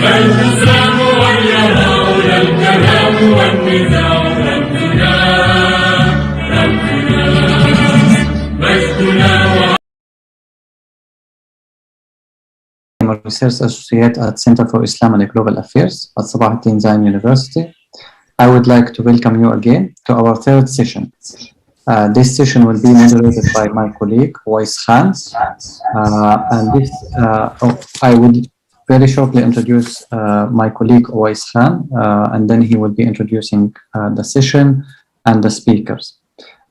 الحسام واليراء لا الكلام والنزاع ربنا مجدنا I'm a research associate at Center for Islam and Global Affairs at Sabah al-Din Zain University. I would like to welcome you again to our third session. This session will be moderated by my colleague, Wais Khan. I will very shortly introduce my colleague, Wais Khan, and then he will be introducing the session and the speakers.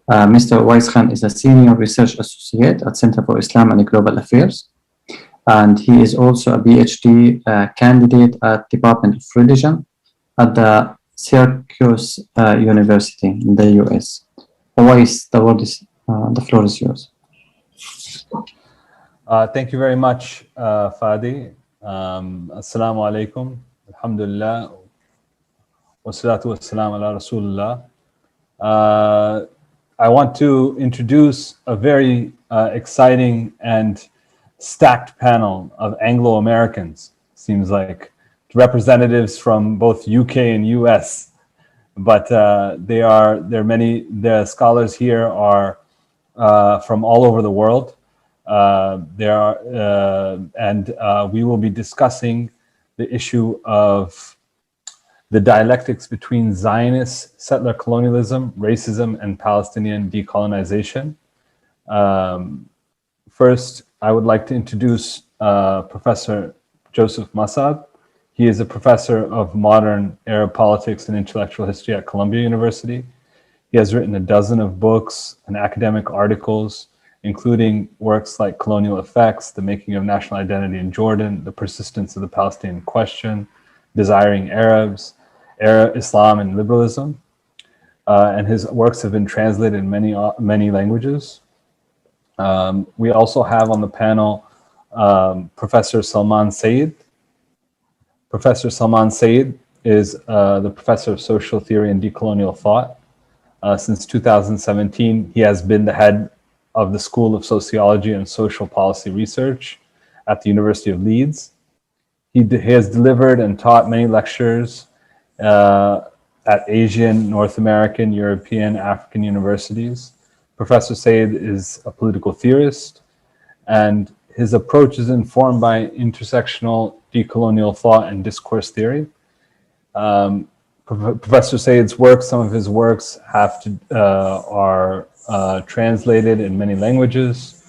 Mr. Wais Khan is a senior research associate at Center for Islam and Global Affairs. And he is also a PhD candidate at Department of Religion at the Syracuse University in the US. Wais, the floor is yours. Thank you very much, Fadi. Assalamu alaikum. Alhamdulillah. Wassalatu wassalam ala Rasulullah. I want to introduce a very exciting and stacked panel of Anglo-Americans. Seems like representatives from both UK and US, but the scholars here are from all over the world. We will be discussing the issue of the dialectics between Zionist settler colonialism, racism, and Palestinian decolonization. First, I would like to introduce Professor Joseph Massad. He is a professor of modern Arab politics and intellectual history at Columbia University. He has written a dozen of books and academic articles, including works like Colonial Effects, The Making of National Identity in Jordan, The Persistence of the Palestinian Question, Desiring Arabs, Islam and Liberalism. And his works have been translated in many languages. We also have on the panel Professor Salman Said. Professor Salman Said is the professor of social theory and decolonial thought. Since 2017, he has been the head of the School of Sociology and Social Policy Research at the University of Leeds. He has delivered and taught many lectures at Asian, North American, European, African universities. Professor Said is a political theorist, and his approach is informed by intersectional decolonial thought and discourse theory. Professor Said's works, some of his works are translated in many languages.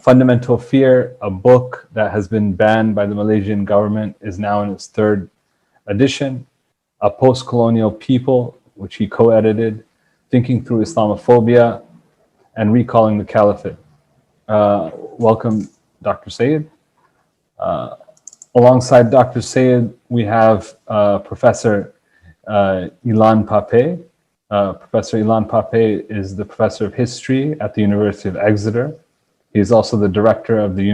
Fundamental Fear, a book that has been banned by the Malaysian government, is now in its third edition. A Post-Colonial People, which he co-edited, Thinking Through Islamophobia, and Recalling the Caliphate. Welcome, Dr. Said. Alongside Dr. Said, we have Professor Ilan Pape. Professor Ilan Pape is the professor of history at the University of Exeter. He is also the director of the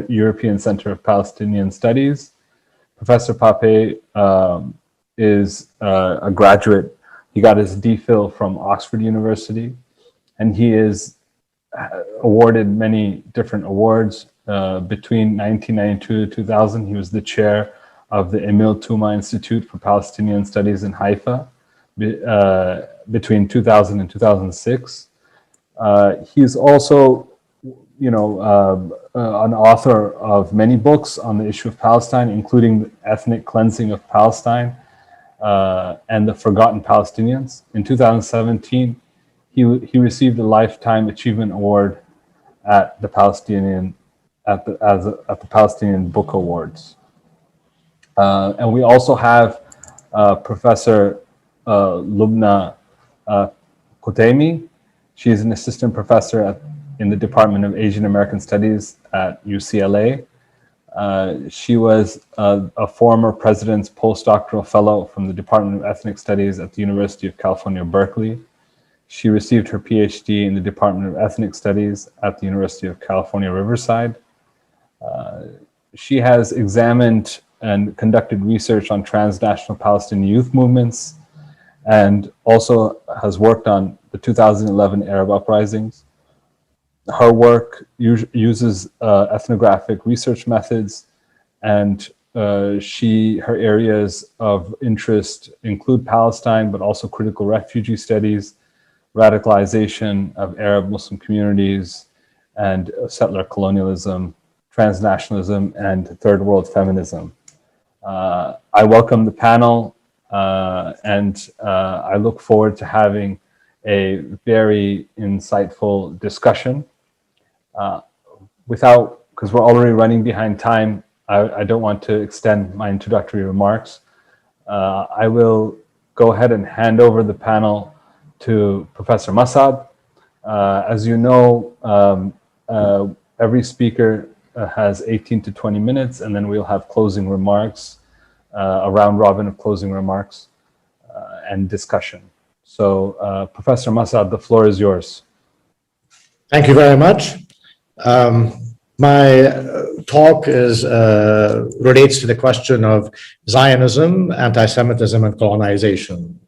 European Center of Palestinian Studies. Professor Pape is a graduate. He got his DPhil from Oxford University, and he is awarded many different awards. Between 1992 to 2000, he was the chair of the Emil Tuma Institute for Palestinian Studies in Haifa. Between 2000 and 2006. He's also, an author of many books on the issue of Palestine, including the ethnic cleansing of Palestine and the Forgotten Palestinians. In 2017, he received a Lifetime Achievement Award at the Palestinian Book Awards. And we also have Professor Lubna Kotemi. She is an assistant professor in the Department of Asian American Studies at UCLA. She was a former president's postdoctoral fellow from the Department of Ethnic Studies at the University of California, Berkeley. She received her PhD in the Department of Ethnic Studies at the University of California, Riverside. She has examined and conducted research on transnational Palestinian youth movements, and also has worked on the 2011 Arab uprisings. Her work uses ethnographic research methods and Her areas of interest include Palestine, but also critical refugee studies, radicalization of Arab Muslim communities, and settler colonialism, transnationalism, and third world feminism. I welcome the panel, and I look forward to having a very insightful discussion. Because we're already running behind time, I don't want to extend my introductory remarks. I will go ahead and hand over the panel to Professor Masad. As you know, every speaker has 18 to 20 minutes, and then we'll have closing remarks, a round robin of closing remarks and discussion. So Professor Masad, the floor is yours. Thank you very much. My talk relates to the question of Zionism, anti-Semitism, and colonization.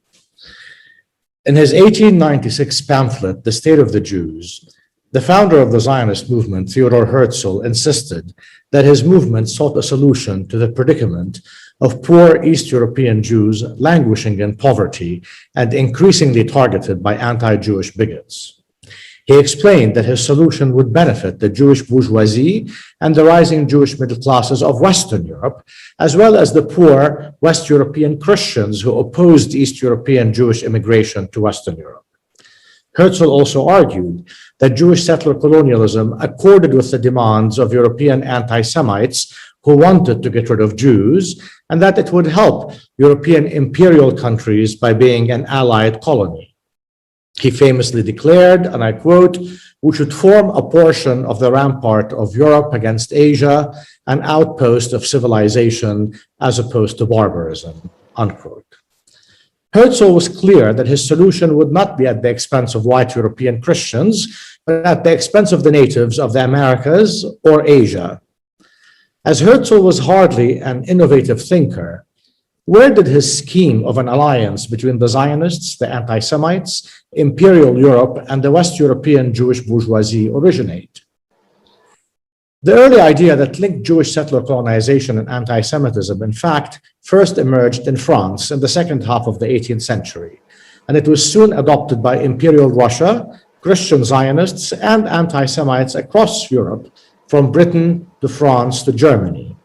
In his 1896 pamphlet, The State of the Jews, the founder of the Zionist movement, Theodor Herzl, insisted that his movement sought a solution to the predicament of poor East European Jews languishing in poverty and increasingly targeted by anti-Jewish bigots. He explained that his solution would benefit the Jewish bourgeoisie and the rising Jewish middle classes of Western Europe, as well as the poor West European Christians who opposed East European Jewish immigration to Western Europe. Herzl also argued that Jewish settler colonialism accorded with the demands of European anti-Semites who wanted to get rid of Jews, and that it would help European imperial countries by being an allied colony. He famously declared, and I quote, "We should form a portion of the rampart of Europe against Asia, an outpost of civilization as opposed to barbarism," unquote. Herzl was clear that his solution would not be at the expense of white European Christians, but at the expense of the natives of the Americas or Asia. As Herzl was hardly an innovative thinker, where did his scheme of an alliance between the Zionists, the anti-Semites, Imperial Europe, and the West European Jewish bourgeoisie originate? The early idea that linked Jewish settler colonization and anti-Semitism, in fact, first emerged in France in the second half of the 18th century, and it was soon adopted by Imperial Russia, Christian Zionists, and anti-Semites across Europe, from Britain to France to Germany.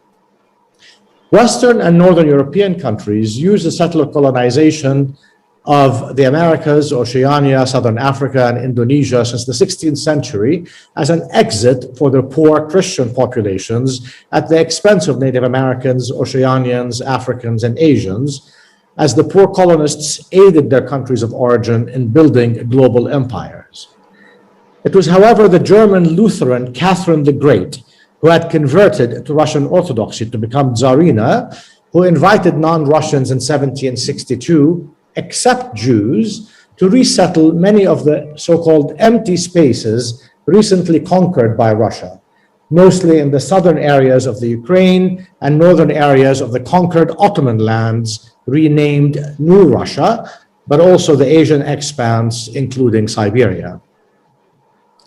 Western and Northern European countries used the settler colonization of the Americas, Oceania, Southern Africa, and Indonesia since the 16th century as an exit for their poor Christian populations at the expense of Native Americans, Oceanians, Africans, and Asians, as the poor colonists aided their countries of origin in building global empires. It was, however, the German Lutheran Catherine the Great, who had converted to Russian Orthodoxy to become Tsarina, who invited non-Russians in 1762, except Jews, to resettle many of the so-called empty spaces recently conquered by Russia, mostly in the southern areas of the Ukraine and northern areas of the conquered Ottoman lands, renamed New Russia, but also the Asian expanse, including Siberia.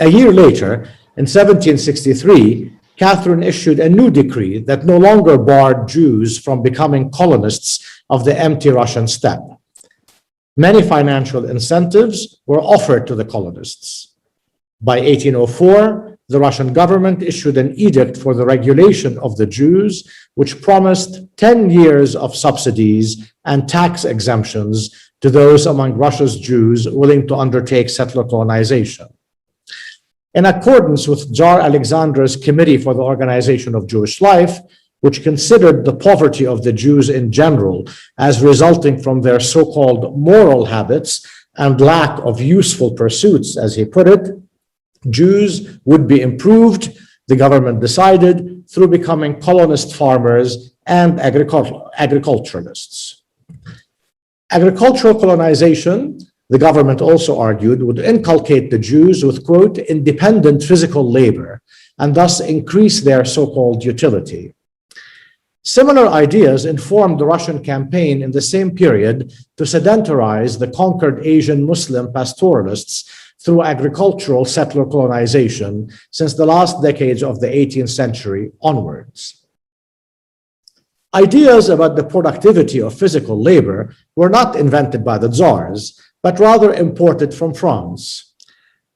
A year later, in 1763, Catherine issued a new decree that no longer barred Jews from becoming colonists of the empty Russian steppe. Many financial incentives were offered to the colonists. By 1804, the Russian government issued an edict for the regulation of the Jews, which promised 10 years of subsidies and tax exemptions to those among Russia's Jews willing to undertake settler colonization. In accordance with Tsar Alexander's Committee for the Organization of Jewish Life, which considered the poverty of the Jews in general as resulting from their so-called moral habits and lack of useful pursuits, as he put it, Jews would be improved, the government decided, through becoming colonist farmers and agriculturalists. Agricultural colonization, the government also argued, would inculcate the Jews with, quote, independent physical labor, and thus increase their so-called utility. Similar ideas informed the Russian campaign in the same period to sedentarize the conquered Asian Muslim pastoralists through agricultural settler colonization since the last decades of the 18th century onwards. Ideas about the productivity of physical labor were not invented by the Tsars, but rather imported from France.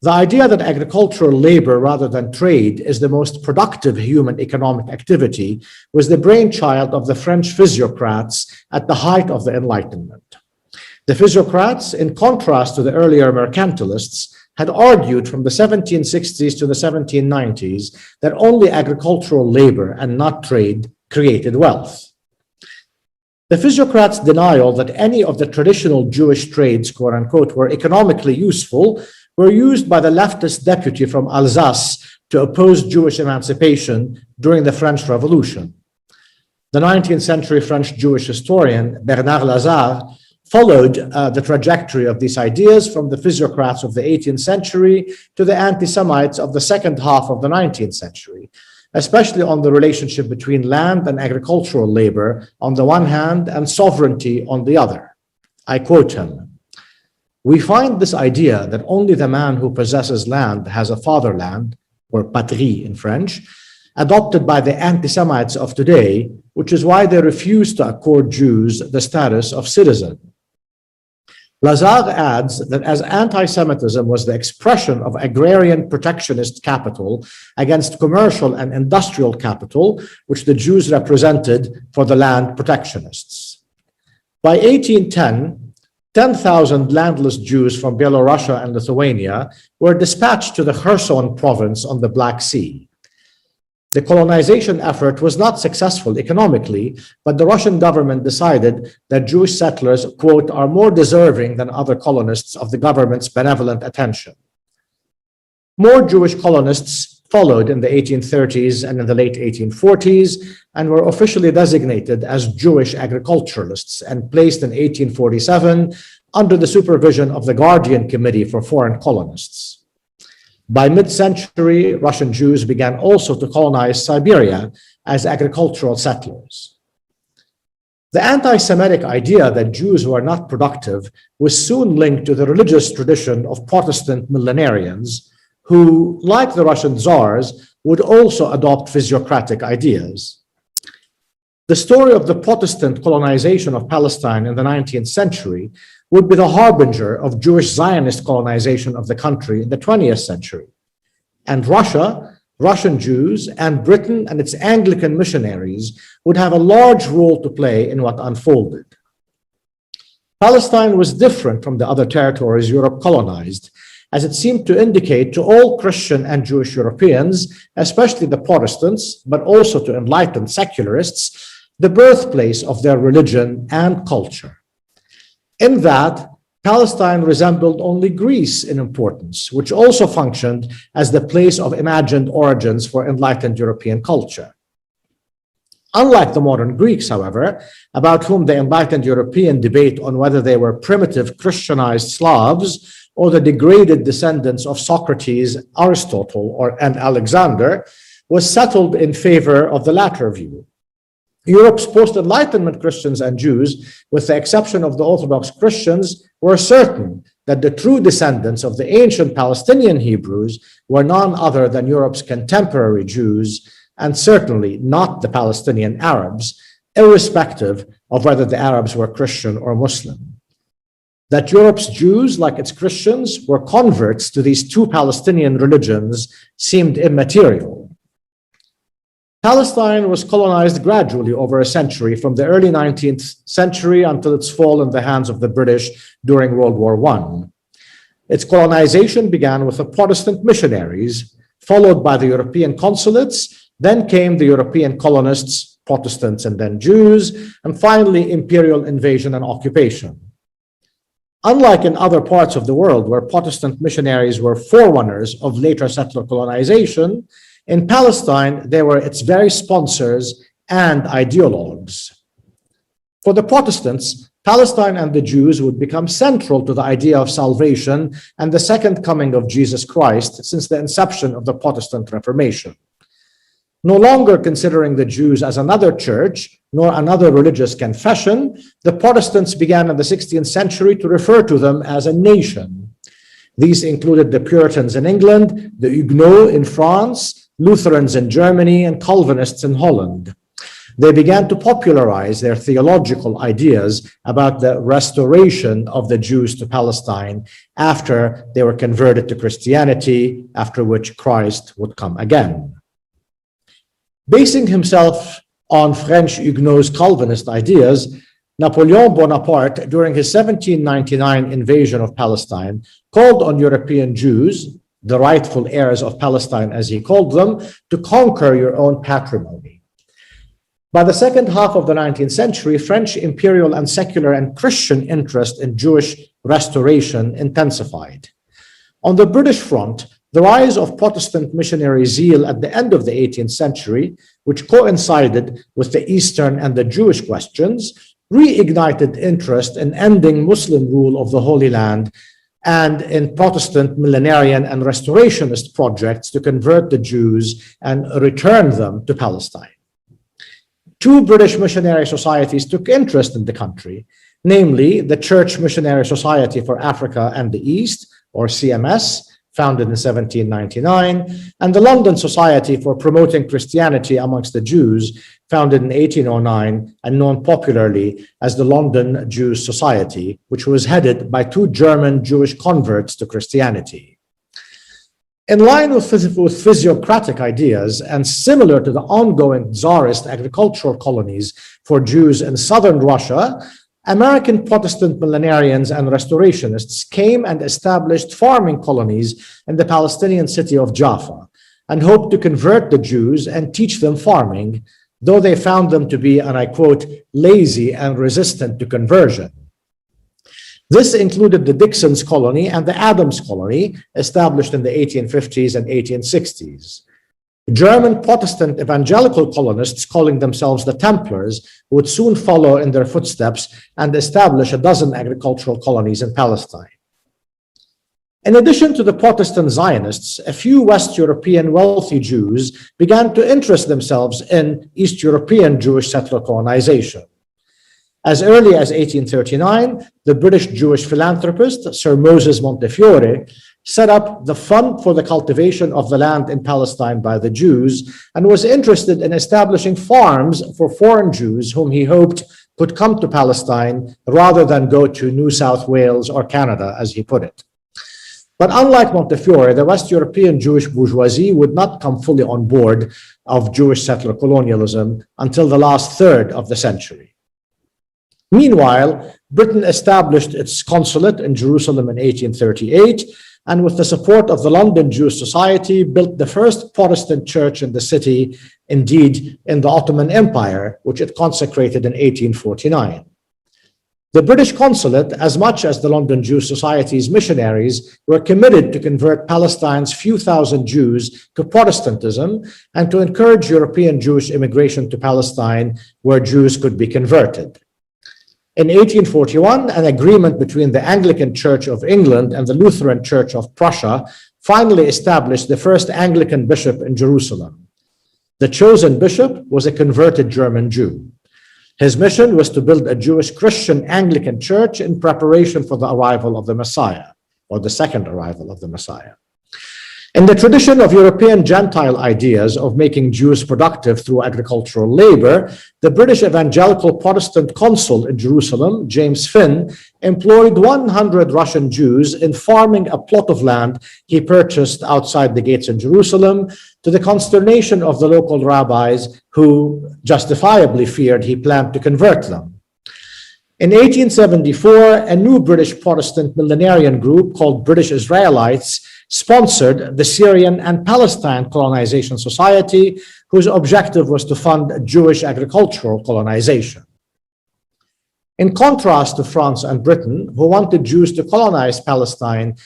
The idea that agricultural labor rather than trade is the most productive human economic activity was the brainchild of the French physiocrats at the height of the Enlightenment. The physiocrats, in contrast to the earlier mercantilists, had argued from the 1760s to the 1790s that only agricultural labor and not trade created wealth. The physiocrats' denial that any of the traditional Jewish trades, quote unquote, were economically useful were used by the leftist deputy from Alsace to oppose Jewish emancipation during the French Revolution. The 19th century French Jewish historian Bernard Lazare followed the trajectory of these ideas from the physiocrats of the 18th century to the anti-Semites of the second half of the 19th century, especially on the relationship between land and agricultural labor on the one hand and sovereignty on the other. I quote him, "We find this idea that only the man who possesses land has a fatherland, or patrie in French, adopted by the anti-Semites of today, which is why they refuse to accord Jews the status of citizen." Lazare adds that as anti-Semitism was the expression of agrarian protectionist capital against commercial and industrial capital, which the Jews represented for the land protectionists. By 1810, 10,000 landless Jews from Byelorussia and Lithuania were dispatched to the Kherson province on the Black Sea. The colonization effort was not successful economically, but the Russian government decided that Jewish settlers, quote, are more deserving than other colonists of the government's benevolent attention. More Jewish colonists followed in the 1830s and in the late 1840s and were officially designated as Jewish agriculturalists and placed in 1847 under the supervision of the Guardian Committee for Foreign Colonists. By mid-century, Russian Jews began also to colonize Siberia as agricultural settlers. The anti-Semitic idea that Jews were not productive was soon linked to the religious tradition of Protestant millenarians who, like the Russian Tsars, would also adopt physiocratic ideas. The story of the Protestant colonization of Palestine in the 19th century would be the harbinger of Jewish Zionist colonization of the country in the 20th century. And Russia, Russian Jews, and Britain and its Anglican missionaries would have a large role to play in what unfolded. Palestine was different from the other territories Europe colonized, as it seemed to indicate to all Christian and Jewish Europeans, especially the Protestants, but also to enlightened secularists, the birthplace of their religion and culture. In that, Palestine resembled only Greece in importance, which also functioned as the place of imagined origins for enlightened European culture. Unlike the modern Greeks, however, about whom the enlightened European debate on whether they were primitive Christianized Slavs or the degraded descendants of Socrates, Aristotle, and Alexander, was settled in favor of the latter view. Europe's post-Enlightenment Christians and Jews, with the exception of the Orthodox Christians, were certain that the true descendants of the ancient Palestinian Hebrews were none other than Europe's contemporary Jews, and certainly not the Palestinian Arabs, irrespective of whether the Arabs were Christian or Muslim. That Europe's Jews, like its Christians, were converts to these two Palestinian religions seemed immaterial. Palestine was colonized gradually over a century, from the early 19th century until its fall in the hands of the British during World War I. Its colonization began with the Protestant missionaries, followed by the European consulates, then came the European colonists, Protestants and then Jews, and finally imperial invasion and occupation. Unlike in other parts of the world where Protestant missionaries were forerunners of later settler colonization, in Palestine, they were its very sponsors and ideologues. For the Protestants, Palestine and the Jews would become central to the idea of salvation and the second coming of Jesus Christ since the inception of the Protestant Reformation. No longer considering the Jews as another church, nor another religious confession, the Protestants began in the 16th century to refer to them as a nation. These included the Puritans in England, the Huguenots in France, Lutherans in Germany, and Calvinists in Holland. they began to popularize their theological ideas about the restoration of the Jews to Palestine after they were converted to Christianity, after which Christ would come again. Basing himself on French Huguenot's Calvinist ideas, Napoleon Bonaparte, during his 1799 invasion of Palestine, called on European Jews, the rightful heirs of Palestine as he called them, to conquer your own patrimony. By the second half of the 19th century, French imperial and secular and Christian interest in Jewish restoration intensified. On the British front, the rise of Protestant missionary zeal at the end of the 18th century, which coincided with the Eastern and the Jewish questions, reignited interest in ending Muslim rule of the Holy Land and in Protestant millenarian and restorationist projects to convert the Jews and return them to Palestine. Two British missionary societies took interest in the country, namely the Church Missionary Society for Africa and the East, or CMS, founded in 1799, and the London Society for Promoting Christianity Amongst the Jews, founded in 1809 and known popularly as the London Jews Society, which was headed by two German Jewish converts to Christianity. In line with physiocratic ideas and similar to the ongoing Tsarist agricultural colonies for Jews in southern Russia, American Protestant millenarians and restorationists came and established farming colonies in the Palestinian city of Jaffa and hoped to convert the Jews and teach them farming, though they found them to be, and I quote, lazy and resistant to conversion. This included the Dixon's colony and the Adams colony, established in the 1850s and 1860s. German Protestant evangelical colonists, calling themselves the Templars, would soon follow in their footsteps and establish a dozen agricultural colonies in Palestine. In addition to the Protestant Zionists, a few West European wealthy Jews began to interest themselves in East European Jewish settler colonization. As early as 1839, the British Jewish philanthropist, Sir Moses Montefiore, set up the Fund for the Cultivation of the Land in Palestine by the Jews and was interested in establishing farms for foreign Jews whom he hoped could come to Palestine rather than go to New South Wales or Canada, as he put it. But unlike Montefiore, the West European Jewish bourgeoisie would not come fully on board of Jewish settler colonialism until the last third of the century. Meanwhile, Britain established its consulate in Jerusalem in 1838, and with the support of the London Jewish Society, built the first Protestant church in the city, indeed in the Ottoman Empire, which it consecrated in 1849. The British consulate, as much as the London Jewish Society's missionaries, were committed to convert Palestine's few thousand Jews to Protestantism and to encourage European Jewish immigration to Palestine, where Jews could be converted. In 1841, an agreement between the Anglican Church of England and the Lutheran Church of Prussia finally established the first Anglican bishop in Jerusalem. The chosen bishop was a converted German Jew. His mission was to build a Jewish Christian Anglican church in preparation for the arrival of the Messiah, or the second arrival of the Messiah. In the tradition of European Gentile ideas of making Jews productive through agricultural labor, the British evangelical Protestant consul in Jerusalem, James Finn, employed 100 Russian Jews in farming a plot of land he purchased outside the gates in Jerusalem, to the consternation of the local rabbis who justifiably feared he planned to convert them. In 1874, a new British Protestant millenarian group called British Israelites sponsored the Syrian and Palestine Colonization Society, whose objective was to fund Jewish agricultural colonization. In contrast to France and Britain, who wanted Jews to colonize Palestine,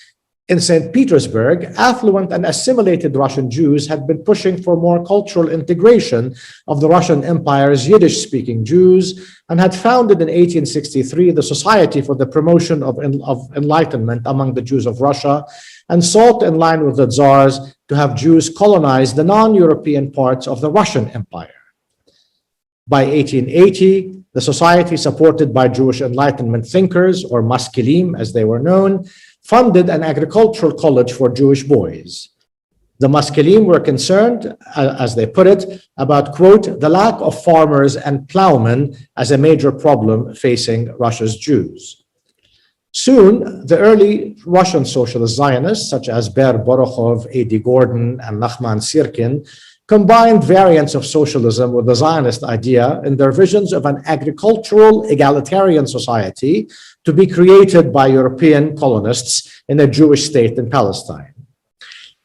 in St. Petersburg, affluent and assimilated Russian Jews had been pushing for more cultural integration of the Russian Empire's Yiddish-speaking Jews and had founded in 1863 the Society for the Promotion of Enlightenment among the Jews of Russia, and sought, in line with the Tsars, to have Jews colonize the non-European parts of the Russian Empire. By 1880, the society, supported by Jewish Enlightenment thinkers, or maskilim as they were known, funded an agricultural college for Jewish boys. The Maskilim were concerned, as they put it, about, quote, the lack of farmers and plowmen as a major problem facing Russia's Jews. Soon, the early Russian socialist Zionists, such as Ber Borokhov, A.D. Gordon, and Nachman Sirkin, combined variants of socialism with the Zionist idea in their visions of an agricultural egalitarian society to be created by European colonists in a Jewish state in Palestine.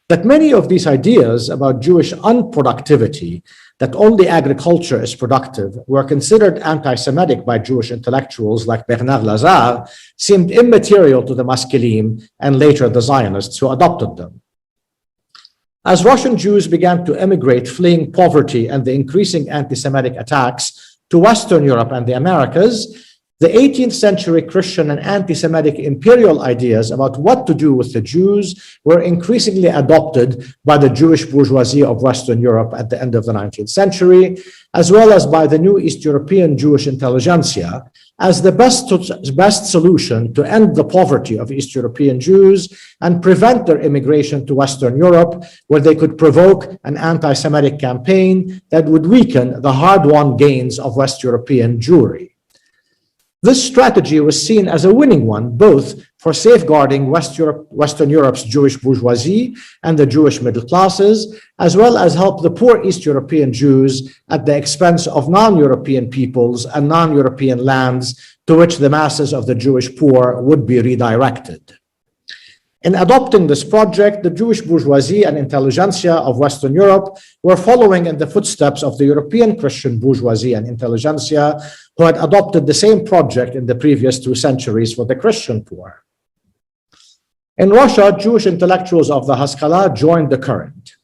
That many of these ideas about Jewish unproductivity, that only agriculture is productive, were considered anti-Semitic by Jewish intellectuals like Bernard Lazare, seemed immaterial to the Maskilim and later the Zionists who adopted them. As Russian Jews began to emigrate, fleeing poverty and the increasing anti-Semitic attacks to Western Europe and the Americas, the 18th century Christian and anti-Semitic imperial ideas about what to do with the Jews were increasingly adopted by the Jewish bourgeoisie of Western Europe at the end of the 19th century, as well as by the new East European Jewish intelligentsia, as the best solution to end the poverty of East European Jews and prevent their immigration to Western Europe, where they could provoke an anti-Semitic campaign that would weaken the hard-won gains of West European Jewry. This strategy was seen as a winning one, both for safeguarding Western Europe's Jewish bourgeoisie and the Jewish middle classes, as well as help the poor East European Jews at the expense of non-European peoples and non-European lands to which the masses of the Jewish poor would be redirected. In adopting this project, the Jewish bourgeoisie and intelligentsia of Western Europe were following in the footsteps of the European Christian bourgeoisie and intelligentsia who had adopted the same project in the previous 2 centuries for the Christian poor. In Russia, Jewish intellectuals of the Haskalah joined the current.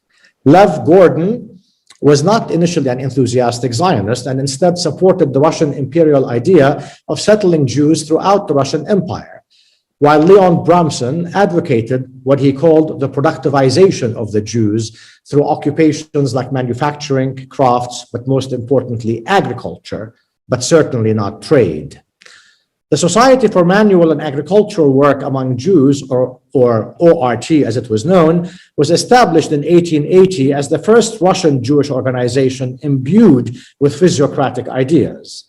Lev Gordon was not initially an enthusiastic Zionist and instead supported the Russian imperial idea of settling Jews throughout the Russian Empire, while Leon Bramson advocated what he called the productivization of the Jews through occupations like manufacturing, crafts, but most importantly, agriculture, but certainly not trade. The Society for Manual and Agricultural Work Among Jews, or ORT as it was known, was established in 1880 as the first Russian Jewish organization imbued with physiocratic ideas.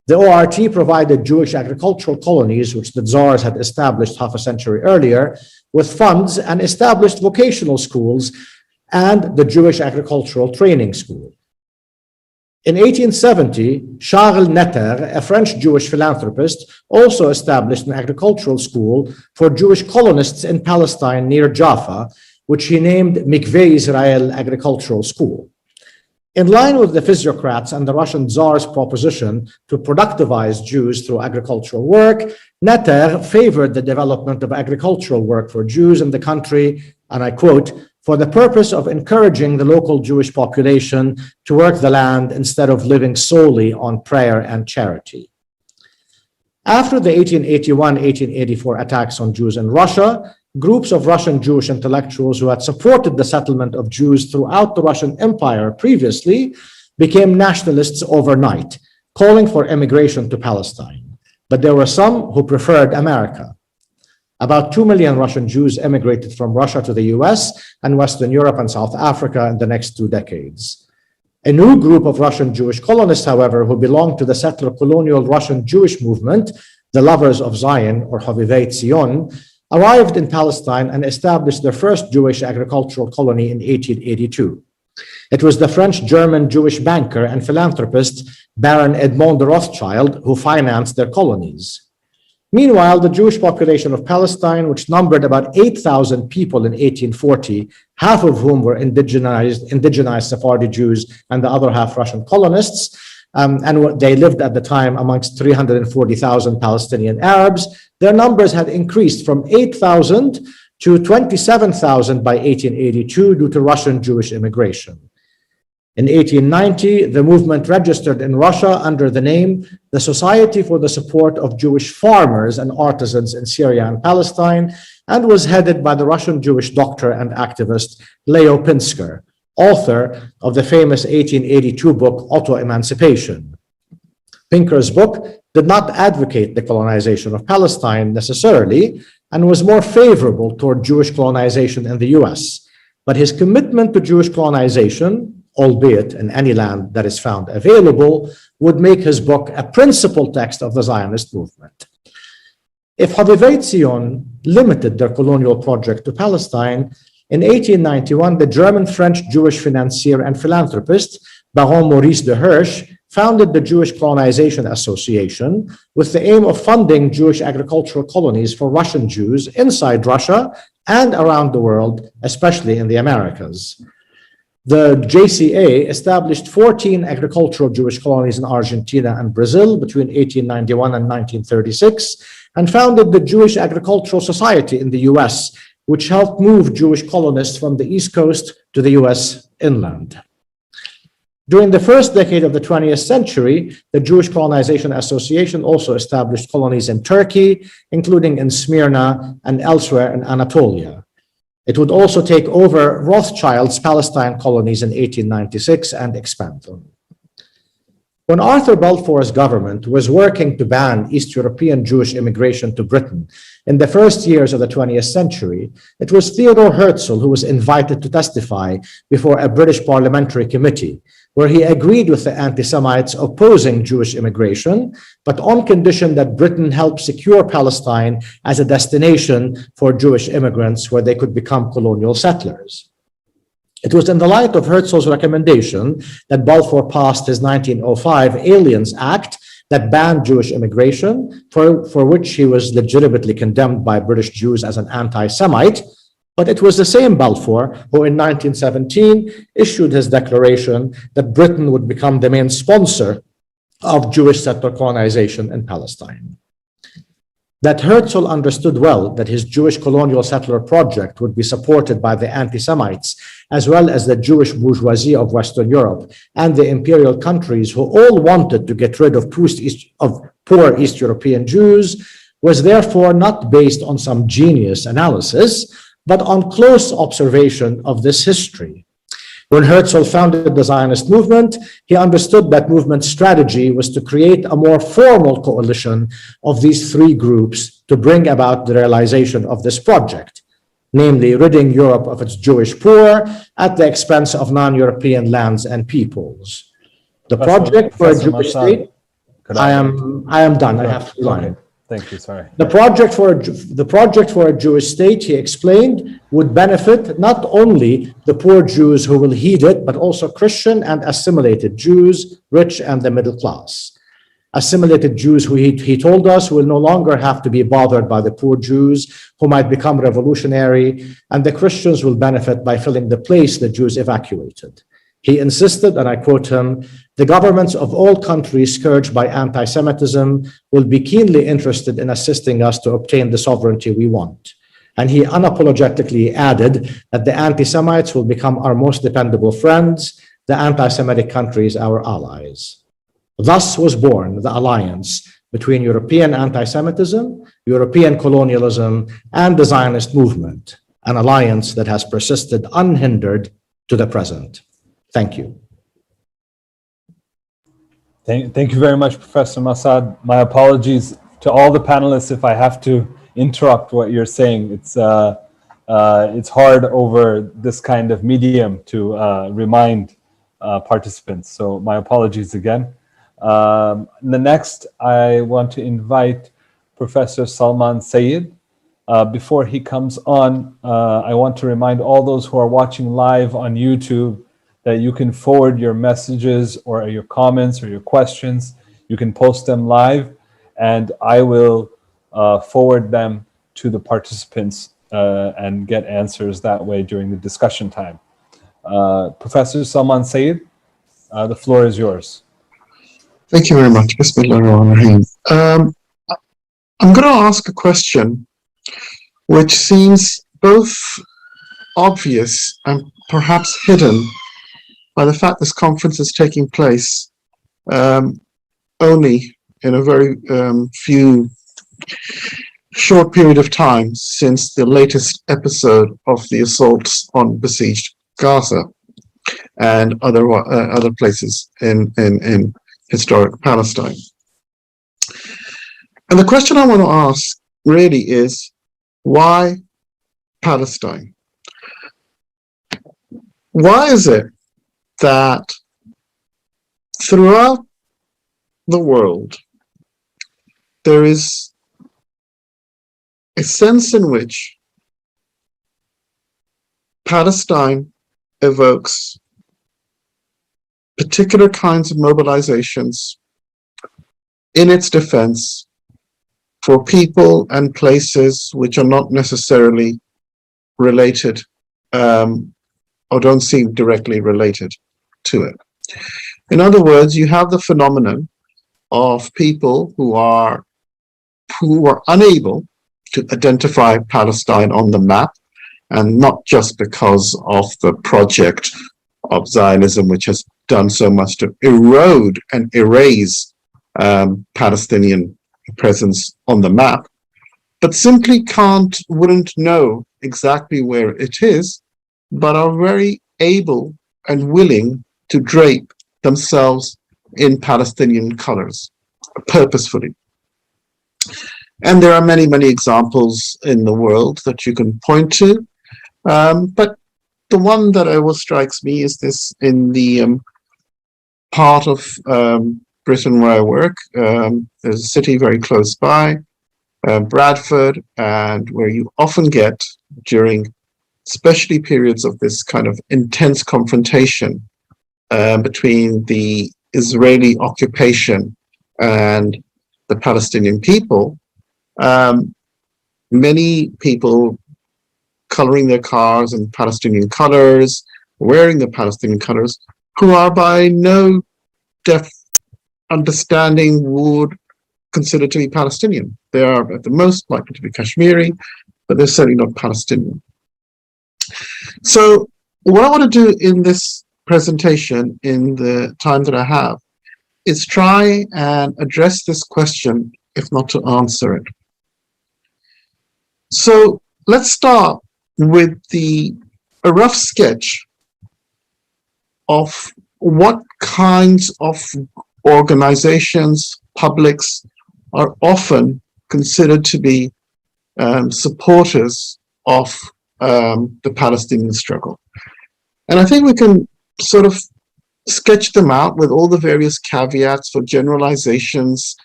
The ORT provided Jewish agricultural colonies, which the Tsars had established half a century earlier, with funds and established vocational schools and the Jewish Agricultural Training School. In 1870, Charles Netter, a French Jewish philanthropist, also established an agricultural school for Jewish colonists in Palestine near Jaffa, which he named Mikveh Israel Agricultural School. In line with the physiocrats and the Russian Tsar's proposition to productivize Jews through agricultural work, Netter favored the development of agricultural work for Jews in the country, and I quote, for the purpose of encouraging the local Jewish population to work the land instead of living solely on prayer and charity. After the 1881-1884 attacks on Jews in Russia, groups of Russian Jewish intellectuals who had supported the settlement of Jews throughout the Russian Empire previously became nationalists overnight, calling for immigration to Palestine. But there were some who preferred America. About 2 million Russian Jews emigrated from Russia to the US and Western Europe and South Africa in the next 2 decades. A new group of Russian Jewish colonists, however, who belonged to the settler colonial Russian Jewish movement, the Lovers of Zion, or Hovevei Tzion, arrived in Palestine and established their first Jewish agricultural colony in 1882. It was the French-German Jewish banker and philanthropist Baron Edmond de Rothschild who financed their colonies. Meanwhile, the Jewish population of Palestine, which numbered about 8,000 people in 1840, half of whom were indigenized Sephardi Jews and the other half Russian colonists, and they lived at the time amongst 340,000 Palestinian Arabs, their numbers had increased from 8,000 to 27,000 by 1882 due to Russian Jewish immigration. In 1890, the movement registered in Russia under the name the Society for the Support of Jewish Farmers and Artisans in Syria and Palestine, and was headed by the Russian Jewish doctor and activist Leo Pinsker, author of the famous 1882 book, Auto-Emancipation. Pinker's book did not advocate the colonization of Palestine necessarily, and was more favorable toward Jewish colonization in the US. but his commitment to Jewish colonization, albeit in any land that is found available, would make his book a principal text of the Zionist movement. If Hovevei Tzion limited their colonial project to Palestine, in 1891, the German-French Jewish financier and philanthropist, Baron Maurice de Hirsch, founded the Jewish Colonization Association with the aim of funding Jewish agricultural colonies for Russian Jews inside Russia and around the world, especially in the Americas. The JCA established 14 agricultural Jewish colonies in Argentina and Brazil between 1891 and 1936, and founded the Jewish Agricultural Society in the US, which helped move Jewish colonists from the East Coast to the US inland. During the first decade of the 20th century, the Jewish Colonization Association also established colonies in Turkey, including in Smyrna and elsewhere in Anatolia. It would also take over Rothschild's Palestine colonies in 1896 and expand them. When Arthur Balfour's government was working to ban East European Jewish immigration to Britain in the first years of the 20th century, it was Theodore Herzl who was invited to testify before a British parliamentary committee, where he agreed with the anti-Semites opposing Jewish immigration, but on condition that Britain help secure Palestine as a destination for Jewish immigrants where they could become colonial settlers. It was in the light of Herzl's recommendation that Balfour passed his 1905 Aliens Act that banned Jewish immigration, for which he was legitimately condemned by British Jews as an anti-Semite. But it was the same Balfour who in 1917 issued his declaration that Britain would become the main sponsor of Jewish settler colonization in Palestine. That Herzl understood well that his Jewish colonial settler project would be supported by the anti-Semites, as well as the Jewish bourgeoisie of Western Europe and the imperial countries who all wanted to get rid of poor East European Jews, was therefore not based on some genius analysis, but on close observation of this history. When Herzl founded the Zionist movement, he understood that movement's strategy was to create a more formal coalition of these three groups to bring about the realization of this project, namely ridding Europe of its Jewish poor at the expense of non-European lands and peoples. The project for a Jewish state, I am done, I have to line. Thank you, sorry. The project for a Jewish state, he explained, would benefit not only the poor Jews who will heed it, but also Christian and assimilated Jews, rich and the middle class. Assimilated Jews who he told us will no longer have to be bothered by the poor Jews who might become revolutionary, and the Christians will benefit by filling the place the Jews evacuated. He insisted, and I quote him, "The governments of all countries scourged by anti-Semitism will be keenly interested in assisting us to obtain the sovereignty we want." And he unapologetically added that the anti-Semites will become our most dependable friends, the anti-Semitic countries our allies. Thus was born the alliance between European anti-Semitism, European colonialism, and the Zionist movement, an alliance that has persisted unhindered to the present. Thank you. Thank you very much, Professor Massad. My apologies to all the panelists if I have to interrupt what you're saying. It's hard over this kind of medium to remind participants. So my apologies again. The next, I want to invite Professor Salman Sayed. Before he comes on, I want to remind all those who are watching live on YouTube that you can forward your messages or your comments or your questions. You can post them live, and I will forward them to the participants and get answers that way during the discussion time. Professor Salman Sayed, the floor is yours. Thank you very much. Bismillahirrahmanirrahim. I'm going to ask a question which seems both obvious and perhaps hidden by the fact this conference is taking place only in a very short period of time since the latest episode of the assaults on besieged Gaza and other places in historic Palestine. And the question I want to ask really is, why Palestine? Why is it that throughout the world there is a sense in which Palestine evokes particular kinds of mobilizations in its defense for people and places which are not necessarily related or don't seem directly related to it? In other words, you have the phenomenon of people who are unable to identify Palestine on the map, and not just because of the project of Zionism, which has done so much to erode and erase Palestinian presence on the map, but simply wouldn't know exactly where it is, but are very able and willing to drape themselves in Palestinian colors purposefully. And there are many, many examples in the world that you can point to. But the one that always strikes me is this in the part of Britain where I work. There's a city very close by, Bradford, and where you often get, during especially periods of this kind of intense confrontation between the Israeli occupation and the Palestinian people, many people coloring their cars in Palestinian colors, wearing the Palestinian colors, who are by no understanding would consider to be Palestinian. They are at the most likely to be Kashmiri, but they're certainly not Palestinian. So what I want to do in this presentation, in the time that I have, is try and address this question, if not to answer it. So let's start with a rough sketch of what kinds of organizations, publics, are often considered to be supporters of the Palestinian struggle. And I think we can sort of sketch them out with all the various caveats for generalizations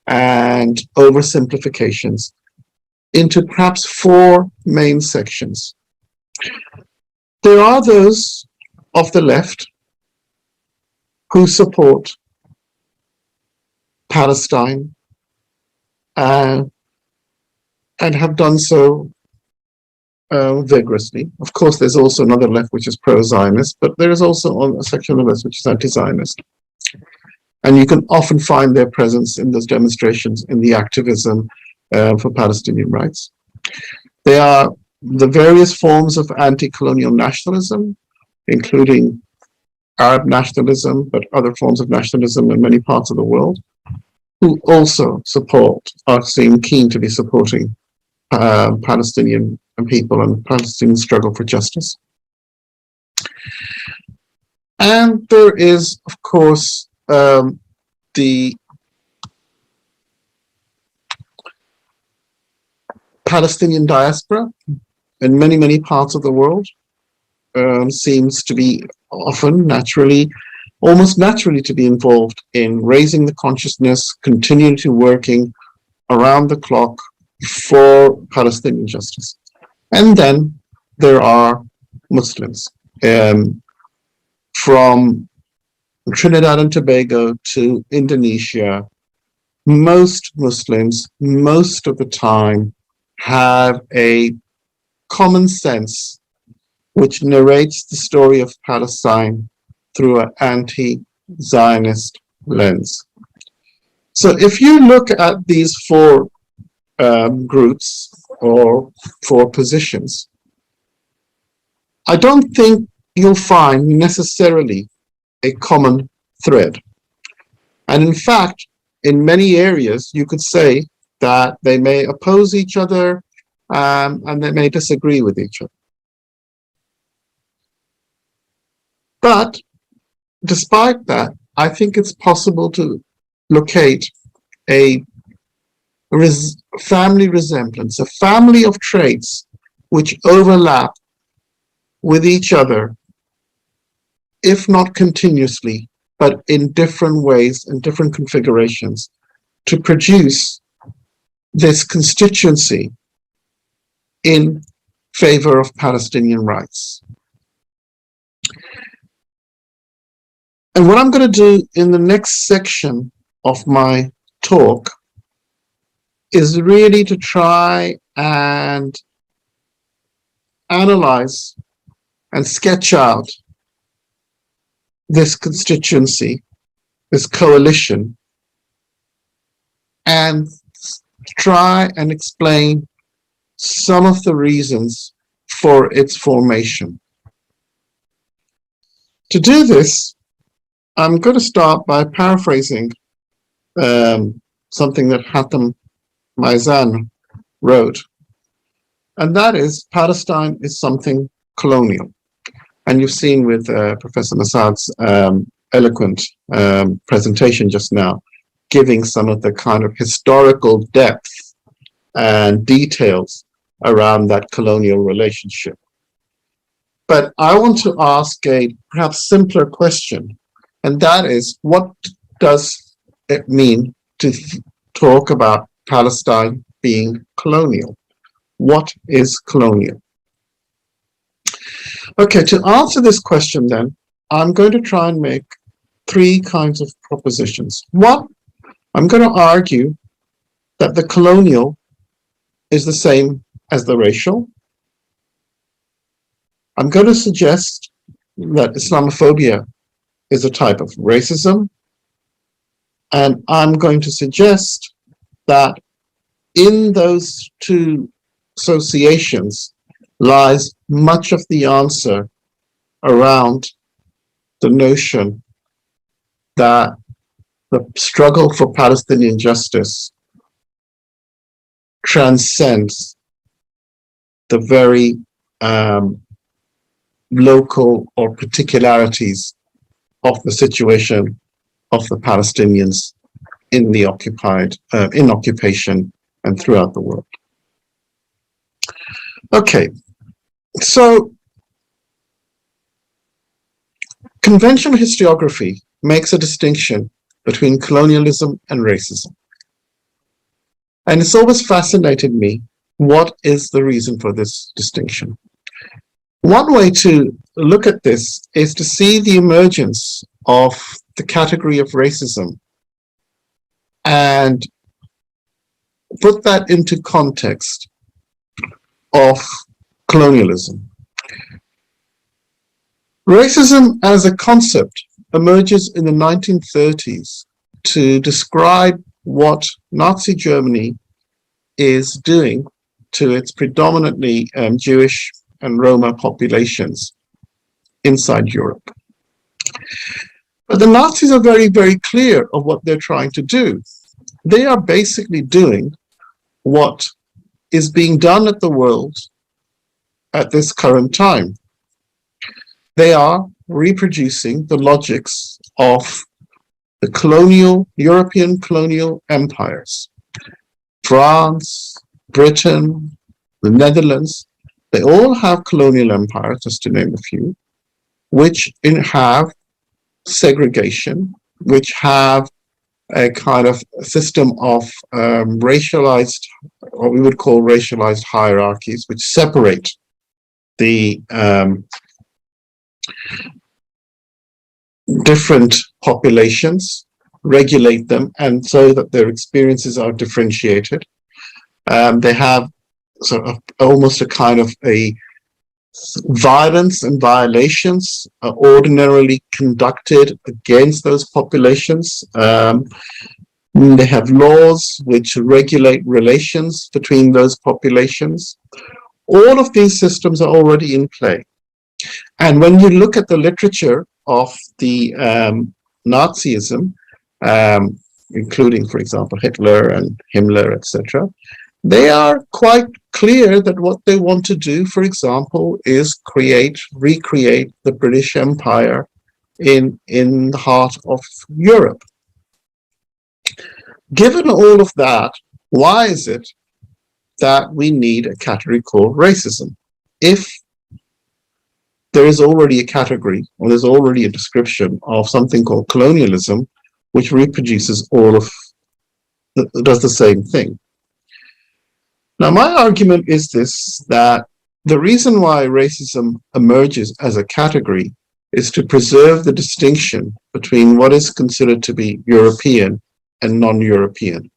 and oversimplifications into perhaps four main sections. There are those of the left who support Palestine and have done so vigorously. Of course, there's also another left which is pro-Zionist, but there is also a section of the left which is anti-Zionist. And you can often find their presence in those demonstrations, in the activism for Palestinian rights. They are the various forms of anti-colonial nationalism, including Arab nationalism, but other forms of nationalism in many parts of the world, who also seem keen to be supporting Palestinian people and Palestinian struggle for justice. And there is, of course, the Palestinian diaspora in many, many parts of the world. Seems to be often almost naturally to be involved in raising the consciousness, continuing to working around the clock for Palestinian justice. And then there are Muslims, from Trinidad and Tobago to Indonesia. Most Muslims, most of the time, have a common sense which narrates the story of Palestine through an anti-Zionist lens. So if you look at these four groups or four positions, I don't think you'll find necessarily a common thread. And in fact, in many areas, you could say that they may oppose each other and they may disagree with each other. But despite that, I think it's possible to locate a family resemblance, a family of traits which overlap with each other if not continuously, but in different ways and different configurations, to produce this constituency in favor of Palestinian rights. And what I'm going to do in the next section of my talk is really to try and analyze and sketch out this constituency, this coalition, and try and explain some of the reasons for its formation. To do this, I'm going to start by paraphrasing something that Hatem Maizan wrote, and that is, Palestine is something colonial. And you've seen with Professor Massad's eloquent presentation just now, giving some of the kind of historical depth and details around that colonial relationship. But I want to ask a perhaps simpler question, and that is, what does it mean to talk about Palestine being colonial? What is colonial? Okay, to answer this question then, I'm going to try and make three kinds of propositions. One, I'm going to argue that the colonial is the same as the racial. I'm going to suggest that Islamophobia is a type of racism. And I'm going to suggest that in those two associations lies much of the answer around the notion that the struggle for Palestinian justice transcends the very local or particularities of the situation of the Palestinians in the in occupation and throughout the world. Okay, so conventional historiography makes a distinction between colonialism and racism. And it's always fascinated me, what is the reason for this distinction? One way to look at this is to see the emergence of the category of racism and put that into context of colonialism. Racism as a concept emerges in the 1930s to describe what Nazi Germany is doing to its predominantly Jewish and Roma populations inside Europe. But the Nazis are very, very clear of what they're trying to do. They are basically doing what is being done at the world at this current time. They are reproducing the logics of the colonial, European colonial empires. France, Britain, the Netherlands, they all have colonial empires, just to name a few, which have segregation, which have a kind of system of racialized, what we would call racialized hierarchies, which separate the different populations, regulate them, and so that their experiences are differentiated. They have sort of almost a kind of a violence and violations are ordinarily conducted against those populations. They have laws which regulate relations between those populations. All of these systems are already in play. And when you look at the literature of the Nazism, including, for example, Hitler and Himmler, etc., they are quite clear that what they want to do, for example, is recreate the British Empire in the heart of Europe. Given all of that, why is it that we need a category called racism? If there is already a category, or there's already a description of something called colonialism, which reproduces does the same thing. Now, my argument is this, that the reason why racism emerges as a category is to preserve the distinction between what is considered to be European and non-European,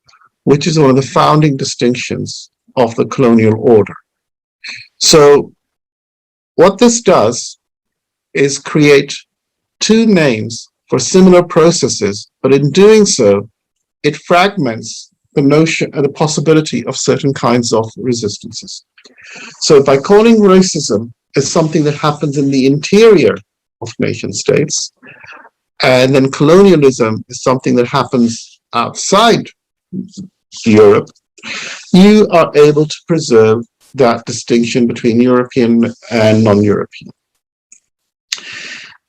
which is one of the founding distinctions of the colonial order. So what this does is create two names for similar processes, but in doing so, it fragments the notion and the possibility of certain kinds of resistances. So by calling racism as something that happens in the interior of nation states, and then colonialism is something that happens outside Europe, you are able to preserve that distinction between European and non-European.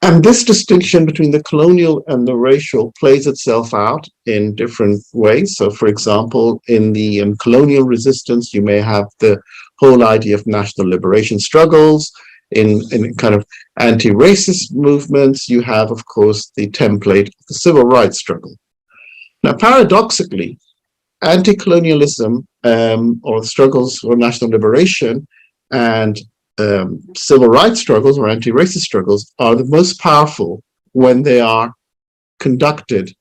And this distinction between the colonial and the racial plays itself out in different ways. So, for example, in the colonial resistance, you may have the whole idea of national liberation struggles. In kind of anti-racist movements, you have, of course, the template of the civil rights struggle. Now, paradoxically, anti-colonialism or struggles for national liberation and civil rights struggles or anti-racist struggles are the most powerful when they are conducted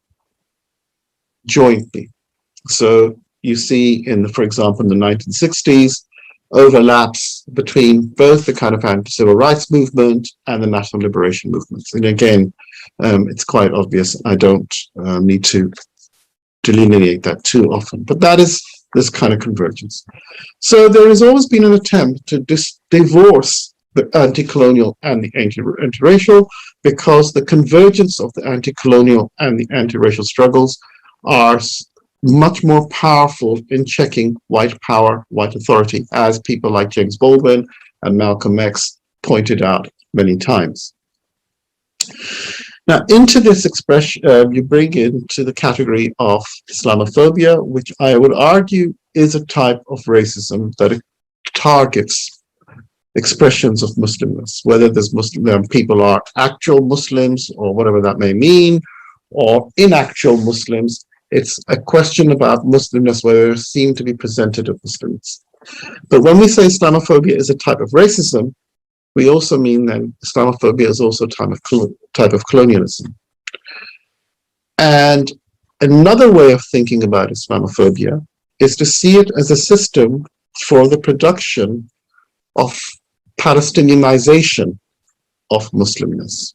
jointly. So you see for example, in the 1960s, overlaps between both the kind of anti-civil rights movement and the national liberation movements. And again, it's quite obvious. I don't need to delineate that too often, but that is this kind of convergence. So there has always been an attempt to divorce the anti-colonial and the anti-racial, because the convergence of the anti-colonial and the anti-racial struggles are much more powerful in checking white power, white authority, as people like James Baldwin and Malcolm X pointed out many times. Now, into this expression, you bring into the category of Islamophobia, which I would argue is a type of racism that targets expressions of Muslimness, whether there's people are actual Muslims or whatever that may mean, or inactual Muslims. It's a question about Muslimness, whether they seem to be presented as Muslims. But when we say Islamophobia is a type of racism, we also mean then Islamophobia is also a type of colonialism. And another way of thinking about Islamophobia is to see it as a system for the production of Palestinianization of Muslimness.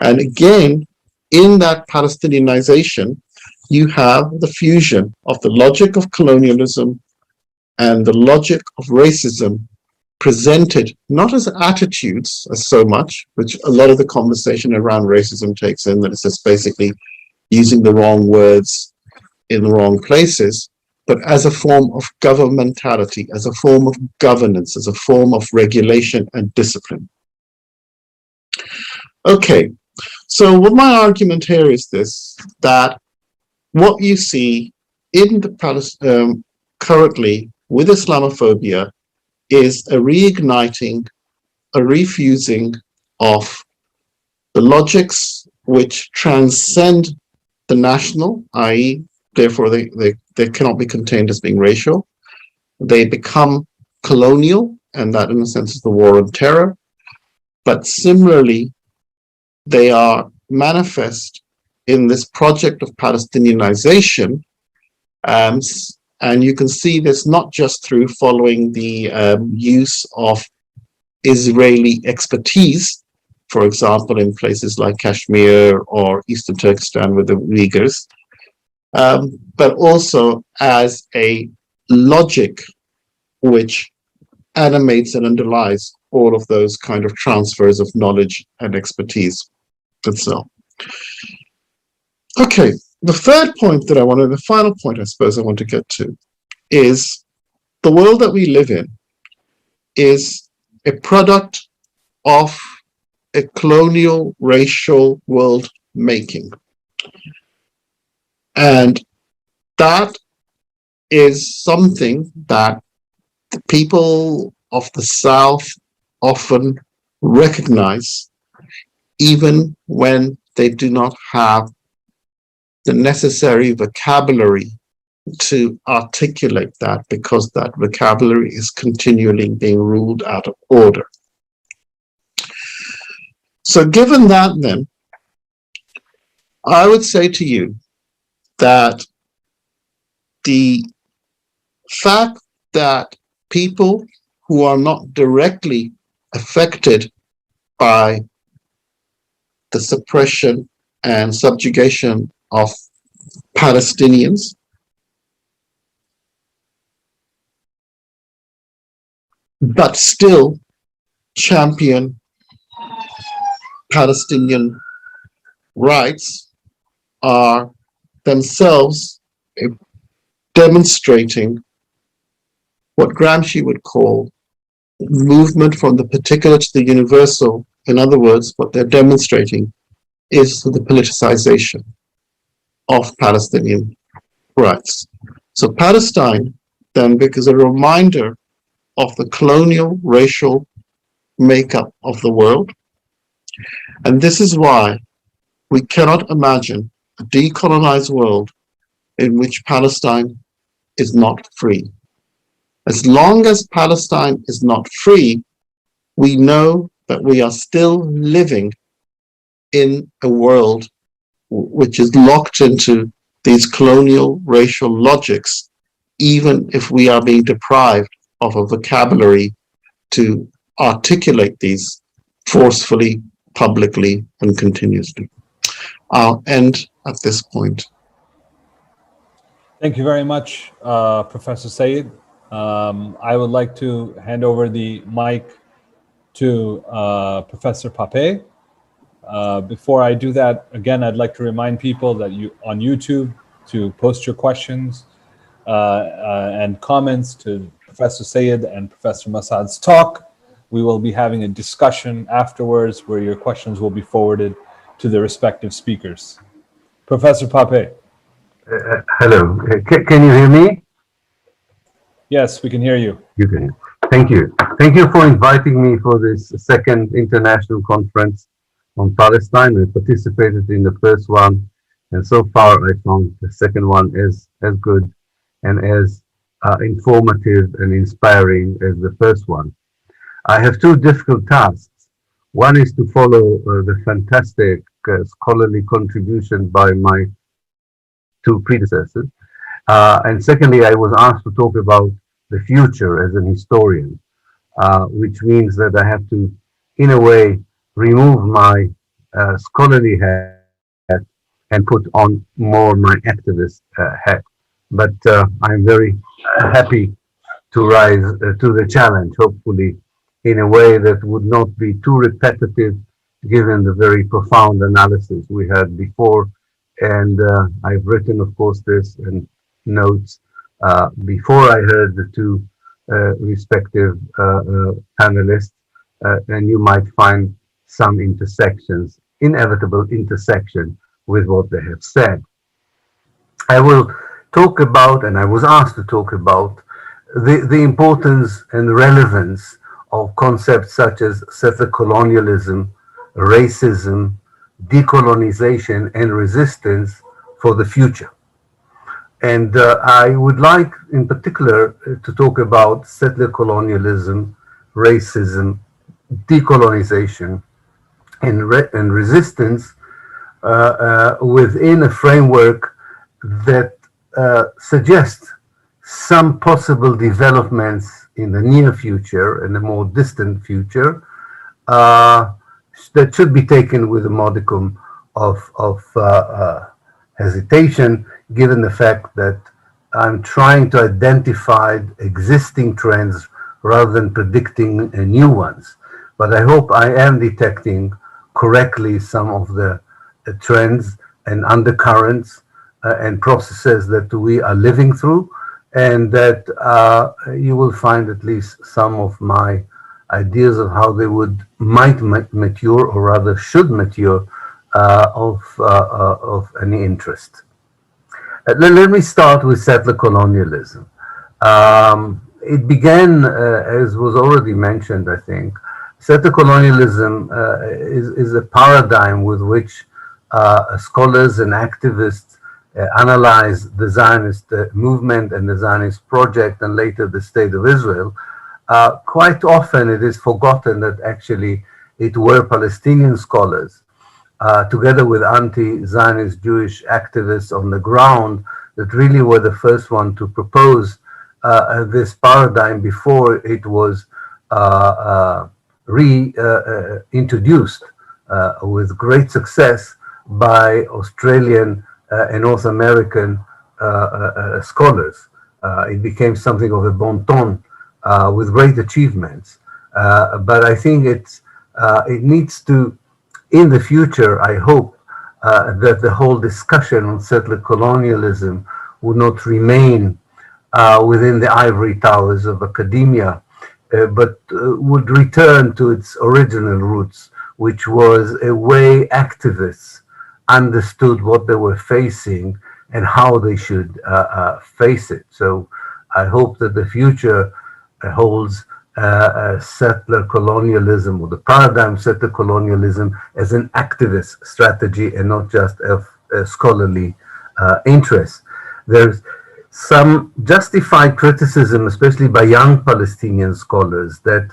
And again, in that Palestinianization, you have the fusion of the logic of colonialism and the logic of racism, presented not as attitudes as so much, which a lot of the conversation around racism takes in, that it's just basically using the wrong words in the wrong places, but as a form of governmentality, as a form of governance, as a form of regulation and discipline. Okay, so what my argument here is this, that what you see in the currently with Islamophobia is a reigniting, a refusing of the logics which transcend the national, i.e., therefore they cannot be contained as being racial. They become colonial, and that in a sense is the war on terror. But similarly, they are manifest in this project of Palestinianization, and you can see this not just through following the use of Israeli expertise, for example, in places like Kashmir or Eastern Turkestan with the Uyghurs, but also as a logic which animates and underlies all of those kind of transfers of knowledge and expertise and so on. Okay, the third point that the final point I suppose I want to get to is the world that we live in is a product of a colonial racial world making. And that is something that the people of the South often recognize, even when they do not have the necessary vocabulary to articulate that, because that vocabulary is continually being ruled out of order. So given that, then, I would say to you that the fact that people who are not directly affected by the suppression and subjugation of Palestinians but still champion Palestinian rights are themselves demonstrating what Gramsci would call movement from the particular to the universal. In other words, what they're demonstrating is the politicization of Palestinian rights. So Palestine then becomes a reminder of the colonial racial makeup of the world. And this is why we cannot imagine a decolonized world in which Palestine is not free. As long as Palestine is not free, we know that we are still living in a world which is locked into these colonial racial logics, even if we are being deprived of a vocabulary to articulate these forcefully, publicly, and continuously. I'll end at this point. Thank you very much, Professor Sayed. I would like to hand over the mic to Professor Pape. Before I do that, again, I'd like to remind people that you on YouTube to post your questions and comments to Professor Sayed and Professor Masad's talk. We will be having a discussion afterwards where your questions will be forwarded to the respective speakers. Professor Pape. Hello, can you hear me? Yes, we can hear you. You can. Thank you. Thank you for inviting me for this second international conference on Palestine. I participated in the first one, and so far I found the second one as good and as informative and inspiring as the first one. I have two difficult tasks. One is to follow the fantastic scholarly contribution by my two predecessors. And secondly, I was asked to talk about the future as an historian, which means that I have to, in a way, remove my scholarly hat and put on more my activist hat. But I'm very happy to rise to the challenge, hopefully in a way that would not be too repetitive, given the very profound analysis we had before. And I've written, of course, this in notes before I heard the two respective panelists, and you might find some intersections, inevitable intersection with what they have said. I will talk about, and I was asked to talk about, the importance and relevance of concepts such as settler colonialism, racism, decolonization, and resistance for the future. And I would like, in particular, to talk about settler colonialism, racism, decolonization, and resistance within a framework that suggests some possible developments in the near future and the more distant future that should be taken with a modicum of hesitation, given the fact that I'm trying to identify existing trends rather than predicting new ones. But I hope I am detecting correctly some of the trends and undercurrents and processes that we are living through, and that you will find at least some of my ideas of how they might mature, or rather should mature, of any interest. Let me start with settler colonialism. It began, as was already mentioned, I think, settler colonialism is a paradigm with which scholars and activists analyze the Zionist movement and the Zionist project and later the State of Israel. Quite often it is forgotten that actually it were Palestinian scholars, together with anti-Zionist Jewish activists on the ground, that really were the first one to propose this paradigm before it was reintroduced with great success by Australian and North American scholars. It became something of a bon ton with great achievements. But I think it needs to, in the future, I hope that the whole discussion on settler colonialism would not remain within the ivory towers of academia, but would return to its original roots, which was a way activists understood what they were facing and how they should face it. So I hope that the future holds settler colonialism, or the paradigm settler colonialism, as an activist strategy and not just of scholarly interest. There's some justified criticism, especially by young Palestinian scholars, that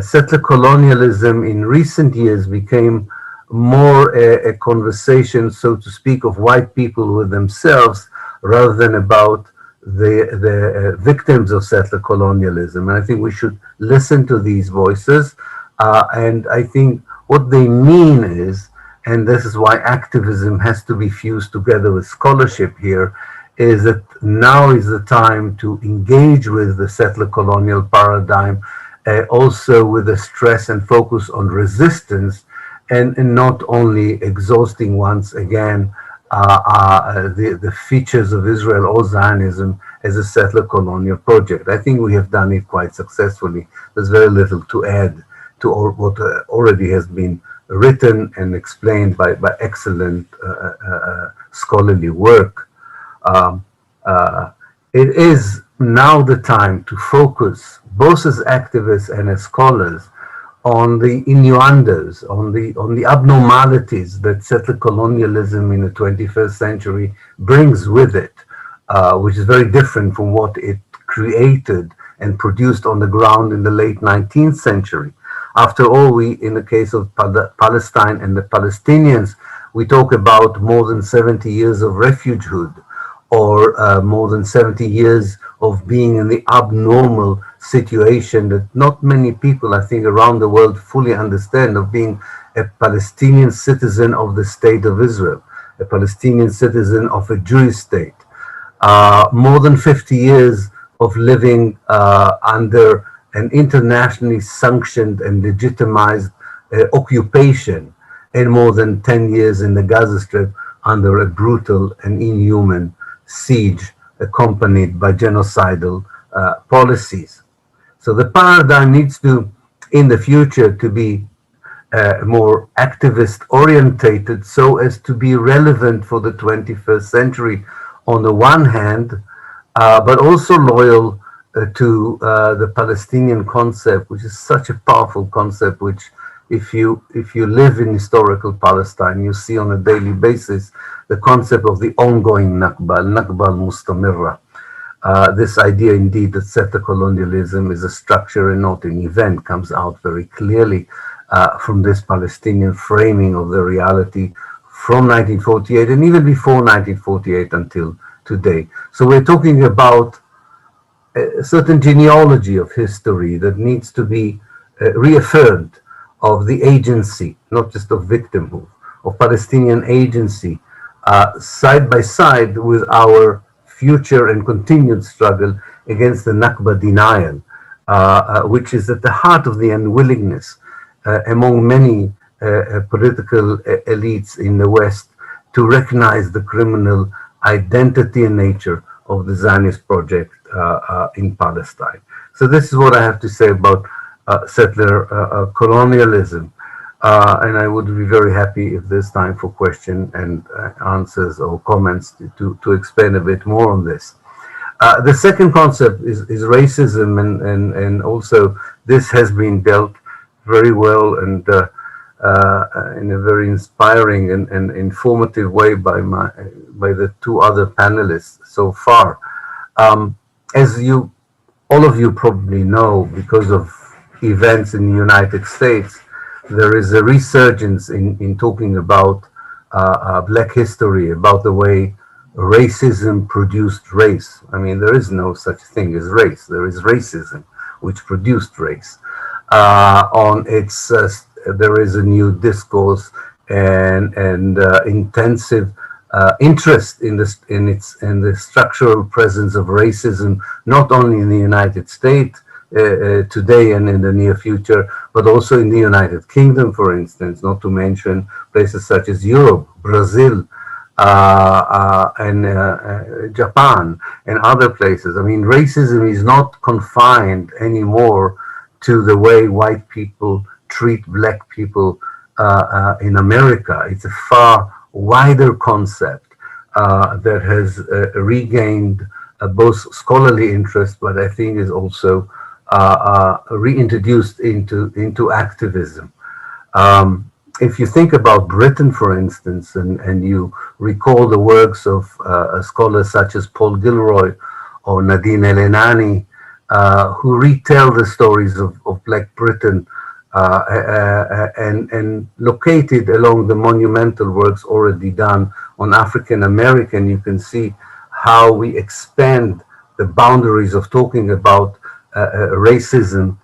settler colonialism in recent years became more a conversation, so to speak, of white people with themselves rather than about the victims of settler colonialism. And I think we should listen to these voices. And I think what they mean is, and this is why activism has to be fused together with scholarship here, is that now is the time to engage with the settler colonial paradigm, also with a stress and focus on resistance, and not only exhausting once again the features of Israel or Zionism as a settler colonial project. I think we have done it quite successfully. There's very little to add to what already has been written and explained by excellent scholarly work. It is now the time to focus, both as activists and as scholars, on the innuendos, on the abnormalities that settler colonialism in the 21st century brings with it, which is very different from what it created and produced on the ground in the late 19th century. After all, in the case of Palestine and the Palestinians, we talk about more than 70 years of refugehood, or more than 70 years of being in the abnormal situation that not many people, I think, around the world fully understand, of being a Palestinian citizen of the State of Israel, a Palestinian citizen of a Jewish state. More than 50 years of living under an internationally sanctioned and legitimized occupation, and more than 10 years in the Gaza Strip under a brutal and inhuman siege accompanied by genocidal policies. So the paradigm needs to, in the future, to be more activist orientated so as to be relevant for the 21st century on the one hand, but also loyal to the Palestinian concept, which is such a powerful concept, which if you live in historical Palestine, you see on a daily basis the concept of the ongoing Nakba, Nakba al-Mustamirra. This idea indeed that settler colonialism is a structure and not an event comes out very clearly from this Palestinian framing of the reality from 1948 and even before 1948 until today. So we're talking about a certain genealogy of history that needs to be reaffirmed, of the agency, not just of victimhood, of Palestinian agency, side by side with our future and continued struggle against the Nakba denial, which is at the heart of the unwillingness among many political elites in the West to recognize the criminal identity and nature of the Zionist project in Palestine. So this is what I have to say about settler colonialism. And I would be very happy if there's time for question and answers or comments to expand a bit more on this. The second concept is racism, and also this has been dealt very well and in a very inspiring and informative way by the two other panelists so far. As all of you probably know, because of events in the United States, there is a resurgence in talking about Black history, about the way racism produced race. I mean, there is no such thing as race. There is racism, which produced race. There is a new discourse and intensive interest in the structural presence of racism, not only in the United States today and in the near future, but also in the United Kingdom, for instance, not to mention places such as Europe, Brazil, and Japan and other places. I mean, racism is not confined anymore to the way white people treat Black people in America. It's a far wider concept that has regained both scholarly interest, but I think is also reintroduced into activism. If you think about Britain, for instance, and you recall the works of scholars such as Paul Gilroy or Nadine El-Enani, who retell the stories of Black Britain and located along the monumental works already done on African American, you can see how we expand the boundaries of talking about racism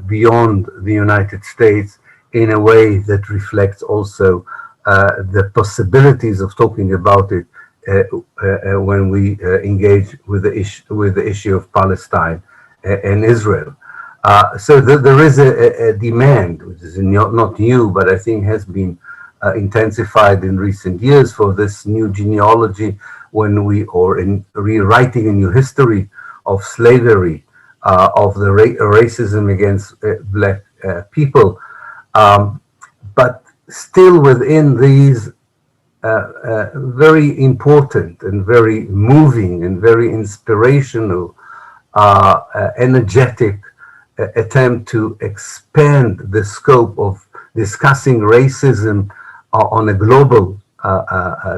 beyond the United States in a way that reflects also the possibilities of talking about it when we engage with the issue of Palestine and Israel. So there is a demand, which is not new, but I think has been intensified in recent years for this new genealogy in rewriting a new history of slavery, of the racism against Black people. But still within these very important and very moving and very inspirational, energetic attempt to expand the scope of discussing racism on a global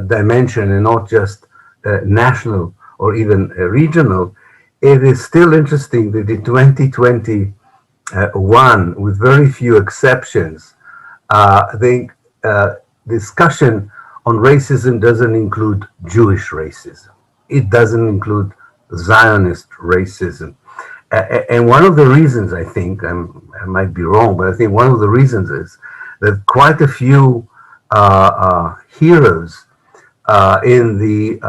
dimension and not just national or even regional, it is still interesting that in 2021, with very few exceptions, the discussion on racism doesn't include Jewish racism. It doesn't include Zionist racism. And one of the reasons, I think, I might be wrong, but I think one of the reasons is that quite a few heroes in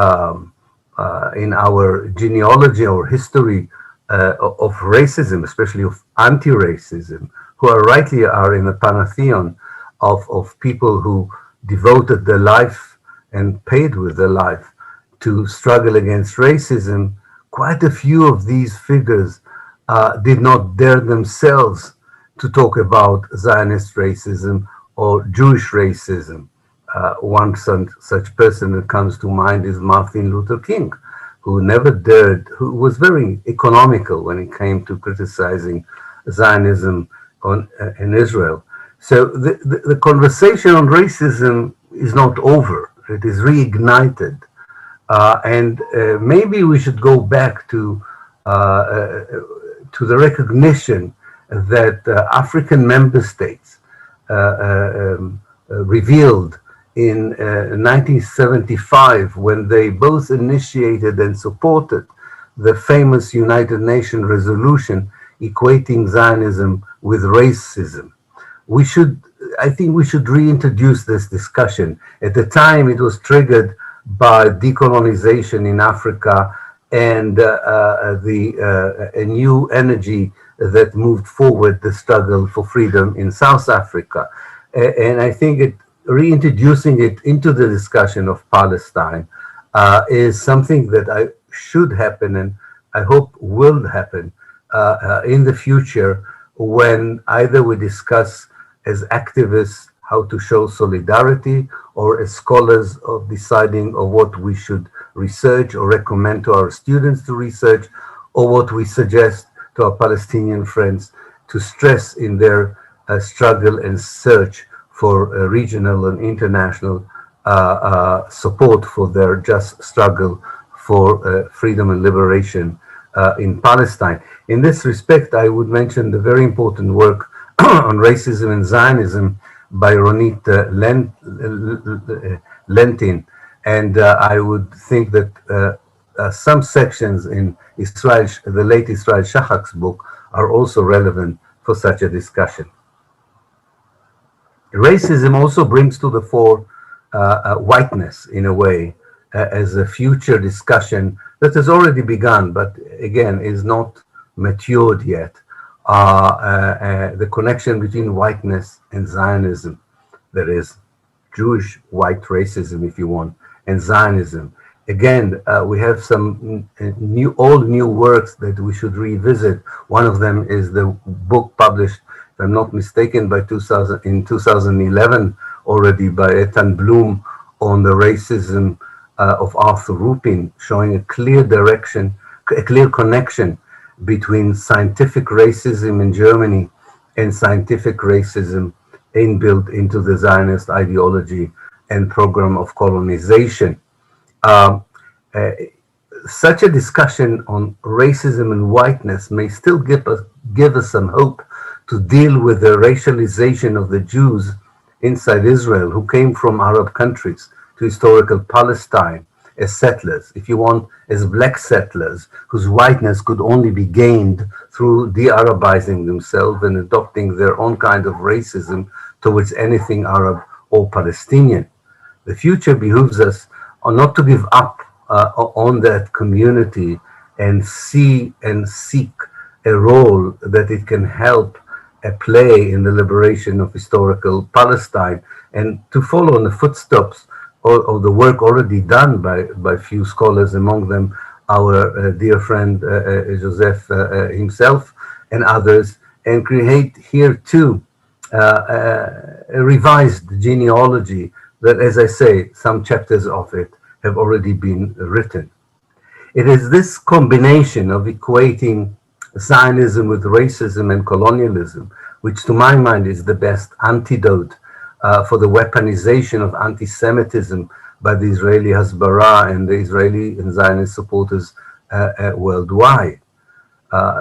our genealogy or history of racism, especially of anti-racism, who rightly are in the pantheon of people who devoted their life and paid with their life to struggle against racism, quite a few of these figures did not dare themselves to talk about Zionist racism or Jewish racism. One such person that comes to mind is Martin Luther King, who never dared, who was very economical when it came to criticizing Zionism in Israel. So the conversation on racism is not over. It is reignited. And maybe we should go back to the recognition that African member states revealed in 1975 when they both initiated and supported the famous United Nations resolution equating Zionism with racism. I think we should reintroduce this discussion. At the time, it was triggered by decolonization in Africa and a new energy that moved forward the struggle for freedom in South Africa. And I think reintroducing it into the discussion of Palestine is something that should happen and I hope will happen in the future when either we discuss as activists how to show solidarity or as scholars of deciding of what we should research or recommend to our students to research or what we suggest to our Palestinian friends to stress in their struggle and search for regional and international support for their just struggle for freedom and liberation in Palestine. In this respect, I would mention the very important work on racism and Zionism by Ronit Lentin. And I would think that some sections in the late Israel Shachak's book are also relevant for such a discussion. Racism also brings to the fore whiteness in a way as a future discussion that has already begun, but again is not matured yet. The connection between whiteness and Zionism, that is Jewish white racism, if you want, and Zionism. Again, we have some old new works that we should revisit. One of them is the book published, if I'm not mistaken, in 2011 already by Etan Bloom on the racism of Arthur Rupin, showing a clear direction, a clear connection between scientific racism in Germany and scientific racism inbuilt into the Zionist ideology and program of colonization. Such a discussion on racism and whiteness may still give us some hope to deal with the racialization of the Jews inside Israel who came from Arab countries to historical Palestine as settlers, if you want, as black settlers whose whiteness could only be gained through de-Arabizing themselves and adopting their own kind of racism towards anything Arab or Palestinian. The future behooves us not to give up on that community and see and seek a role that it can help play in the liberation of historical Palestine, and to follow in the footsteps of the work already done by few scholars, among them our dear friend Joseph himself and others, and create here too a revised genealogy that, as I say, some chapters of it have already been written. It is this combination of equating Zionism with racism and colonialism, which to my mind is the best antidote for the weaponization of anti-Semitism by the Israeli Hasbara and the Israeli and Zionist supporters worldwide.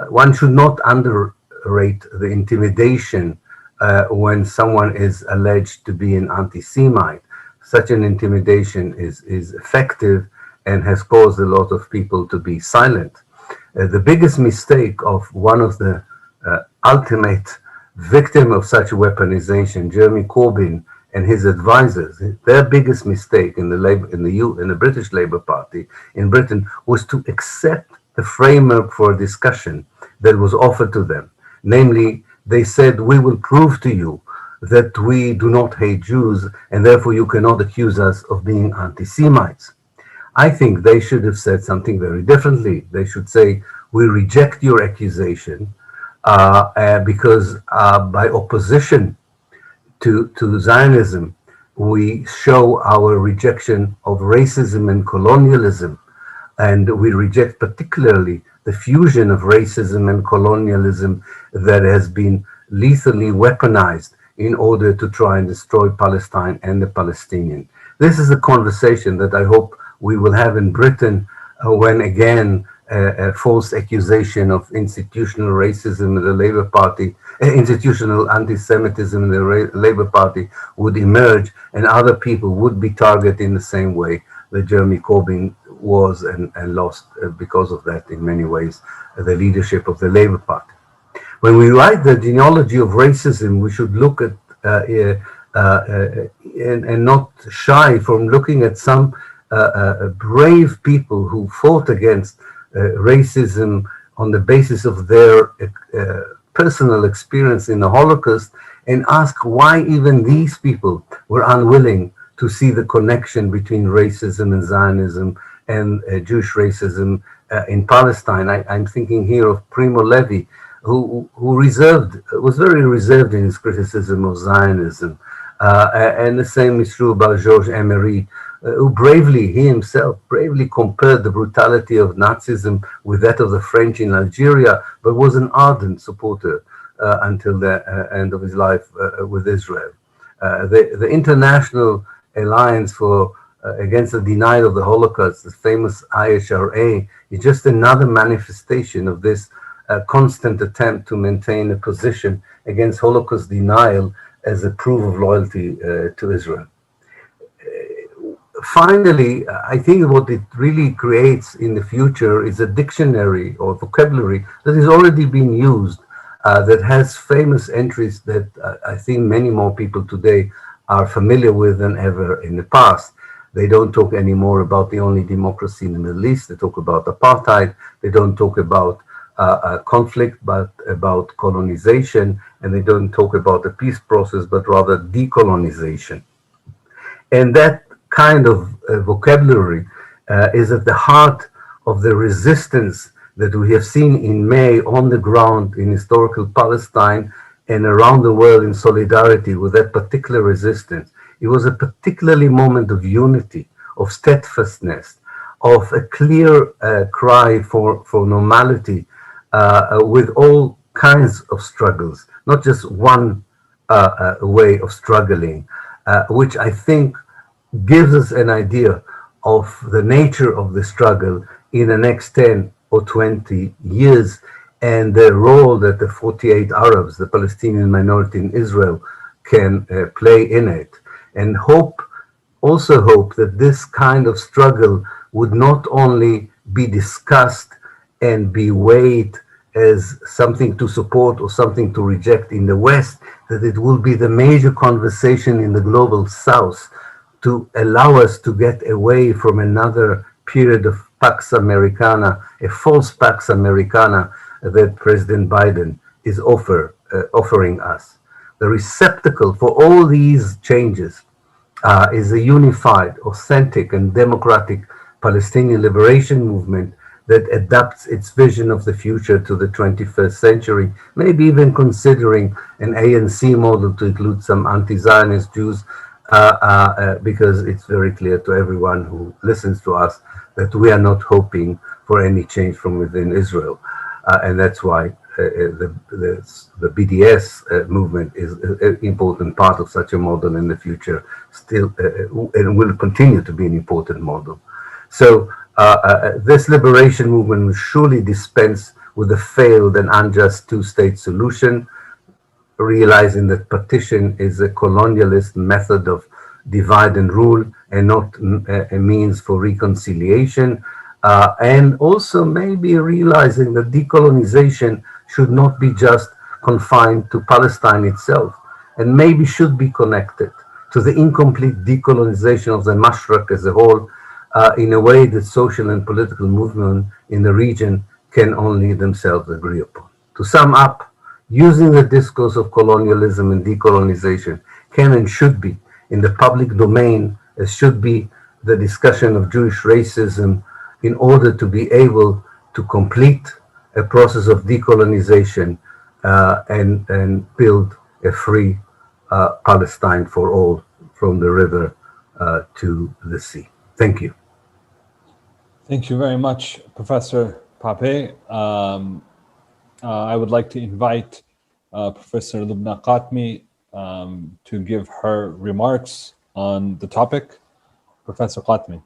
One should not underrate the intimidation when someone is alleged to be an anti-Semite. Such an intimidation is effective and has caused a lot of people to be silent. The biggest mistake of one of the ultimate victim of such weaponization, Jeremy Corbyn and his advisors, their biggest mistake in the British Labour Party in Britain was to accept the framework for discussion that was offered to them. Namely, they said, we will prove to you that we do not hate Jews and therefore you cannot accuse us of being anti-Semites. I think they should have said something very differently. They should say, we reject your accusation because by opposition to Zionism, we show our rejection of racism and colonialism, and we reject particularly the fusion of racism and colonialism that has been lethally weaponized in order to try and destroy Palestine and the Palestinian. This is a conversation that I hope we will have in Britain when again a false accusation of institutional racism in the Labour Party, institutional anti-Semitism in the Labour Party would emerge, and other people would be targeted in the same way that Jeremy Corbyn was and lost because of that in many ways the leadership of the Labour Party. When we write the genealogy of racism, we should look at and not shy from looking at some brave people who fought against racism on the basis of their personal experience in the Holocaust, and ask why even these people were unwilling to see the connection between racism and Zionism and Jewish racism in Palestine. I'm thinking here of Primo Levi, who was very reserved in his criticism of Zionism. And the same is true about Georges Emery, who he himself bravely compared the brutality of Nazism with that of the French in Algeria, but was an ardent supporter until the end of his life with Israel. The International Alliance for against the denial of the Holocaust, the famous IHRA, is just another manifestation of this constant attempt to maintain a position against Holocaust denial as a proof of loyalty to Israel. Finally, I think what it really creates in the future is a dictionary or vocabulary that is already being used, that has famous entries that I think many more people today are familiar with than ever in the past. They don't talk anymore about the only democracy in the Middle East. They talk about apartheid. They don't talk about conflict, but about colonization. And they don't talk about the peace process, but rather decolonization. And that kind of vocabulary is at the heart of the resistance that we have seen in May on the ground in historical Palestine and around the world in solidarity with that particular resistance. It was a particularly moment of unity, of steadfastness, of a clear cry for normality with all kinds of struggles, not just one way of struggling, which I think gives us an idea of the nature of the struggle in the next 10 or 20 years and the role that the 48 Arabs, the Palestinian minority in Israel, can play in it. And also hope that this kind of struggle would not only be discussed and be weighed as something to support or something to reject in the West, that it will be the major conversation in the global South to allow us to get away from another period of Pax Americana, a false Pax Americana that President Biden is offering us. The receptacle for all these changes is a unified, authentic, and democratic Palestinian liberation movement that adapts its vision of the future to the 21st century, maybe even considering an ANC model to include some anti-Zionist Jews, because it's very clear to everyone who listens to us that we are not hoping for any change from within Israel. And that's why the BDS movement is an important part of such a model in the future, still, and will continue to be an important model. So this liberation movement will surely dispense with the failed and unjust two-state solution, realizing that partition is a colonialist method of divide and rule and not a means for reconciliation, and also maybe realizing that decolonization should not be just confined to Palestine itself, and maybe should be connected to the incomplete decolonization of the Mashriq as a whole, in a way that social and political movement in the region can only themselves agree upon. To sum up, using the discourse of colonialism and decolonization can and should be in the public domain, as should be the discussion of Jewish racism, in order to be able to complete a process of decolonization and build a free Palestine for all, from the river to the sea. Thank you. Thank you very much, Professor Pape. I would like to invite Professor Lubna Qatmi to give her remarks on the topic. Professor Qatmi.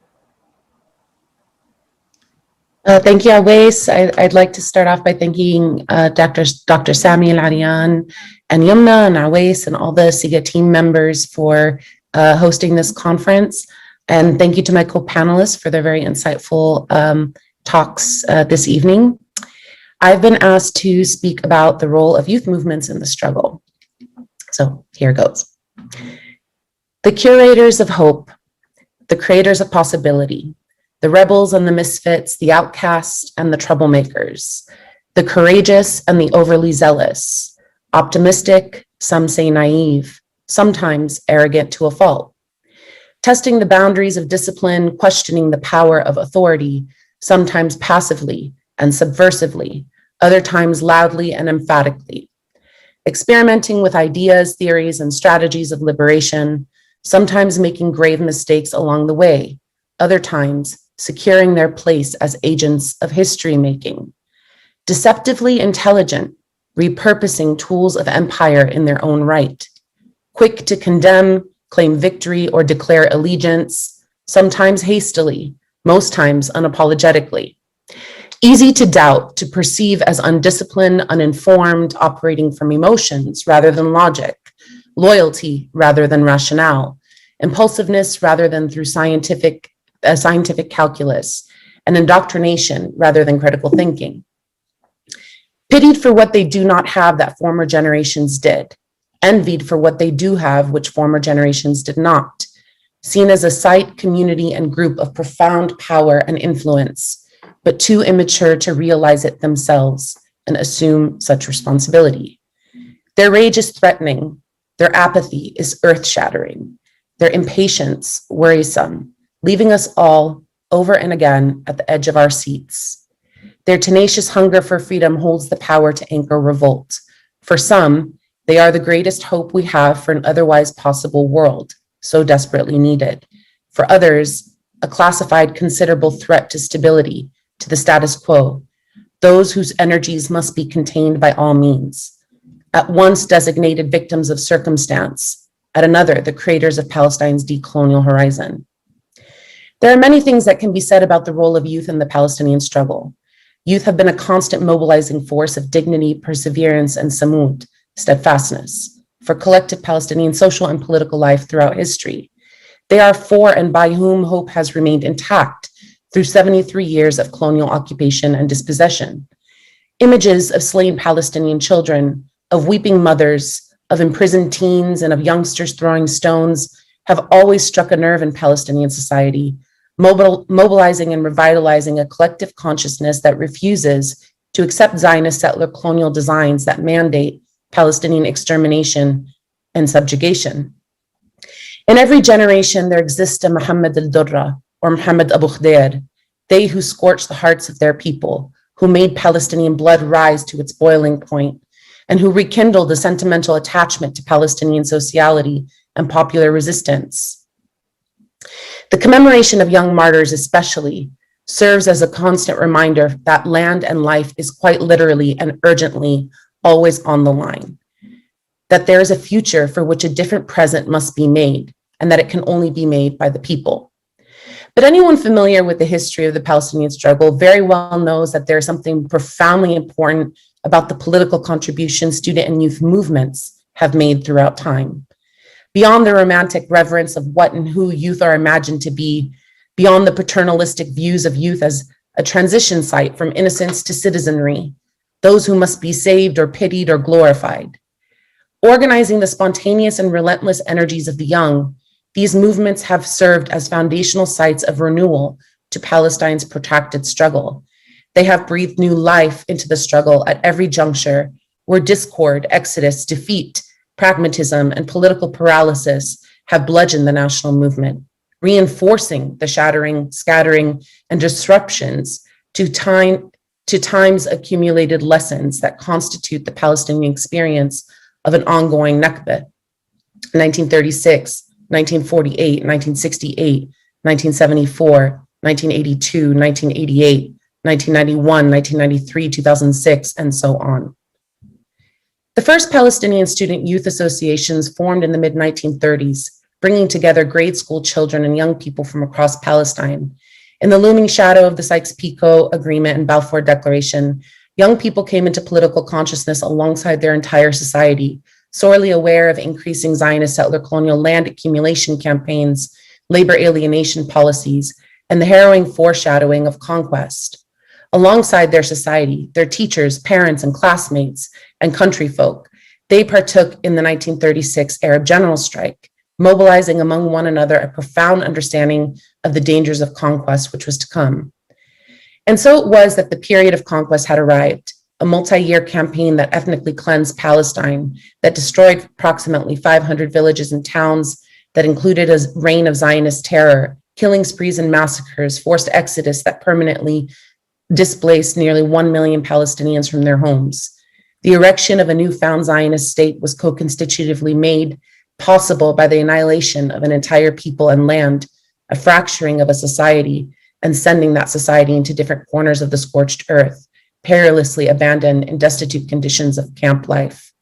Thank you, Awais. I'd like to start off by thanking Dr. Sami Al-Aryan and Yumna and Awais and all the CIGA team members for hosting this conference. And thank you to my co-panelists for their very insightful talks this evening. I've been asked to speak about the role of youth movements in the struggle. So here goes. The curators of hope, the creators of possibility, the rebels and the misfits, the outcasts and the troublemakers, the courageous and the overly zealous, optimistic, some say naive, sometimes arrogant to a fault, testing the boundaries of discipline, questioning the power of authority, sometimes passively and subversively, other times loudly and emphatically, experimenting with ideas, theories, and strategies of liberation, sometimes making grave mistakes along the way, other times securing their place as agents of history making, deceptively intelligent, repurposing tools of empire in their own right, quick to condemn, claim victory, or declare allegiance, sometimes hastily, most times unapologetically. Easy to doubt, to perceive as undisciplined, uninformed, operating from emotions rather than logic, loyalty rather than rationale, impulsiveness rather than through scientific calculus, and indoctrination rather than critical thinking. Pitied for what they do not have that former generations did, envied for what they do have which former generations did not, seen as a site, community, and group of profound power and influence, but too immature to realize it themselves and assume such responsibility. Their rage is threatening, their apathy is earth-shattering, their impatience worrisome, leaving us all over and again at the edge of our seats. Their tenacious hunger for freedom holds the power to anchor revolt. For some, they are the greatest hope we have for an otherwise possible world, so desperately needed. For others, a classified considerable threat to stability, to the status quo, those whose energies must be contained by all means. At once designated victims of circumstance, at another, the creators of Palestine's decolonial horizon. There are many things that can be said about the role of youth in the Palestinian struggle. Youth have been a constant mobilizing force of dignity, perseverance, and samud, steadfastness, for collective Palestinian social and political life throughout history. They are for and by whom hope has remained intact through 73 years of colonial occupation and dispossession. Images of slain Palestinian children, of weeping mothers, of imprisoned teens, and of youngsters throwing stones have always struck a nerve in Palestinian society, mobilizing and revitalizing a collective consciousness that refuses to accept Zionist settler colonial designs that mandate Palestinian extermination and subjugation. In every generation, there exists a Muhammad al-Durra, or Muhammad Abu Khdair, they who scorched the hearts of their people, who made Palestinian blood rise to its boiling point, and who rekindled a sentimental attachment to Palestinian sociality and popular resistance. The commemoration of young martyrs especially serves as a constant reminder that land and life is quite literally and urgently always on the line, that there is a future for which a different present must be made, and that it can only be made by the people. But anyone familiar with the history of the Palestinian struggle very well knows that there's something profoundly important about the political contributions student and youth movements have made throughout time. Beyond the romantic reverence of what and who youth are imagined to be, beyond the paternalistic views of youth as a transition site from innocence to citizenry, those who must be saved or pitied or glorified. Organizing the spontaneous and relentless energies of the young, these movements have served as foundational sites of renewal to Palestine's protracted struggle. They have breathed new life into the struggle at every juncture where discord, exodus, defeat, pragmatism, and political paralysis have bludgeoned the national movement, reinforcing the shattering, scattering, and disruptions to time's accumulated lessons that constitute the Palestinian experience of an ongoing Nakba, 1936, 1948, 1968, 1974, 1982, 1988, 1991, 1993, 2006, and so on. The first Palestinian student youth associations formed in the mid-1930s, bringing together grade school children and young people from across Palestine. In the looming shadow of the Sykes-Picot Agreement and Balfour Declaration, young people came into political consciousness alongside their entire society, sorely aware of increasing Zionist settler colonial land accumulation campaigns, labor alienation policies, and the harrowing foreshadowing of conquest. Alongside their society, their teachers, parents, and classmates, and country folk, they partook in the 1936 Arab General Strike, mobilizing among one another a profound understanding of the dangers of conquest which was to come. And so it was that the period of conquest had arrived, a multi-year campaign that ethnically cleansed Palestine, that destroyed approximately 500 villages and towns, that included a reign of Zionist terror, killing sprees and massacres, forced exodus that permanently displaced nearly 1 million Palestinians from their homes. The erection of a newfound Zionist state was co-constitutively made possible by the annihilation of an entire people and land, a fracturing of a society, and sending that society into different corners of the scorched earth, perilously abandoned in destitute conditions of camp life.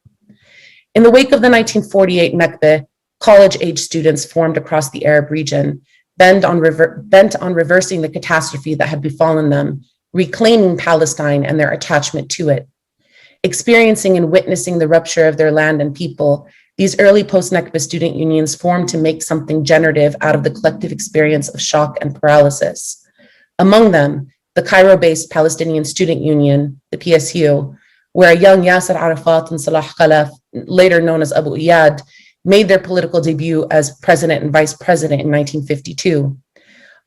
In the wake of the 1948 Nakba, college-age students formed across the Arab region, bent on reversing the catastrophe that had befallen them, reclaiming Palestine and their attachment to it. Experiencing and witnessing the rupture of their land and people, these early post-Nakba student unions formed to make something generative out of the collective experience of shock and paralysis. Among them, the Cairo-based Palestinian Student Union, the PSU, where a young Yasser Arafat and Salah Khalaf, later known as Abu Iyad, made their political debut as president and vice president in 1952.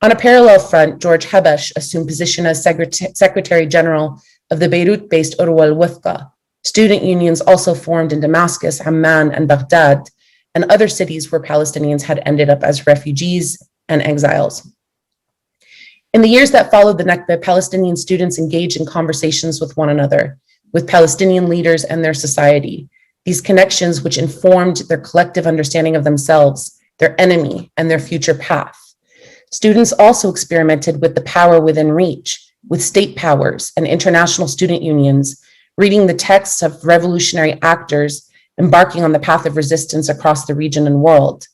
On a parallel front, George Habash assumed position as Secretary General of the Beirut-based Urwa al-Wuthqa. Student unions also formed in Damascus, Amman, and Baghdad, and other cities where Palestinians had ended up as refugees and exiles. In the years that followed the Nakba, Palestinian students engaged in conversations with one another, with Palestinian leaders and their society. These connections which informed their collective understanding of themselves, their enemy, and their future path. Students also experimented with the power within reach, with state powers and international student unions, reading the texts of revolutionary actors embarking on the path of resistance across the region and world.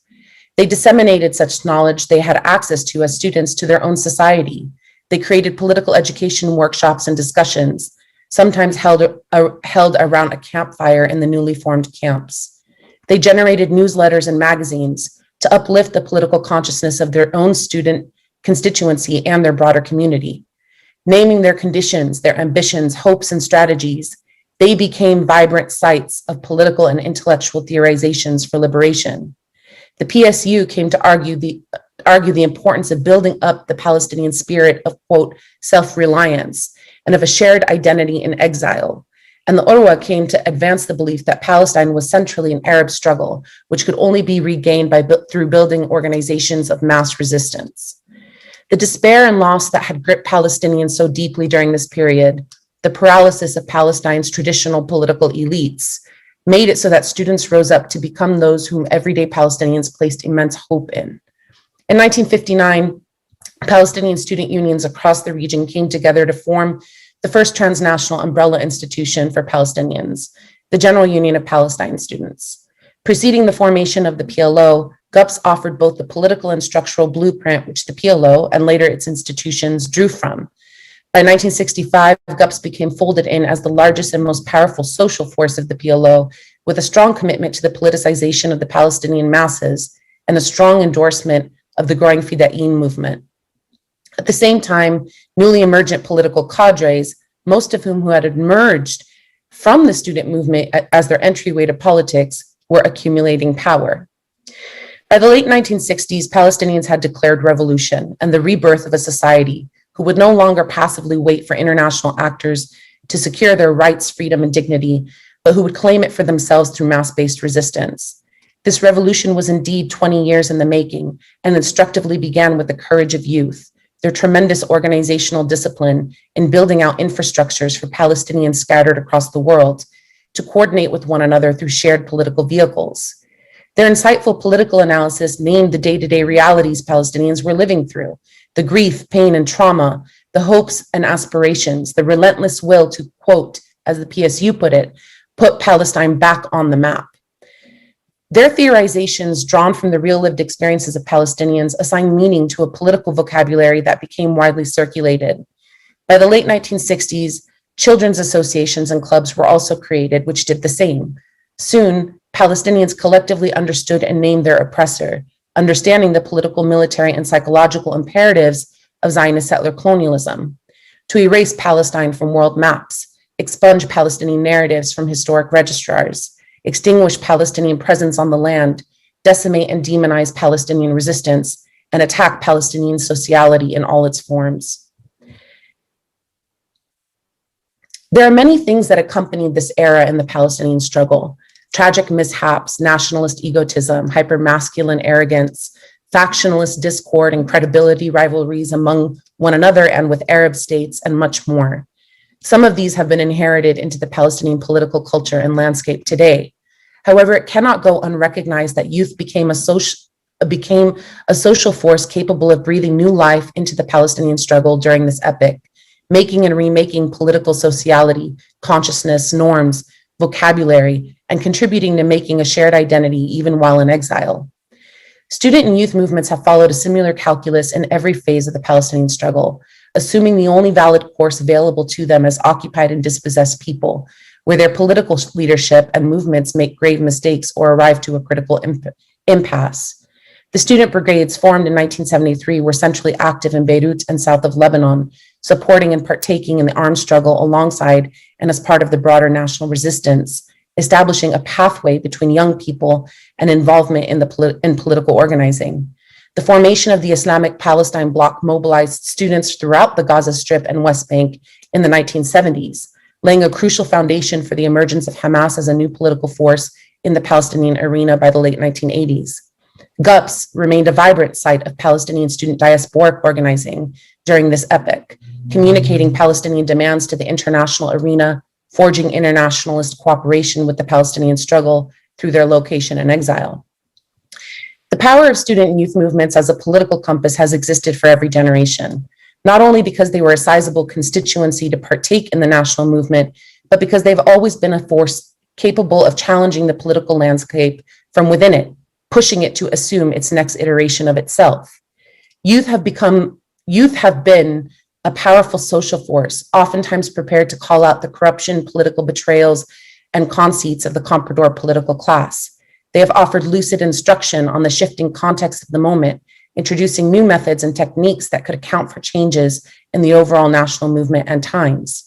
They disseminated such knowledge they had access to as students to their own society. They created political education workshops and discussions, sometimes held around a campfire in the newly formed camps. They generated newsletters and magazines to uplift the political consciousness of their own student constituency and their broader community. Naming their conditions, their ambitions, hopes, and strategies, they became vibrant sites of political and intellectual theorizations for liberation. The PSU came to argue the importance of building up the Palestinian spirit of, quote, self-reliance and of a shared identity in exile. And the Urwa came to advance the belief that Palestine was centrally an Arab struggle, which could only be regained through building organizations of mass resistance. The despair and loss that had gripped Palestinians so deeply during this period, the paralysis of Palestine's traditional political elites, made it so that students rose up to become those whom everyday Palestinians placed immense hope in. In 1959, Palestinian student unions across the region came together to form the first transnational umbrella institution for Palestinians, the General Union of Palestine Students. Preceding the formation of the PLO, GUPS offered both the political and structural blueprint which the PLO and later its institutions drew from. By 1965, GUPS became folded in as the largest and most powerful social force of the PLO, with a strong commitment to the politicization of the Palestinian masses and a strong endorsement of the growing Fida'in movement. At the same time, newly emergent political cadres, most of whom had emerged from the student movement as their entryway to politics, were accumulating power. By the late 1960s, Palestinians had declared revolution and the rebirth of a society who would no longer passively wait for international actors to secure their rights, freedom, and dignity, but who would claim it for themselves through mass-based resistance. This revolution was indeed 20 years in the making and instructively began with the courage of youth, their tremendous organizational discipline in building out infrastructures for Palestinians scattered across the world to coordinate with one another through shared political vehicles. Their insightful political analysis named the day-to-day realities Palestinians were living through, the grief, pain, and trauma, the hopes and aspirations, the relentless will to, quote, as the PSU put it, put Palestine back on the map. Their theorizations, drawn from the real lived experiences of Palestinians, assign meaning to a political vocabulary that became widely circulated. By the late 1960s, children's associations and clubs were also created, which did the same. Soon, Palestinians collectively understood and named their oppressor, understanding the political, military, and psychological imperatives of Zionist settler colonialism, to erase Palestine from world maps, expunge Palestinian narratives from historic registrars, extinguish Palestinian presence on the land, decimate and demonize Palestinian resistance, and attack Palestinian sociality in all its forms. There are many things that accompanied this era in the Palestinian struggle: tragic mishaps, nationalist egotism, hypermasculine arrogance, factionalist discord and credibility rivalries among one another and with Arab states, and much more. Some of these have been inherited into the Palestinian political culture and landscape today. However, it cannot go unrecognized that youth became a social force capable of breathing new life into the Palestinian struggle during this epoch, making and remaking political sociality, consciousness, norms, vocabulary, and contributing to making a shared identity even while in exile. Student and youth movements have followed a similar calculus in every phase of the Palestinian struggle, assuming the only valid course available to them as occupied and dispossessed people, where their political leadership and movements make grave mistakes or arrive to a critical impasse. The student brigades formed in 1973 were centrally active in Beirut and south of Lebanon, supporting and partaking in the armed struggle alongside and as part of the broader national resistance, establishing a pathway between young people and involvement in political organizing. The formation of the Islamic Palestine Bloc mobilized students throughout the Gaza Strip and West Bank in the 1970s, laying a crucial foundation for the emergence of Hamas as a new political force in the Palestinian arena by the late 1980s. GUPS remained a vibrant site of Palestinian student diasporic organizing during this epoch, communicating Palestinian demands to the international arena, forging internationalist cooperation with the Palestinian struggle through their location in exile. The power of student and youth movements as a political compass has existed for every generation, not only because they were a sizable constituency to partake in the national movement, but because they've always been a force capable of challenging the political landscape from within it, pushing it to assume its next iteration of itself. Youth have been a powerful social force, oftentimes prepared to call out the corruption, political betrayals, and conceits of the comprador political class. They have offered lucid instruction on the shifting context of the moment, introducing new methods and techniques that could account for changes in the overall national movement and times.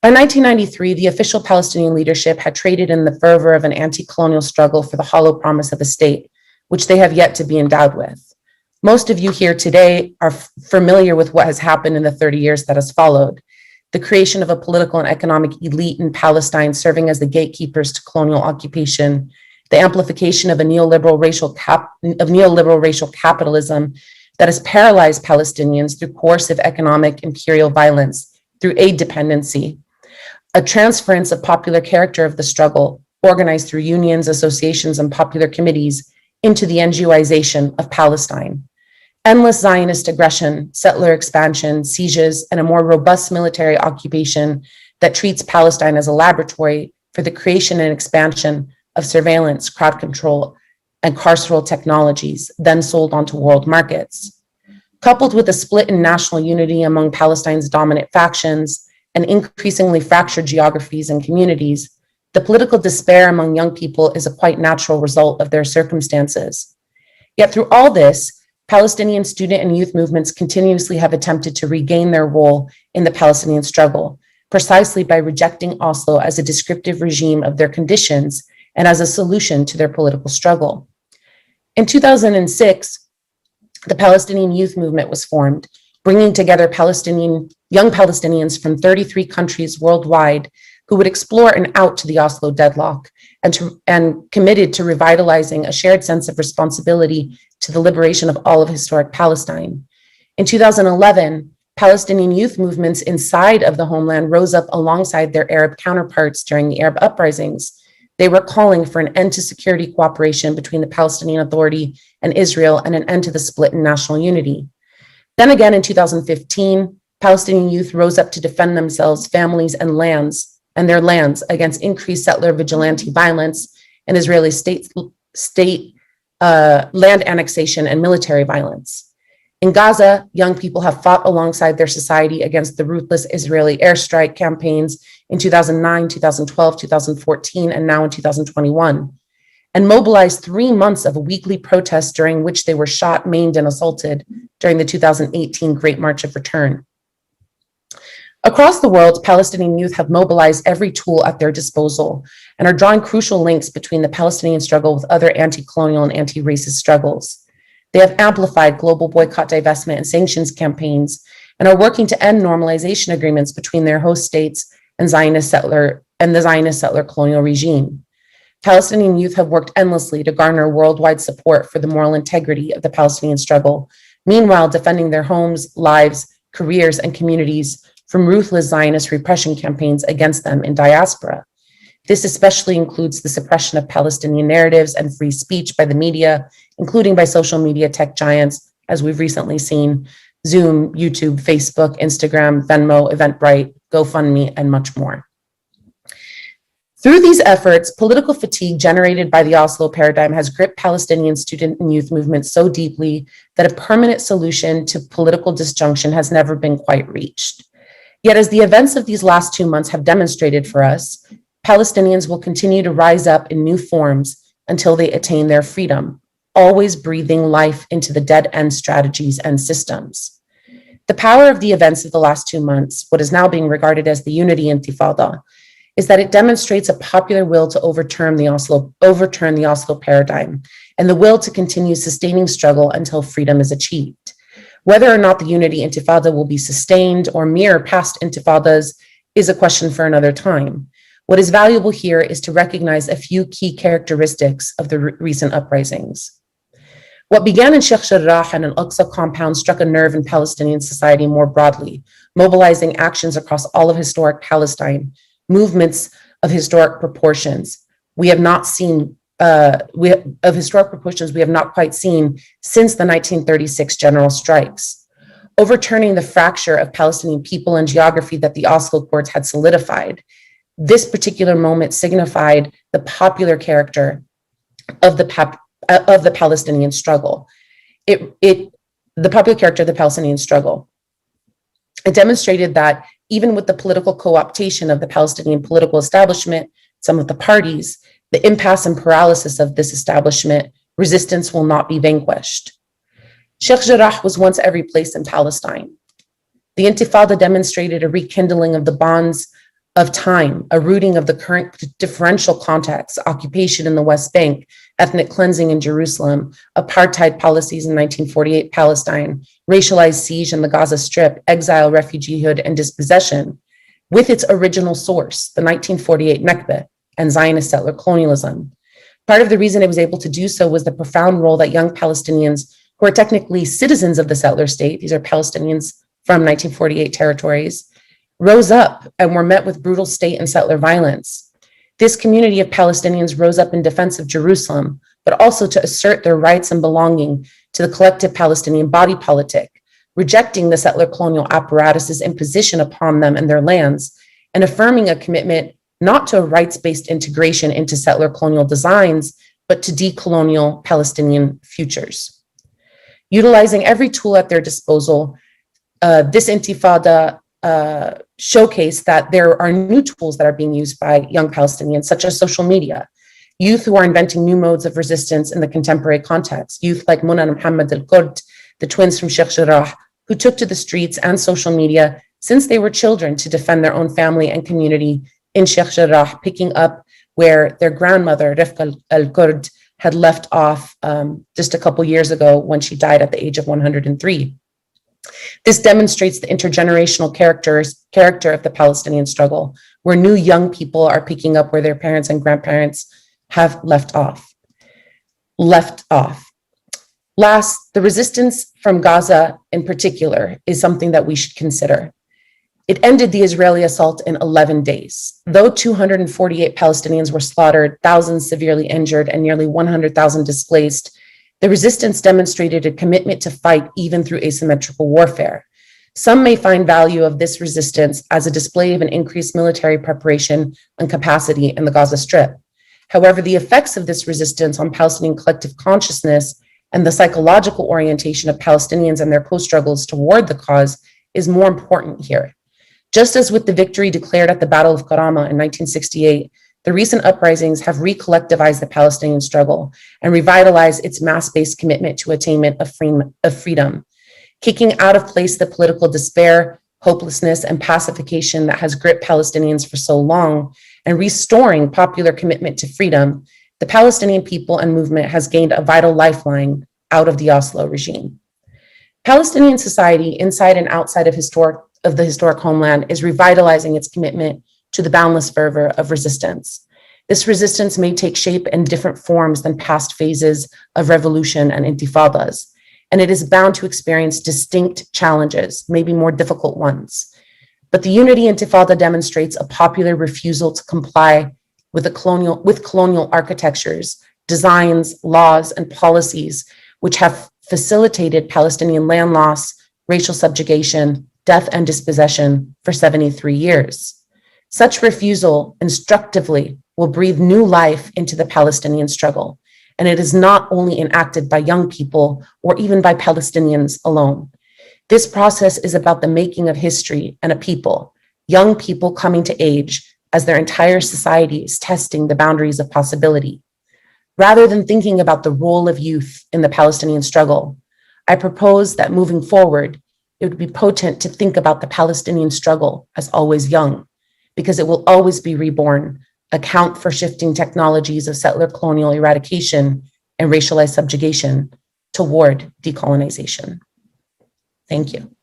By 1993, the official Palestinian leadership had traded in the fervor of an anti-colonial struggle for the hollow promise of a state, which they have yet to be endowed with. Most of you here today are familiar with what has happened in the 30 years that has followed. The creation of a political and economic elite in Palestine serving as the gatekeepers to colonial occupation, the amplification of a neoliberal racial capitalism that has paralyzed Palestinians through coercive economic imperial violence, through aid dependency, a transference of popular character of the struggle, organized through unions, associations, and popular committees, into the NGOization of Palestine. Endless Zionist aggression, settler expansion, sieges, and a more robust military occupation that treats Palestine as a laboratory for the creation and expansion of surveillance, crowd control, and carceral technologies, then sold onto world markets. Coupled with a split in national unity among Palestine's dominant factions and increasingly fractured geographies and communities, the political despair among young people is a quite natural result of their circumstances. Yet through all this, Palestinian student and youth movements continuously have attempted to regain their role in the Palestinian struggle, precisely by rejecting Oslo as a descriptive regime of their conditions and as a solution to their political struggle. In 2006, the Palestinian Youth Movement was formed, bringing together young Palestinians from 33 countries worldwide who would explore an out to the Oslo deadlock and committed to revitalizing a shared sense of responsibility to the liberation of all of historic Palestine. In 2011, Palestinian youth movements inside of the homeland rose up alongside their Arab counterparts during the Arab uprisings. They were calling for an end to security cooperation between the Palestinian Authority and Israel and an end to the split in national unity. Then again in 2015, Palestinian youth rose up to defend themselves, families, and their lands against increased settler vigilante violence and Israeli state land annexation and military violence. In Gaza, young people have fought alongside their society against the ruthless Israeli airstrike campaigns in 2009, 2012, 2014, and now in 2021, and mobilized 3 months of weekly protests during which they were shot, maimed, and assaulted during the 2018 Great March of Return. Across the world, Palestinian youth have mobilized every tool at their disposal and are drawing crucial links between the Palestinian struggle with other anti-colonial and anti-racist struggles. They have amplified global boycott, divestment, and sanctions campaigns and are working to end normalization agreements between their host states and the Zionist settler colonial regime. Palestinian youth have worked endlessly to garner worldwide support for the moral integrity of the Palestinian struggle, meanwhile defending their homes, lives, careers, and communities from ruthless Zionist repression campaigns against them in diaspora. This especially includes the suppression of Palestinian narratives and free speech by the media, including by social media tech giants, as we've recently seen, Zoom, YouTube, Facebook, Instagram, Venmo, Eventbrite, GoFundMe, and much more. Through these efforts, political fatigue generated by the Oslo paradigm has gripped Palestinian student and youth movements so deeply that a permanent solution to political disjunction has never been quite reached. Yet, as the events of these last 2 months have demonstrated for us, Palestinians will continue to rise up in new forms until they attain their freedom, always breathing life into the dead-end strategies and systems. The power of the events of the last 2 months, what is now being regarded as the Unity Intifada, is that it demonstrates a popular will to overturn the Oslo paradigm and the will to continue sustaining struggle until freedom is achieved. Whether or not the Unity Intifada will be sustained or mirror past intifadas is a question for another time. What is valuable here is to recognize a few key characteristics of the recent uprisings. What began in Sheikh Jarrah and Al-Aqsa compound struck a nerve in Palestinian society more broadly, mobilizing actions across all of historic Palestine, movements of historic proportions we have not seen, we have not quite seen since the 1936 general strikes, overturning the fracture of Palestinian people and geography that the Oslo Accords had solidified. This particular moment signified the popular character of the Palestinian struggle. The popular character of the Palestinian struggle. It demonstrated that even with the political co-optation of the Palestinian political establishment, some of the parties, the impasse and paralysis of this establishment, resistance will not be vanquished. Sheikh Jarrah was once every place in Palestine. The Intifada demonstrated a rekindling of the bonds of time, a rooting of the current differential context, occupation in the West Bank, ethnic cleansing in Jerusalem, apartheid policies in 1948 Palestine, racialized siege in the Gaza Strip, exile, refugeehood, and dispossession, with its original source, the 1948 Nakba and Zionist settler colonialism. Part of the reason it was able to do so was the profound role that young Palestinians, who are technically citizens of the settler state, these are Palestinians from 1948 territories, rose up and were met with brutal state and settler violence. This community of Palestinians rose up in defense of Jerusalem, but also to assert their rights and belonging to the collective Palestinian body politic, rejecting the settler colonial apparatus's imposition upon them and their lands, and affirming a commitment not to a rights-based integration into settler colonial designs, but to decolonial Palestinian futures. Utilizing every tool at their disposal, this Intifada showcase that there are new tools that are being used by young Palestinians, such as social media, youth who are inventing new modes of resistance in the contemporary context, youth like Muna and Muhammad al-Kurd, the twins from Sheikh Jarrah, who took to the streets and social media since they were children to defend their own family and community in Sheikh Jarrah, picking up where their grandmother, Rifqa al-Kurd, had left off just a couple years ago when she died at the age of 103. This demonstrates the intergenerational character of the Palestinian struggle, where new young people are picking up where their parents and grandparents have left off. Last, the resistance from Gaza in particular is something that we should consider. It ended the Israeli assault in 11 days. Though 248 Palestinians were slaughtered, thousands severely injured, and nearly 100,000 displaced, the resistance demonstrated a commitment to fight even through asymmetrical warfare. Some may find value of this resistance as a display of an increased military preparation and capacity in the Gaza Strip. However, the effects of this resistance on Palestinian collective consciousness and the psychological orientation of Palestinians and their co-struggles toward the cause is more important here. Just as with the victory declared at the Battle of Karama in 1968, the recent uprisings have recollectivized the Palestinian struggle and revitalized its mass-based commitment to attainment of freedom, kicking out of place the political despair, hopelessness, and pacification that has gripped Palestinians for so long, and restoring popular commitment to freedom. The Palestinian people and movement has gained a vital lifeline out of the Oslo regime. Palestinian society, inside and outside of the historic homeland, is revitalizing its commitment to the boundless fervor of resistance. This resistance may take shape in different forms than past phases of revolution and intifadas, and it is bound to experience distinct challenges, maybe more difficult ones. But the Unity Intifada demonstrates a popular refusal to comply with colonial architectures, designs, laws, and policies which have facilitated Palestinian land loss, racial subjugation, death, and dispossession for 73 years. Such refusal instructively will breathe new life into the Palestinian struggle, and it is not only enacted by young people or even by Palestinians alone. This process is about the making of history and a people, young people coming to age as their entire society is testing the boundaries of possibility. Rather than thinking about the role of youth in the Palestinian struggle, I propose that moving forward, it would be potent to think about the Palestinian struggle as always young, because it will always be reborn, account for shifting technologies of settler colonial eradication and racialized subjugation toward decolonization. Thank you.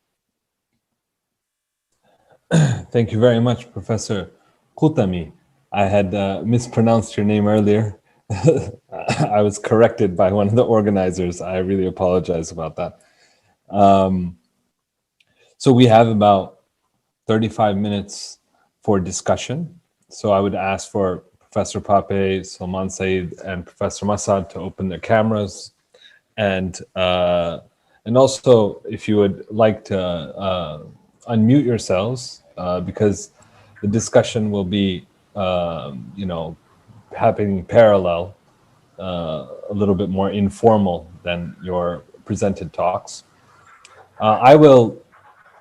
Thank you very much, Professor Kutami. I had mispronounced your name earlier. I was corrected by one of the organizers. I really apologize about that. So we have about 35 minutes for discussion. So I would ask for Professor Pape, Salman Said, and Professor Masad to open their cameras. And also, if you would like to unmute yourselves, because the discussion will be, happening parallel, a little bit more informal than your presented talks. I will,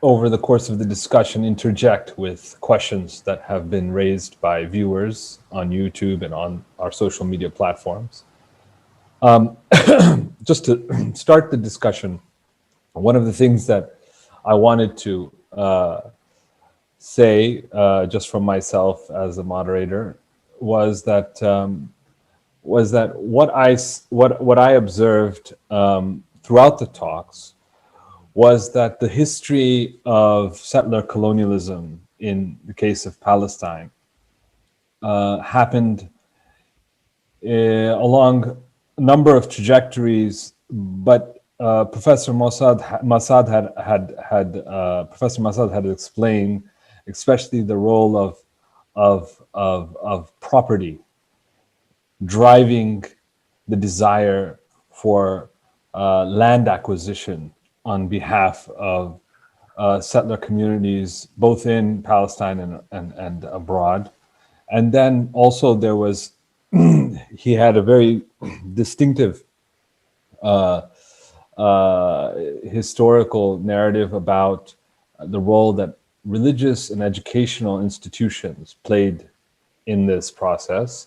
over the course of the discussion, interject with questions that have been raised by viewers on YouTube and on our social media platforms. Just to start the discussion, one of the things that I wanted to say, just from myself as a moderator, was that what I observed throughout the talks was that the history of settler colonialism in the case of Palestine happened along a number of trajectories, but Professor Masad had explained, especially the role of property driving the desire for land acquisition on behalf of settler communities, both in Palestine and abroad. And then also there was, he had a very distinctive historical narrative about the role that religious and educational institutions played in this process.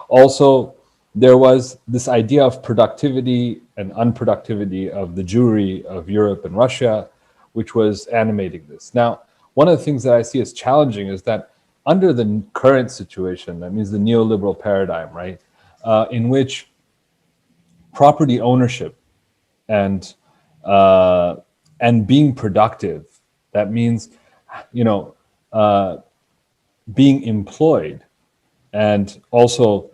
Also, there was this idea of productivity and unproductivity of the Jewry of Europe and Russia, which was animating this. Now, one of the things that I see as challenging is that under the current situation, that means the neoliberal paradigm, right, in which property ownership and being productive, that means, being employed, and also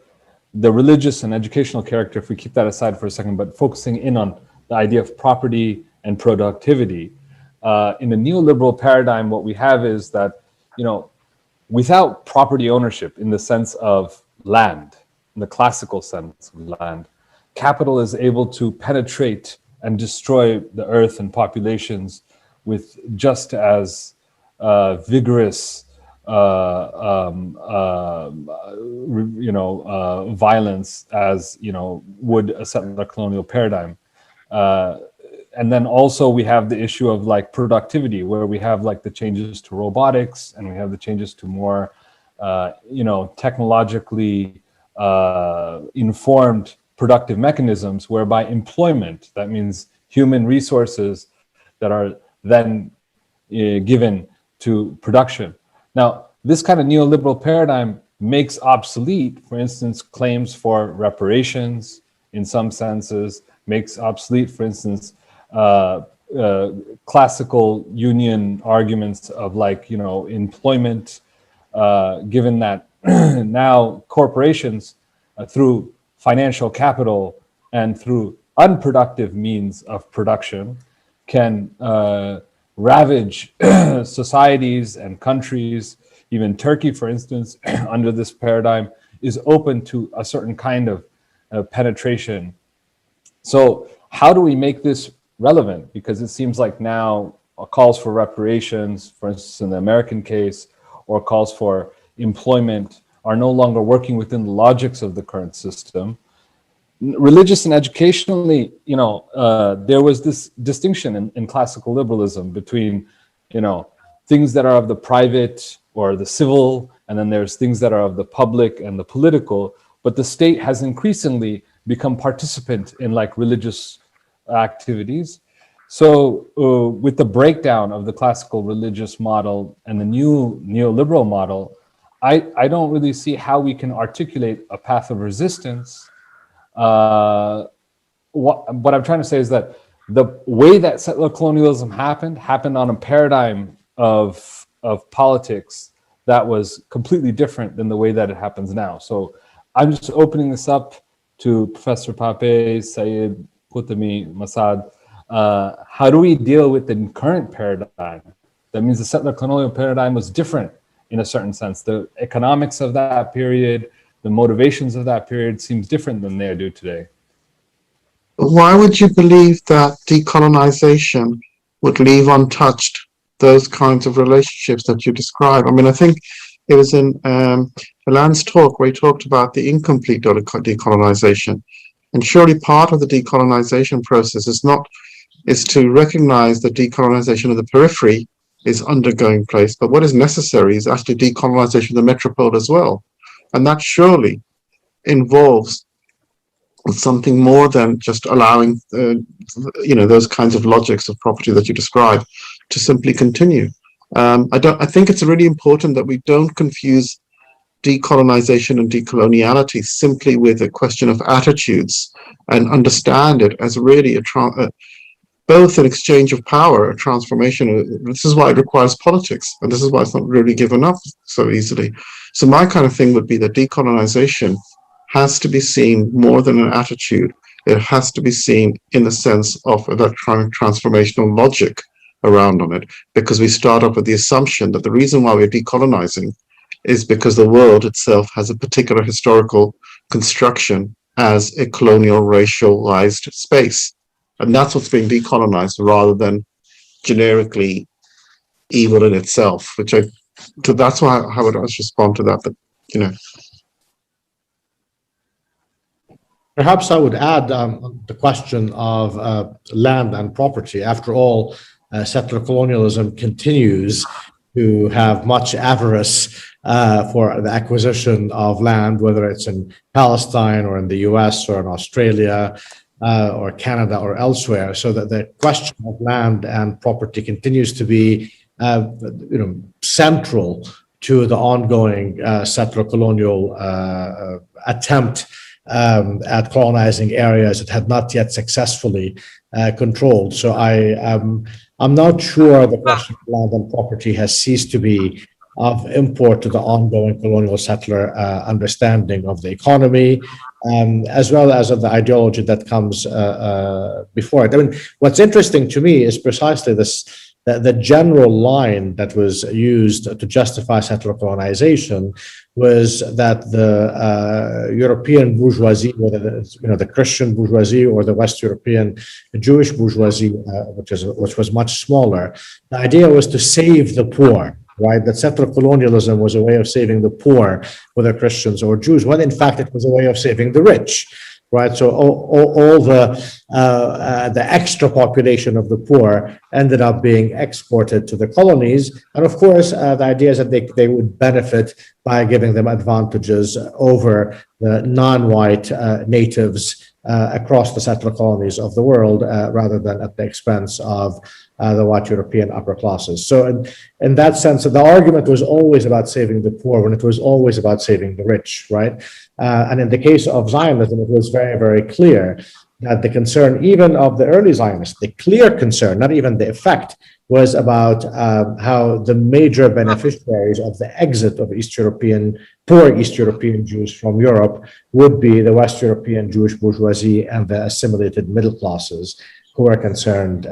the religious and educational character, if we keep that aside for a second, but focusing in on the idea of property and productivity. In a neoliberal paradigm, what we have is that, without property ownership in the sense of land, in the classical sense of land, capital is able to penetrate and destroy the earth and populations with just as vigorous violence as would a settler colonial paradigm. And then also we have the issue of like productivity, where we have like the changes to robotics, and we have the changes to more technologically informed productive mechanisms, whereby employment, that means human resources that are then given to production. Now, this kind of neoliberal paradigm makes obsolete, for instance, claims for reparations in some senses, makes obsolete, for instance, classical union arguments of like, employment, given that now corporations, through financial capital and through unproductive means of production, can ravage societies and countries. Even Turkey, for instance, under this paradigm, is open to a certain kind of penetration. So how do we make this relevant? Because it seems like now calls for reparations, for instance, in the American case, or calls for employment are no longer working within the logics of the current system. Religious and educationally, there was this distinction in classical liberalism between, things that are of the private or the civil, and then there's things that are of the public and the political. But the state has increasingly become participant in like religious activities. So with the breakdown of the classical religious model and the new neoliberal model, I don't really see how we can articulate a path of resistance. What I'm trying to say is that the way that settler colonialism happened on a paradigm of politics that was completely different than the way that it happens now. So I'm just opening this up to Professor Pape, Sayed, Kutami, Masad. How do we deal with the current paradigm? That means the settler colonial paradigm was different in a certain sense. The economics of that period, the motivations of that period seems different than they do today. Why would you believe that decolonization would leave untouched those kinds of relationships that you describe? I mean, I think it was in Alain's talk where he talked about the incomplete decolonization. And surely part of the decolonization process is to recognize that decolonization of the periphery is undergoing place, but what is necessary is actually decolonization of the metropole as well. And that surely involves something more than just allowing, those kinds of logics of property that you describe to simply continue. I think it's really important that we don't confuse decolonization and decoloniality simply with a question of attitudes, and understand it as really both an exchange of power, a transformation. This is why it requires politics, and this is why it's not really given up so easily. So my kind of thing would be that decolonization has to be seen more than an attitude. It has to be seen in the sense of that kind of transformational logic around on it, because we start up with the assumption that the reason why we're decolonizing is because the world itself has a particular historical construction as a colonial racialized space. And that's what's being decolonized, rather than generically evil in itself, that's why how would I respond to that, Perhaps I would add the question of land and property. After all, settler colonialism continues to have much avarice for the acquisition of land, whether it's in Palestine or in the US or in Australia or Canada or elsewhere. So that the question of land and property continues to be central to the ongoing settler colonial attempt at colonizing areas it had not yet successfully controlled. So I'm not sure the question of land and property has ceased to be of import to the ongoing colonial settler understanding of the economy, as well as of the ideology that comes before it. I mean, what's interesting to me is precisely this. The general line that was used to justify settler colonization was that the European bourgeoisie, whether the Christian bourgeoisie or the West European Jewish bourgeoisie, which was much smaller, the idea was to save the poor. Right, that settler colonialism was a way of saving the poor, whether Christians or Jews, when in fact it was a way of saving the rich. Right, so all the extra population of the poor ended up being exported to the colonies, and of course the idea is that they would benefit by giving them advantages over the non-white natives across the settler colonies of the world, rather than at the expense of the white European upper classes. So in that sense, the argument was always about saving the poor when it was always about saving the rich, right? And in the case of Zionism, it was very, very clear that the concern, even of the early Zionists, the clear concern, not even the effect, was about how the major beneficiaries of the exit of poor East European Jews from Europe would be the West European Jewish bourgeoisie and the assimilated middle classes, who are concerned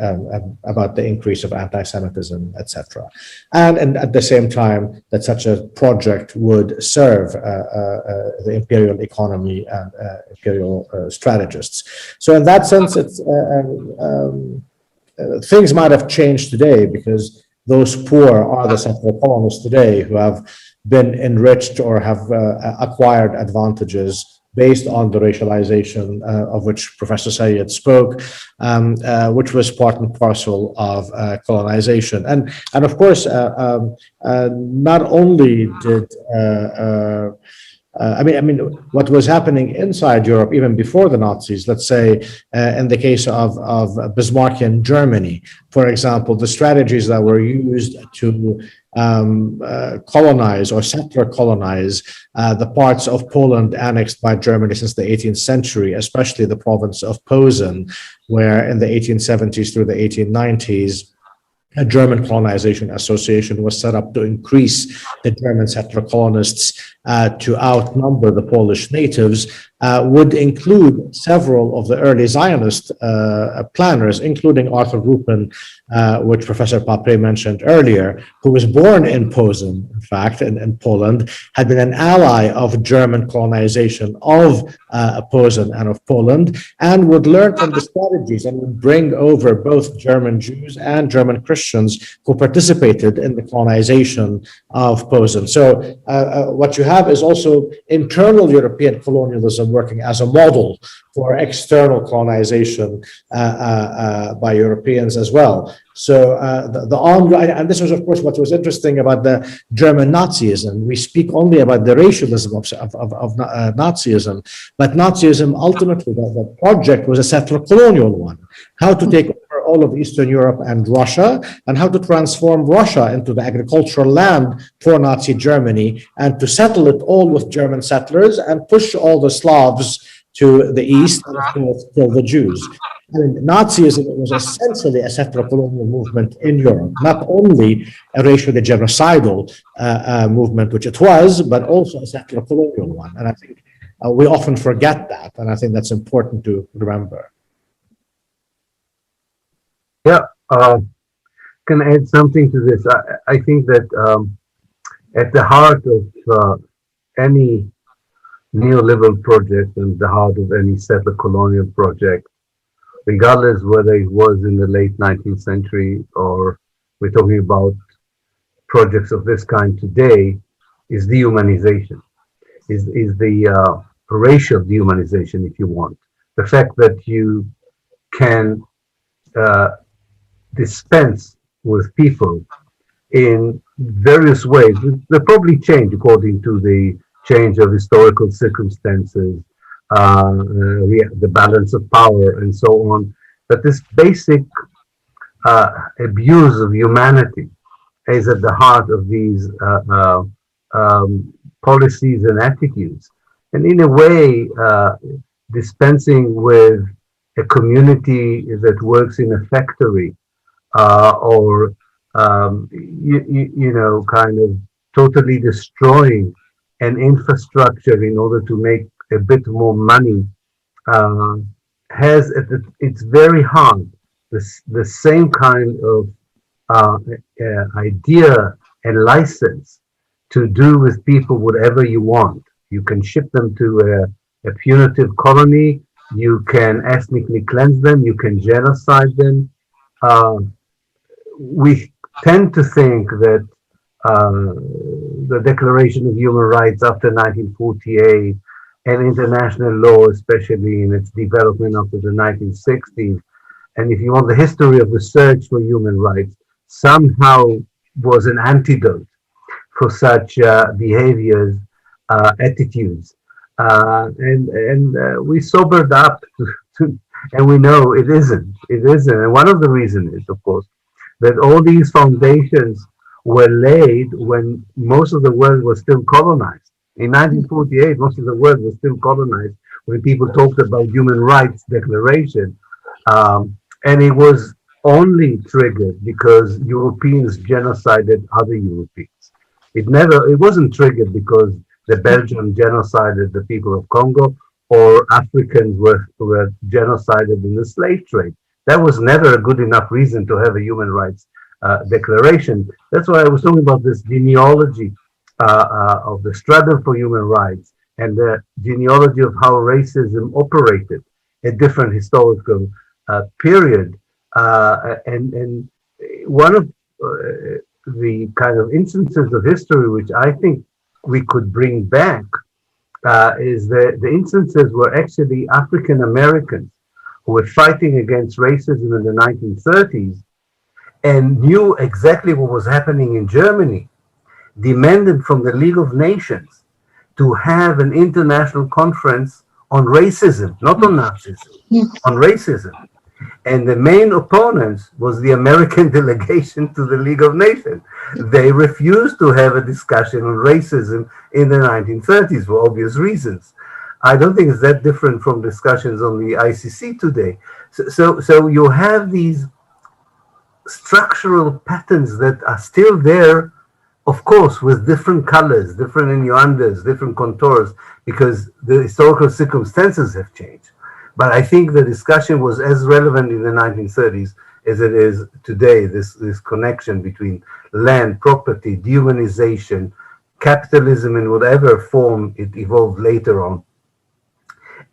about the increase of anti-Semitism, etc. And at the same time, that such a project would serve the imperial economy and imperial strategists. So in that sense, things might have changed today because those poor are the settler colonists today who have been enriched or have acquired advantages based on the racialization of which Professor Sayed spoke, which was part and parcel of colonization. And of course, not only did what was happening inside Europe even before the Nazis, let's say in the case of Bismarckian Germany, for example, the strategies that were used to colonize or settler colonize the parts of Poland annexed by Germany since the 18th century, especially the province of Posen, where in the 1870s through the 1890s, a German colonization association was set up to increase the German settler colonists to outnumber the Polish natives, would include several of the early Zionist planners, including Arthur Rupin, which Professor Papre mentioned earlier, who was born in Posen, in fact, in Poland, had been an ally of German colonization of Posen and of Poland, and would learn from the strategies and would bring over both German Jews and German Christians who participated in the colonization of Posen. So what you have is also internal European colonialism working as a model for external colonization by Europeans as well. So and this was, of course, what was interesting about the German Nazism. We speak only about the racialism of Nazism, but Nazism ultimately, the project was a settler colonial one. How to take over all of Eastern Europe and Russia, and how to transform Russia into the agricultural land for Nazi Germany, and to settle it all with German settlers and push all the Slavs to the east and of course kill the Jews. I mean, Nazism was essentially a settler colonial movement in Europe, not only a racially genocidal movement, which it was, but also a settler colonial one. And I think we often forget that, and I think that's important to remember. Yeah, can I add something to this? I think that at the heart of any neoliberal project and the heart of any settler colonial project, regardless whether it was in the late 19th century or we're talking about projects of this kind today, is dehumanization, is the racial dehumanization, if you want. The fact that you can dispense with people in various ways. They probably change according to the change of historical circumstances, the balance of power, and so on. But this basic abuse of humanity is at the heart of these policies and attitudes. And in a way, dispensing with a community that works in a factory or kind of totally destroying an infrastructure in order to make a bit more money, has at its very heart the same kind of idea and license to do with people whatever you want. You can ship them to a punitive colony, you can ethnically cleanse them, you can genocide them. We tend to think that the Declaration of Human Rights after 1948 and international law, especially in its development after the 1960s, and if you want the history of the search for human rights, somehow was an antidote for such behaviors, attitudes. And we sobered up and we know it isn't. It isn't. And one of the reasons is, of course, that all these foundations were laid when most of the world was still colonized. In 1948, most of the world was still colonized when people talked about human rights declaration. And it was only triggered because Europeans genocided other Europeans. It wasn't triggered because the Belgians genocided the people of Congo or Africans were genocided in the slave trade. That was never a good enough reason to have a human rights declaration. That's why I was talking about this genealogy of the struggle for human rights and the genealogy of how racism operated at different historical period And one of the kind of instances of history which I think we could bring back is the instances where actually African Americans who were fighting against racism in the 1930s and knew exactly what was happening in Germany, demanded from the League of Nations to have an international conference on racism, not on Nazism, on racism. And the main opponents was the American delegation to the League of Nations. They refused to have a discussion on racism in the 1930s for obvious reasons. I don't think it's that different from discussions on the ICC today. So you have these structural patterns that are still there, of course, with different colors, different innuendos, different contours, because the historical circumstances have changed. But I think the discussion was as relevant in the 1930s as it is today, this connection between land, property, dehumanization, capitalism in whatever form it evolved later on,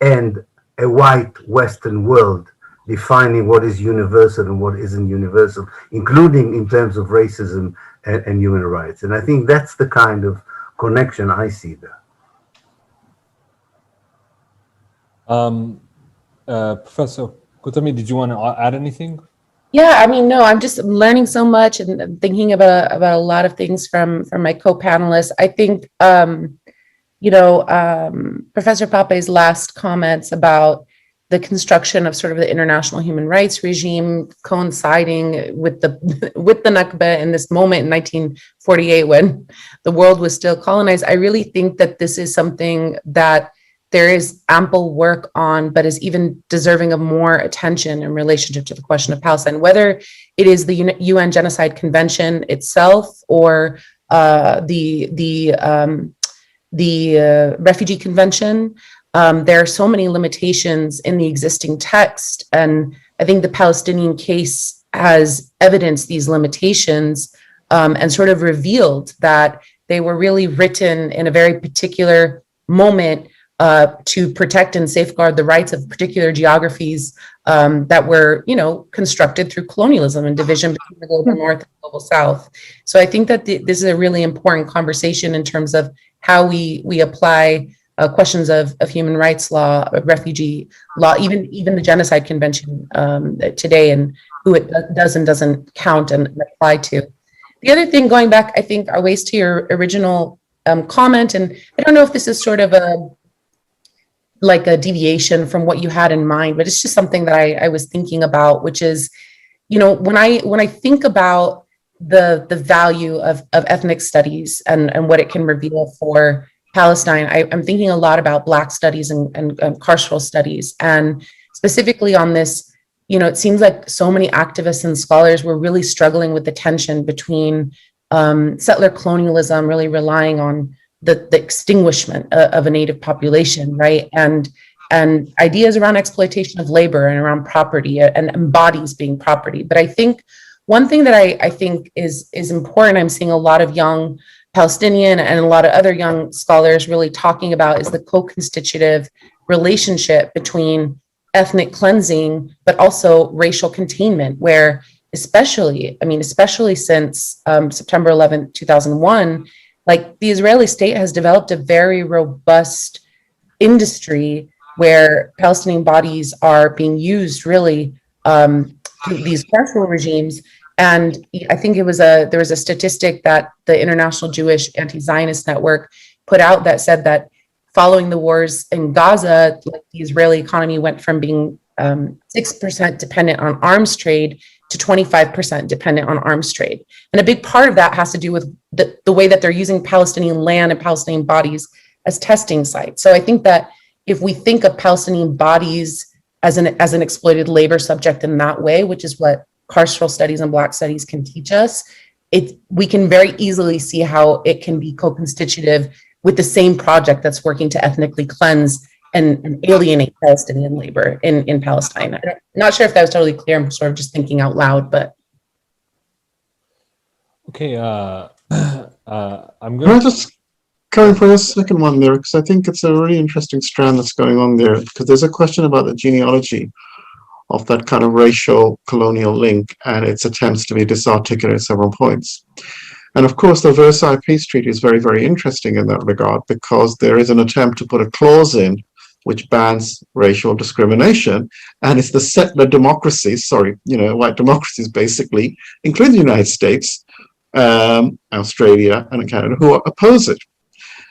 and a white Western world defining what is universal and what isn't universal, including in terms of racism and human rights. And I think that's the kind of connection I see there. Professor Kutami, did you want to add anything? Yeah, I mean, no, I'm just learning so much and thinking about a lot of things from my co-panelists. I think, Professor Pape's last comments about the construction of sort of the international human rights regime coinciding with the Nakba in this moment in 1948 when the world was still colonized. I really think that this is something that there is ample work on, but is even deserving of more attention in relationship to the question of Palestine, whether it is the UN Genocide Convention itself or the Refugee Convention. There are so many limitations in the existing text, and I think the Palestinian case has evidenced these limitations and sort of revealed that they were really written in a very particular moment to protect and safeguard the rights of particular geographies that were, constructed through colonialism and division between the global north and the global south. So I think that this is a really important conversation in terms of how we apply questions of human rights law, refugee law, even the Genocide Convention today, and who it does and doesn't count and apply to. The other thing, going back, I think, Awais, to your original comment, and I don't know if this is sort of a deviation from what you had in mind, but it's just something that I was thinking about, which is, when I think about the value of ethnic studies and what it can reveal for Palestine, I'm thinking a lot about Black studies and carceral studies. And specifically on this, it seems like so many activists and scholars were really struggling with the tension between settler colonialism, really relying on the extinguishment of a native population, right? And ideas around exploitation of labor and around property and bodies being property. But I think one thing that I think is important, I'm seeing a lot of young Palestinian and a lot of other young scholars really talking about, is the co-constitutive relationship between ethnic cleansing, but also racial containment, where especially since September 11th, 2001, the Israeli state has developed a very robust industry where Palestinian bodies are being used really through these carceral regimes. And I think there was a statistic that the International Jewish Anti-Zionist Network put out that said that following the wars in Gaza, the Israeli economy went from being 6% dependent on arms trade to 25% dependent on arms trade. And a big part of that has to do with the way that they're using Palestinian land and Palestinian bodies as testing sites. So I think that if we think of Palestinian bodies as an exploited labor subject in that way, which is what carceral studies and Black studies can teach us, we can very easily see how it can be co-constitutive with the same project that's working to ethnically cleanse and alienate Palestinian labor in Palestine. I'm not sure if that was totally clear. I'm sort of just thinking out loud, but. Okay, I'm Can going I just carry for a second one there, because I think it's a really interesting strand that's going on there, because there's a question about the genealogy of that kind of racial colonial link and its attempts to be disarticulated at several points. And of course, the Versailles Peace Treaty is very, very interesting in that regard, because there is an attempt to put a clause in which bans racial discrimination, and it's the settler democracies, white democracies basically, including the United States, Australia and Canada, who oppose it.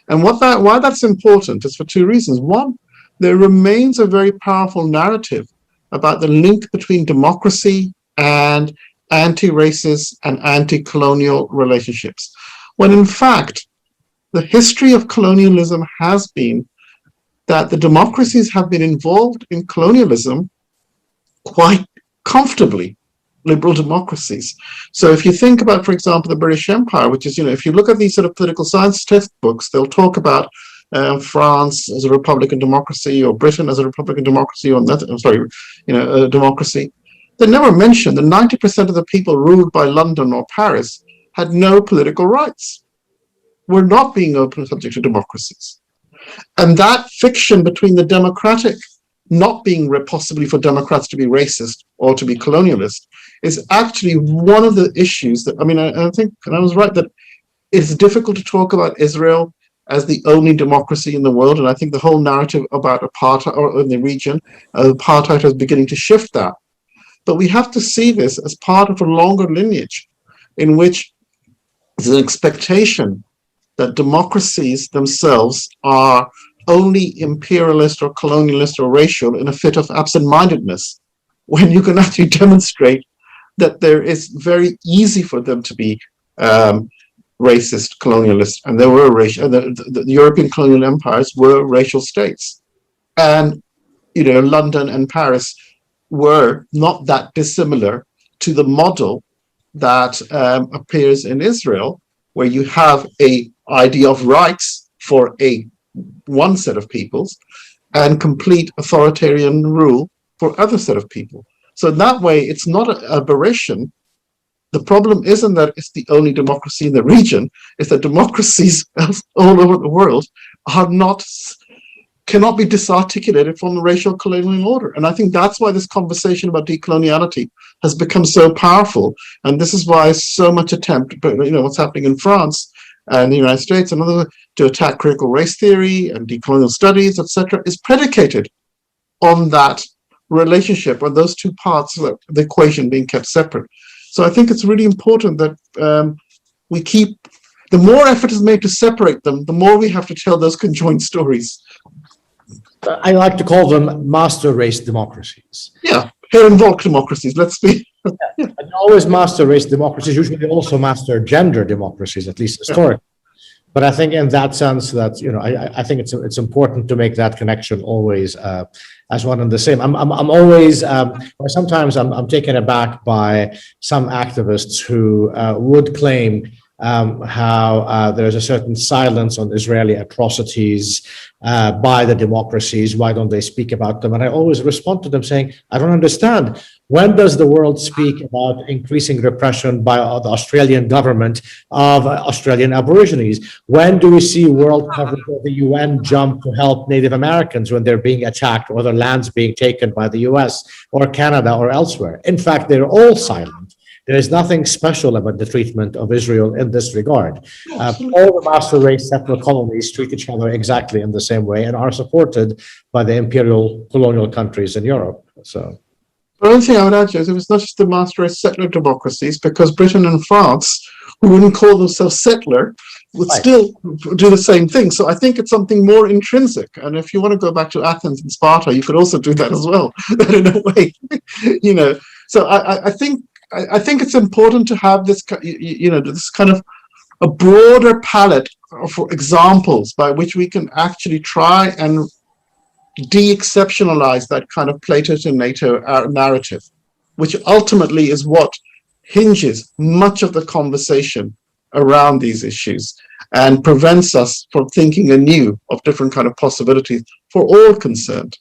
And why that's important is for two reasons. One, there remains a very powerful narrative about the link between democracy and anti-racist and anti-colonial relationships, when in fact, the history of colonialism has been that the democracies have been involved in colonialism quite comfortably, liberal democracies. So if you think about, for example, the British Empire, which is, if you look at these sort of political science textbooks, they'll talk about France as a Republican democracy, or Britain as a Republican democracy, or a democracy. They never mentioned that 90% of the people ruled by London or Paris had no political rights, were not being open subject to democracies. And that fiction between the democratic not being possibly for Democrats to be racist or to be colonialist is actually one of the issues that, I think, and I was right, that it's difficult to talk about Israel as the only democracy in the world. And I think the whole narrative about apartheid or in the region, apartheid is beginning to shift that. But we have to see this as part of a longer lineage in which there's an expectation that democracies themselves are only imperialist or colonialist or racial in a fit of absent-mindedness, when you can actually demonstrate that there is very easy for them to be racist, colonialist, and there were racial. The European colonial empires were racial states, and London and Paris were not that dissimilar to the model that appears in Israel, where you have a idea of rights for one set of peoples and complete authoritarian rule for other set of people. So in that way, it's not an aberration. The problem isn't that it's the only democracy in the region, it's that democracies all over the world cannot be disarticulated from the racial colonial order. And I think that's why this conversation about decoloniality has become so powerful. And this is why so much attempt, what's happening in France and the United States and others to attack critical race theory and decolonial studies, etc., is predicated on that relationship, or those two parts of the equation being kept separate. So I think it's really important that we keep, the more effort is made to separate them, the more we have to tell those conjoined stories. I like to call them master race democracies. Yeah, here-involved democracies, let's be. And always master race democracies, usually also master gender democracies, at least historically. Yeah. But I think in that sense that, I think it's important to make that connection always as one and the same. I'm always, or sometimes I'm taken aback by some activists who would claim how there's a certain silence on Israeli atrocities by the democracies. Why don't they speak about them? And I always respond to them saying, I don't understand. When does the world speak about increasing repression by the Australian government of Australian Aborigines? When do we see world coverage of the UN jump to help Native Americans when they're being attacked or their lands being taken by the US or Canada or elsewhere? In fact, they're all silent. There is nothing special about the treatment of Israel in this regard. All the master race settler colonies treat each other exactly in the same way and are supported by the imperial colonial countries in Europe. So, the only thing I would add is it was not just the master race settler democracies, because Britain and France, who wouldn't call themselves settler, would still do the same thing. So I think it's something more intrinsic. And if you want to go back to Athens and Sparta, you could also do that as well. In a way, So I think it's important to have this, this kind of a broader palette of examples by which we can actually try and de-exceptionalize that kind of Plato to NATO narrative, which ultimately is what hinges much of the conversation around these issues and prevents us from thinking anew of different kind of possibilities for all concerned.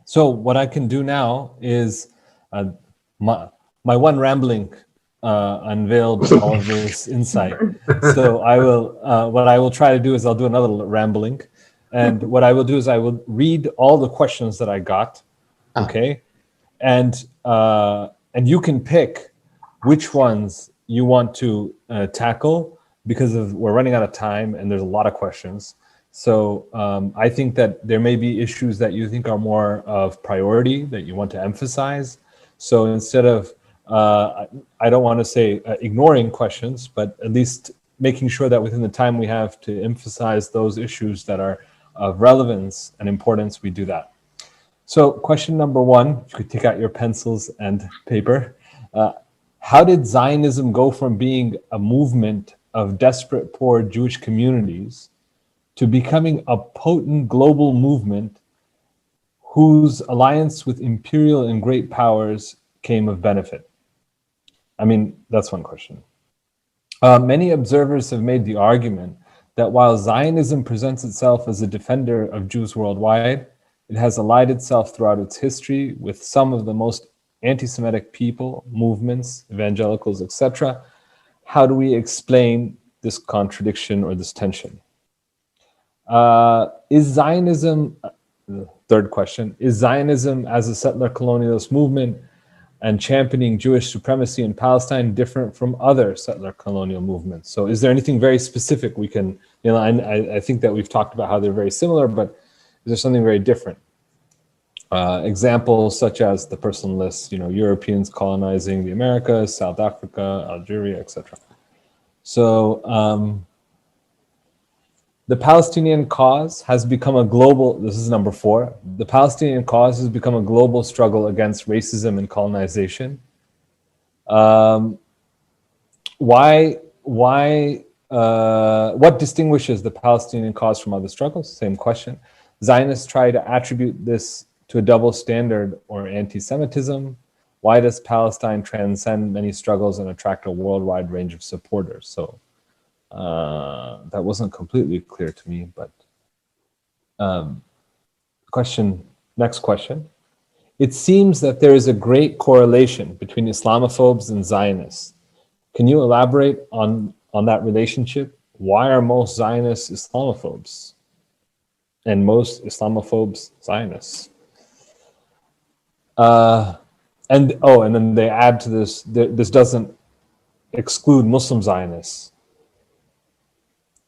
So what I can do now is my one rambling unveiled all of this insight. So I will, what I will try to do is I'll do another rambling, And what I will do is I will read all the questions that I got, okay? And you can pick which ones you want to tackle, because we're running out of time and there's a lot of questions. So I think that there may be issues that you think are more of priority that you want to emphasize. So instead of, I don't want to say ignoring questions, but at least making sure that within the time we have to emphasize those issues that are of relevance and importance, we do that. So question number one, you could take out your pencils and paper. How did Zionism go from being a movement of desperate poor Jewish communities to becoming a potent global movement whose alliance with imperial and great powers came of benefit? I mean, that's one question. Many observers have made the argument that while Zionism presents itself as a defender of Jews worldwide, it has allied itself throughout its history with some of the most anti-Semitic people, movements, evangelicals, etc. How do we explain this contradiction or this tension? Is Zionism, third question, is Zionism as a settler colonialist movement and championing Jewish supremacy in Palestine different from other settler colonial movements? So is there anything very specific we can, I think that we've talked about how they're very similar, but is there something very different? Examples such as the person lists, Europeans colonizing the Americas, South Africa, Algeria, etc. So the Palestinian cause has become a global, this is number 4, the Palestinian cause has become a global struggle against racism and colonization. What distinguishes the Palestinian cause from other struggles? Same question. Zionists try to attribute this to a double standard or anti-Semitism. Why does Palestine transcend many struggles and attract a worldwide range of supporters? So that wasn't completely clear to me, but next question. It seems that there is a great correlation between Islamophobes and Zionists. Can you elaborate on that relationship? Why are most Zionists Islamophobes and most Islamophobes Zionists? And then they add to this, this doesn't exclude Muslim Zionists.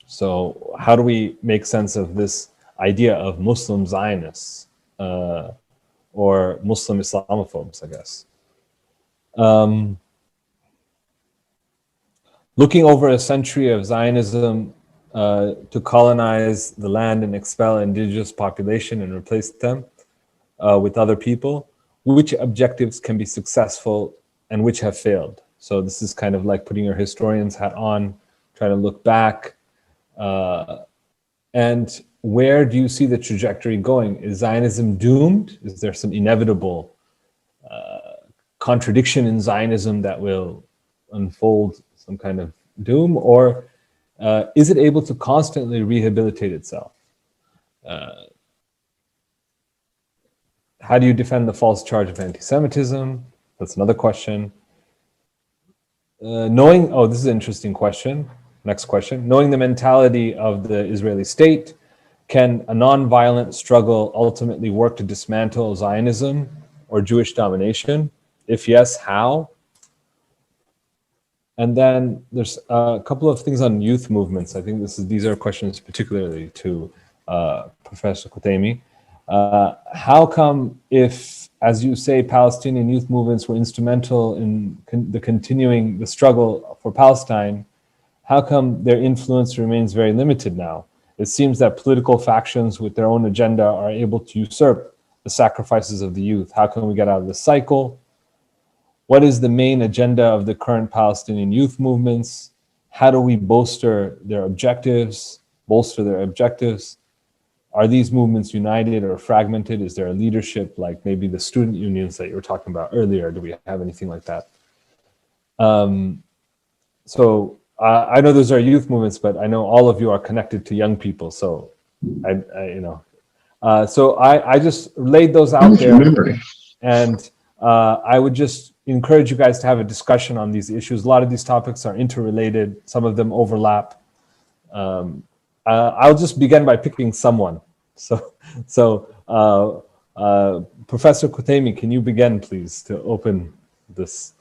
So how do we make sense of this idea of Muslim Zionists or Muslim Islamophobes, I guess? Looking over a century of Zionism to colonize the land and expel indigenous population and replace them with other people, which objectives can be successful and which have failed? So this is kind of like putting your historian's hat on, trying to look back. And where do you see the trajectory going? Is Zionism doomed? Is there some inevitable contradiction in Zionism that will unfold some kind of doom? Or is it able to constantly rehabilitate itself? How do you defend the false charge of anti-Semitism? That's another question. This is an interesting question. Next question. Knowing the mentality of the Israeli state, can a non-violent struggle ultimately work to dismantle Zionism or Jewish domination? If yes, how? And then there's a couple of things on youth movements. I think these are questions particularly to Professor Qutaimi. How come, if, as you say, Palestinian youth movements were instrumental in continuing the struggle for Palestine, how come their influence remains very limited now? It seems that political factions with their own agenda are able to usurp the sacrifices of the youth. How can we get out of this cycle? What is the main agenda of the current Palestinian youth movements? How do we bolster their objectives? Are these movements united or fragmented? Is there a leadership like maybe the student unions that you were talking about earlier? Do we have anything like that? I know those are youth movements, but I know all of you are connected to young people. So I just laid those out there, and I would just encourage you guys to have a discussion on these issues. A lot of these topics are interrelated. Some of them overlap. I'll just begin by picking someone. Professor Kutemi, can you begin, please, to open this?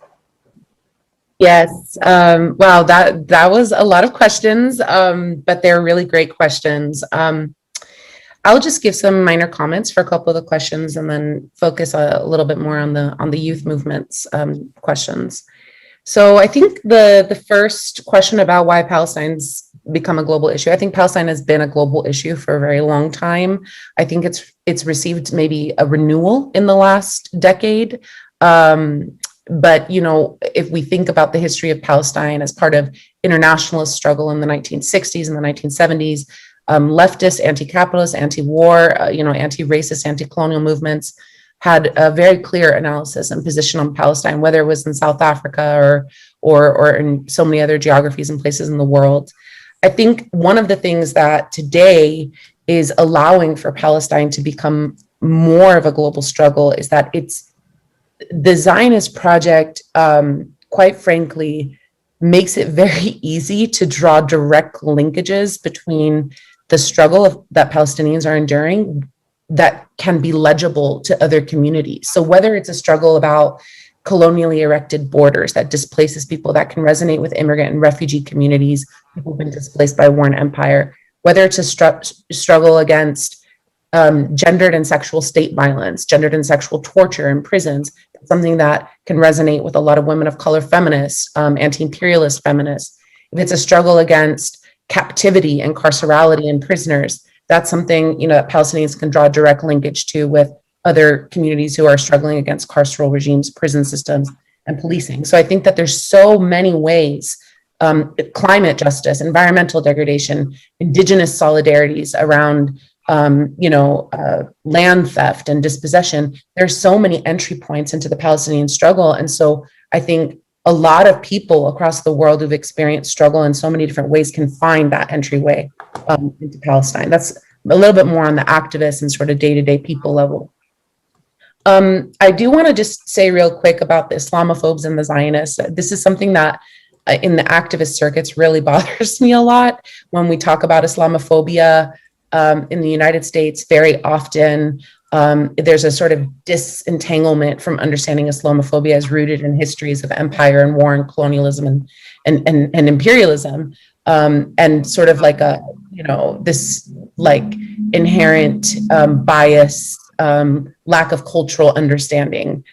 Yes. Wow, that was a lot of questions, but they're really great questions. I'll just give some minor comments for a couple of the questions and then focus a little bit more on the youth movements questions. So I think the first question about why Palestine's become a global issue. I think Palestine has been a global issue for a very long time. I think it's received maybe a renewal in the last decade. But, you know, if we think about the history of Palestine as part of internationalist struggle in the 1960s and the 1970s, leftist, anti-capitalist, anti-war, anti-racist, anti-colonial movements had a very clear analysis and position on Palestine, whether it was in South Africa or in so many other geographies and places in the world. I think one of the things that today is allowing for Palestine to become more of a global struggle is that the Zionist project, quite frankly, makes it very easy to draw direct linkages between the struggle that Palestinians are enduring that can be legible to other communities. So whether it's a struggle about colonially erected borders that displaces people, that can resonate with immigrant and refugee communities, people who've been displaced by war and empire, whether it's a struggle against gendered and sexual state violence, gendered and sexual torture in prisons, something that can resonate with a lot of women of color feminists, anti-imperialist feminists. If it's a struggle against captivity and carcerality and prisoners, that's something, that Palestinians can draw direct linkage to with other communities who are struggling against carceral regimes, prison systems, and policing. So I think that there's so many ways, climate justice, environmental degradation, indigenous solidarities around land theft and dispossession. There's so many entry points into the Palestinian struggle. And so I think a lot of people across the world who've experienced struggle in so many different ways can find that entryway into Palestine. That's a little bit more on the activist and sort of day-to-day people level. I do want to just say real quick about the Islamophobes and the Zionists. This is something that in the activist circuits really bothers me a lot when we talk about Islamophobia. In the United States, very often there's a sort of disentanglement from understanding Islamophobia as rooted in histories of empire and war and colonialism and imperialism, and sort of like this like inherent bias, lack of cultural understanding,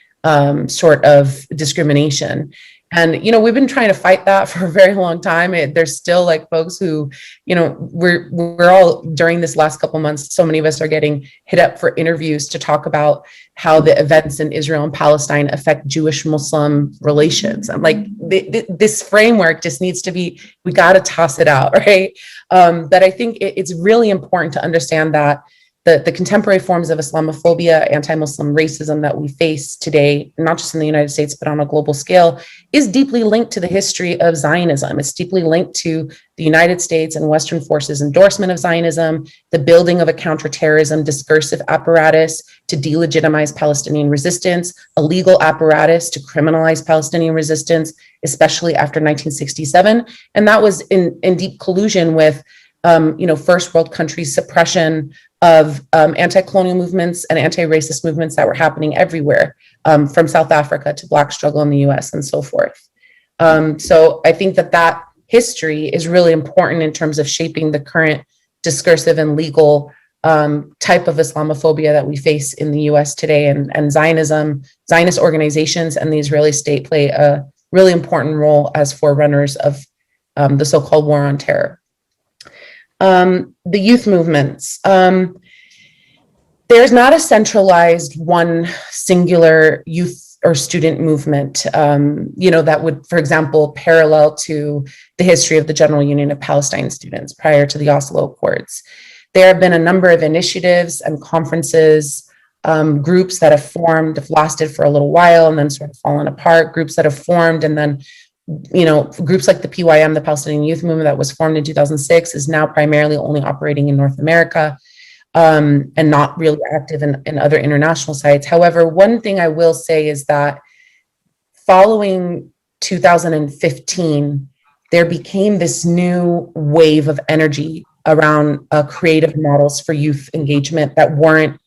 sort of discrimination. And, we've been trying to fight that for a very long time. There's still like folks who, we're all during this last couple of months, so many of us are getting hit up for interviews to talk about how the events in Israel and Palestine affect Jewish-Muslim relations. I'm like, this framework just needs to be, we got to toss it out, right? But I think it's really important to understand that the contemporary forms of Islamophobia, anti-Muslim racism that we face today, not just in the United States, but on a global scale, is deeply linked to the history of Zionism. It's deeply linked to the United States and Western forces' endorsement of Zionism, the building of a counterterrorism discursive apparatus to delegitimize Palestinian resistance, a legal apparatus to criminalize Palestinian resistance, especially after 1967. And that was in deep collusion with first world countries' suppression of anti-colonial movements and anti-racist movements that were happening everywhere, from South Africa to Black struggle in the US and so forth. So I think that history is really important in terms of shaping the current discursive and legal type of Islamophobia that we face in the US today. And Zionist organizations and the Israeli state play a really important role as forerunners of the so-called war on terror. The youth movements. There's not a centralized one singular youth or student movement, that would, for example, parallel to the history of the General Union of Palestine Students prior to the Oslo Accords. There have been a number of initiatives and conferences, groups that have formed, have lasted for a little while and then sort of fallen apart, groups that have formed and then groups like the PYM, the Palestinian Youth Movement that was formed in 2006, is now primarily only operating in North America and not really active in other international sites. However, one thing I will say is that following 2015, there became this new wave of energy around creative models for youth engagement that weren't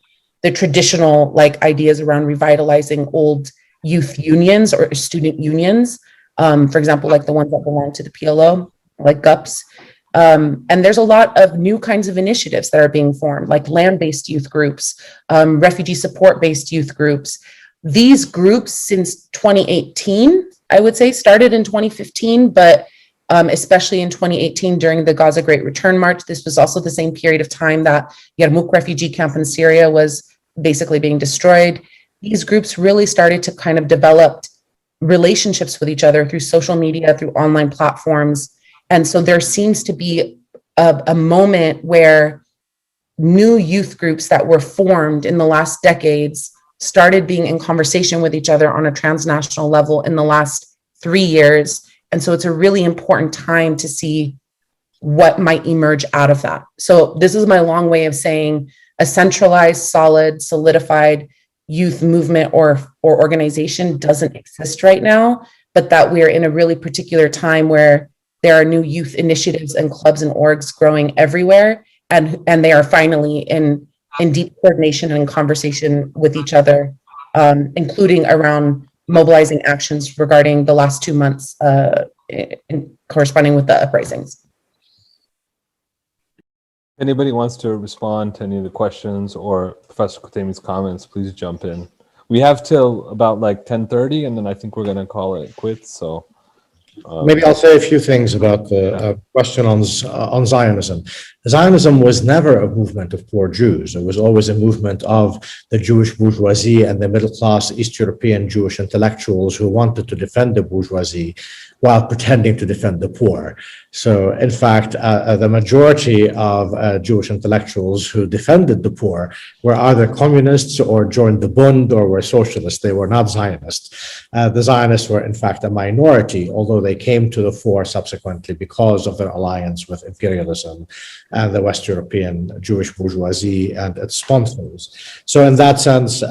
the traditional like ideas around revitalizing old youth unions or student unions. For example, like the ones that belong to the PLO, like GUPS. And there's a lot of new kinds of initiatives that are being formed, like land-based youth groups, refugee support-based youth groups. These groups since 2018, I would say, started in 2015, but especially in 2018 during the Gaza Great Return March. This was also the same period of time that Yarmouk refugee camp in Syria was basically being destroyed. These groups really started to kind of develop relationships with each other through social media, through online platforms. And so there seems to be a moment where new youth groups that were formed in the last decades started being in conversation with each other on a transnational level in the last 3 years. And so it's a really important time to see what might emerge out of that. So this is my long way of saying a centralized, solid, solidified youth movement or organization doesn't exist right now, but that we're in a really particular time where there are new youth initiatives and clubs and orgs growing everywhere. And they are finally in deep coordination and conversation with each other, including around mobilizing actions regarding the last 2 months corresponding with the uprisings. Anybody wants to respond to any of the questions or Professor Kotemi's comments, please jump in. We have till about like 10:30, and then I think we're going to call it quits. So maybe I'll say a few things about the question on Zionism. Zionism was never a movement of poor Jews. It was always a movement of the Jewish bourgeoisie and the middle-class East European Jewish intellectuals who wanted to defend the bourgeoisie while pretending to defend the poor. So, in fact, the majority of Jewish intellectuals who defended the poor were either communists or joined the Bund or were socialists. They were not Zionists. The Zionists were, in fact, a minority, although they came to the fore subsequently because of their alliance with imperialism and the West European Jewish bourgeoisie and its sponsors. So in that sense,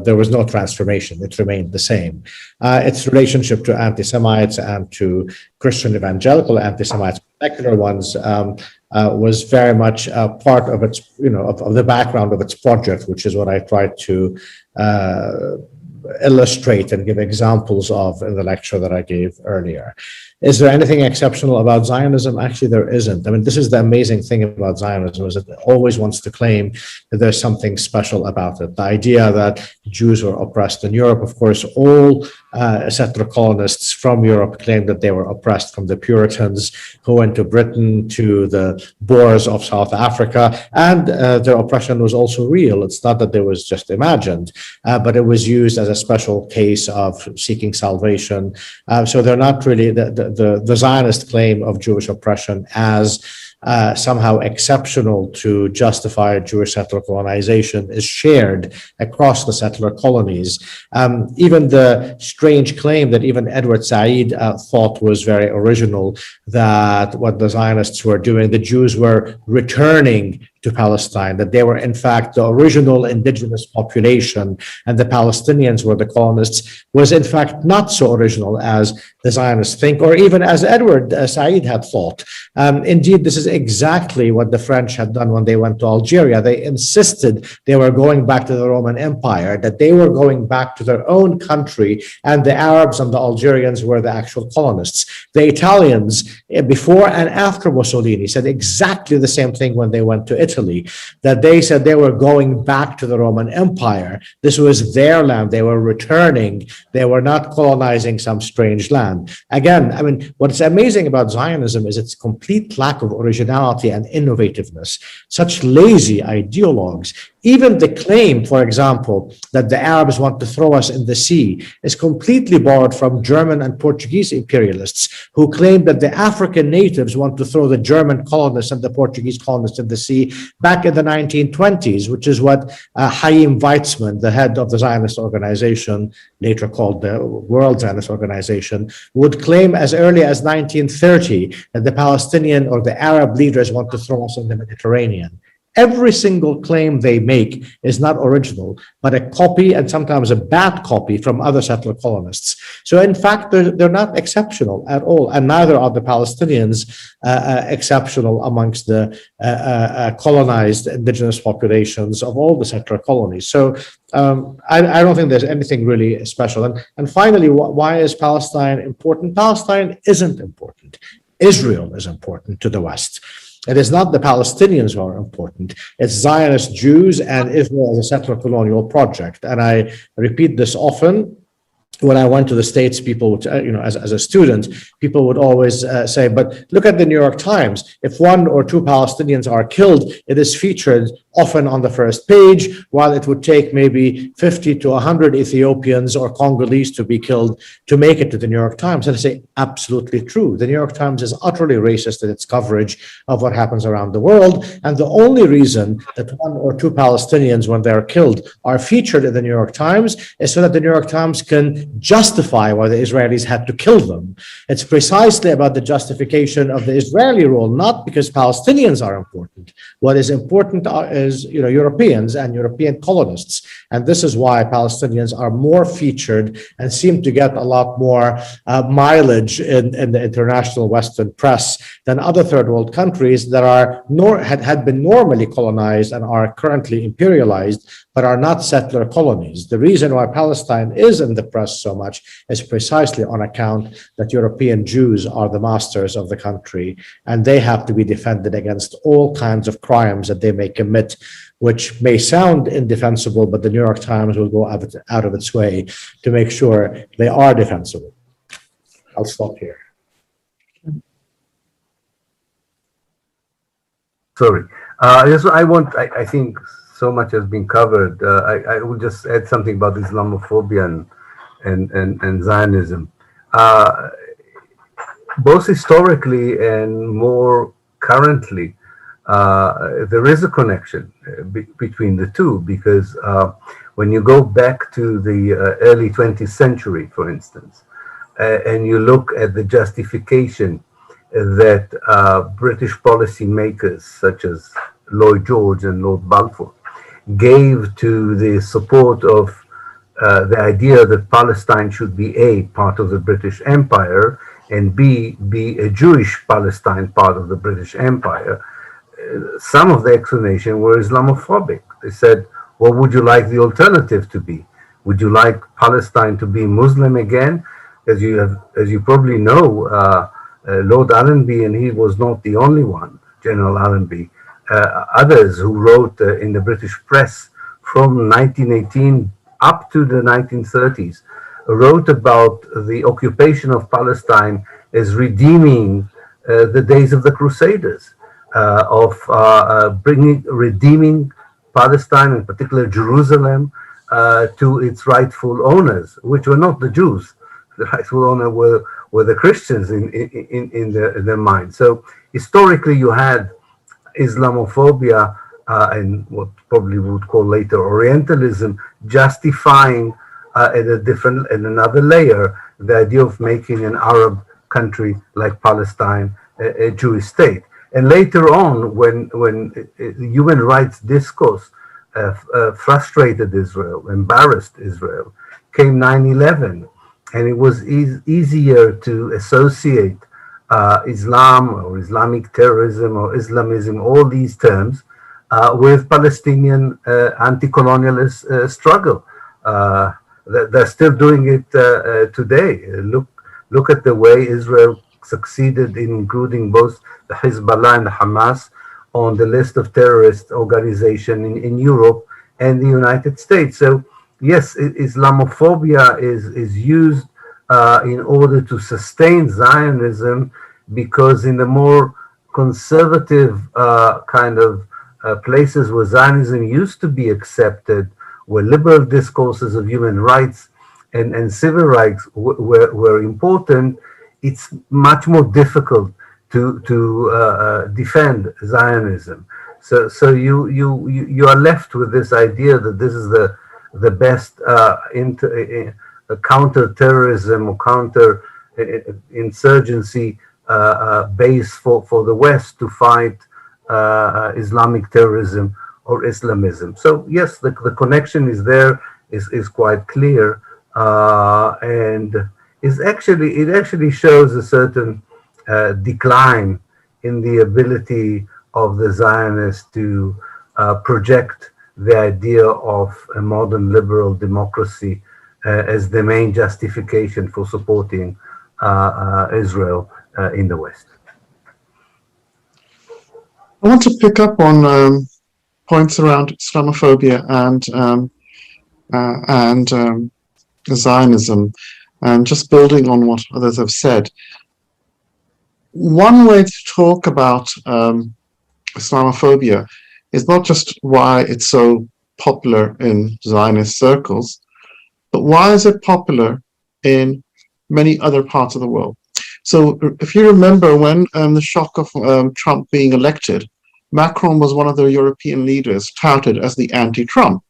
there was no transformation. It remained the same. Its relationship to anti-Semites and to Christian evangelical anti-Semites, secular ones, was very much part of its, of the background of its project, which is what I tried to illustrate and give examples of in the lecture that I gave earlier. Is there anything exceptional about Zionism? Actually, there isn't. I mean, this is the amazing thing about Zionism, is that it always wants to claim that there's something special about it. The idea that Jews were oppressed in Europe, of course, all settler colonists from Europe claimed that they were oppressed, from the Puritans who went to Britain to the Boers of South Africa, and their oppression was also real. It's not that it was just imagined, but it was used as a special case of seeking salvation. So they're not really the Zionist claim of Jewish oppression as somehow exceptional to justify Jewish settler colonization is shared across the settler colonies. Even the strange claim that even Edward Said thought was very original, that what the Zionists were doing, the Jews were returning to Palestine, that they were in fact the original indigenous population and the Palestinians were the colonists, was in fact not so original as the Zionists think, or even as Edward Said had thought. Indeed, this is exactly what the French had done when they went to Algeria. They insisted they were going back to the Roman Empire, that they were going back to their own country, and the Arabs and the Algerians were the actual colonists. The Italians, before and after Mussolini, said exactly the same thing when they went to Italy, that they said they were going back to the Roman Empire. This was their land. They were returning. They were not colonizing some strange land. Again, I mean, what's amazing about Zionism is its complete lack of originality and innovativeness. Such lazy ideologues. Even the claim, for example, that the Arabs want to throw us in the sea is completely borrowed from German and Portuguese imperialists who claim that the African natives want to throw the German colonists and the Portuguese colonists in the sea back in the 1920s, which is what Chaim Weizmann, the head of the Zionist organization, later called the World Zionist Organization, would claim as early as 1930 that the Palestinian or the Arab leaders want to throw us in the Mediterranean. Every single claim they make is not original, but a copy, and sometimes a bad copy, from other settler colonists. So in fact, they're not exceptional at all, and neither are the Palestinians exceptional amongst the colonized indigenous populations of all the settler colonies. So I don't think there's anything really special. And finally, why is Palestine important? Palestine isn't important. Israel is important to the West. It is not the Palestinians who are important. It's Zionist Jews and Israel as a settler colonial project. And I repeat this often. When I went to the States, people would, as a student, people would always say, but look at the New York Times. If 1 or 2 Palestinians are killed, it is featured often on the first page, while it would take maybe 50 to 100 Ethiopians or Congolese to be killed to make it to the New York Times. And I say, absolutely true. The New York Times is utterly racist in its coverage of what happens around the world. And the only reason that 1 or 2 Palestinians, when they're killed, are featured in the New York Times is so that the New York Times can justify why the Israelis had to kill them. It's precisely about the justification of the Israeli role, not because Palestinians are important. What is important is Europeans and European colonists. And this is why Palestinians are more featured and seem to get a lot more mileage in the international Western press than other third world countries that had been normally colonized and are currently imperialized, but are not settler colonies. The reason why Palestine is in the press so much is precisely on account that European Jews are the masters of the country, and they have to be defended against all kinds of crimes that they may commit, which may sound indefensible, but the New York Times will go out of its way to make sure they are defensible. I'll stop here. Sorry. I think so much has been covered. I will just add something about Islamophobia and Zionism. Both historically and more currently, there is a connection between the two, because when you go back to the early 20th century, for instance, and you look at the justification that British policymakers such as Lloyd George and Lord Balfour gave to the support of the idea that Palestine should be A, part of the British Empire, and B, be a Jewish Palestine part of the British Empire, some of the explanation were Islamophobic. They said, what would you like the alternative to be? Would you like Palestine to be Muslim again? As you probably know, Lord Allenby, and he was not the only one, General Allenby, others who wrote in the British press from 1918 up to the 1930s, wrote about the occupation of Palestine as redeeming the days of the Crusaders, redeeming Palestine, in particular Jerusalem, to its rightful owners, which were not the Jews. The rightful owner were the Christians in their mind. So historically, you had Islamophobia and what probably we would call later Orientalism justifying at another layer the idea of making an Arab country like Palestine a Jewish state. And later on, when human rights discourse frustrated Israel, embarrassed Israel, came 9/11, and it was easier to associate Islam or Islamic terrorism or Islamism, all these terms, with Palestinian anti-colonialist struggle. They're still doing it today. Look at the way Israel succeeded in including both the Hezbollah and the Hamas on the list of terrorist organizations in Europe and the United States. So yes, Islamophobia is used in order to sustain Zionism, because in the more conservative kind of places where Zionism used to be accepted, where liberal discourses of human rights and civil rights were important, it's much more difficult to defend Zionism. So you are left with this idea that this is the best counter-terrorism or counter-insurgency base for the West to fight Islamic terrorism or Islamism. So yes, the connection is there, is quite clear, and it actually shows a certain decline in the ability of the Zionists to project the idea of a modern liberal democracy as the main justification for supporting Israel in the West. I want to pick up on points around Islamophobia and Zionism, and just building on what others have said. One way to talk about Islamophobia is not just why it's so popular in Zionist circles, but why is it popular in many other parts of the world? So if you remember when the shock of Trump being elected, Macron was one of the European leaders touted as the anti-Trump.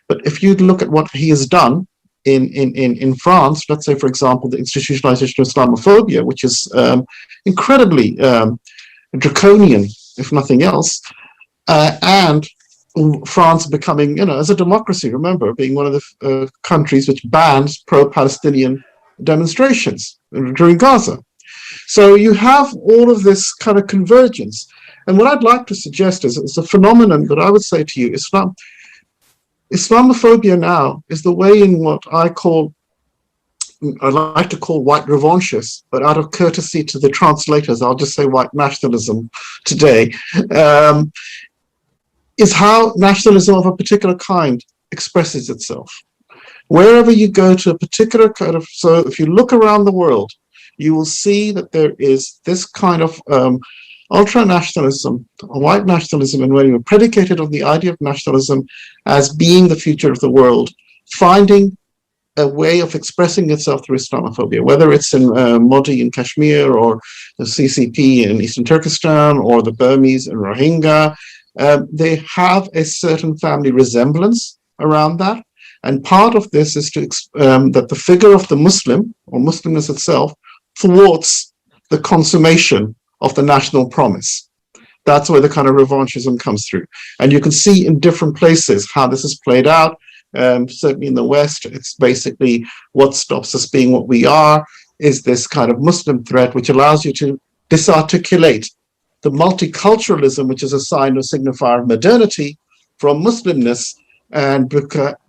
But if you look at what he has done in France, let's say, for example, the institutionalization of Islamophobia, which is incredibly draconian, if nothing else, and France becoming, as a democracy, remember, being one of the countries which bans pro-Palestinian demonstrations during Gaza. So you have all of this kind of convergence. And what I'd like to suggest is it's a phenomenon that I would say to you, Islamophobia now is the way in what I like to call white revanchists, but out of courtesy to the translators, I'll just say white nationalism today, is how nationalism of a particular kind expresses itself. Wherever you go to a particular kind of, so if you look around the world, you will see that there is this kind of ultra-nationalism, white nationalism, and when you're predicated on the idea of nationalism as being the future of the world, finding a way of expressing itself through Islamophobia, whether it's in Modi in Kashmir, or the CCP in Eastern Turkestan, or the Burmese in Rohingya. They have a certain family resemblance around that. And part of this is that the figure of the Muslim, or Muslimness itself, thwarts the consummation of the national promise. That's where the kind of revanchism comes through. And you can see in different places how this is played out. Certainly in the West, it's basically what stops us being what we are is this kind of Muslim threat, which allows you to disarticulate the multiculturalism, which is a sign or signifier of modernity, from Muslimness, and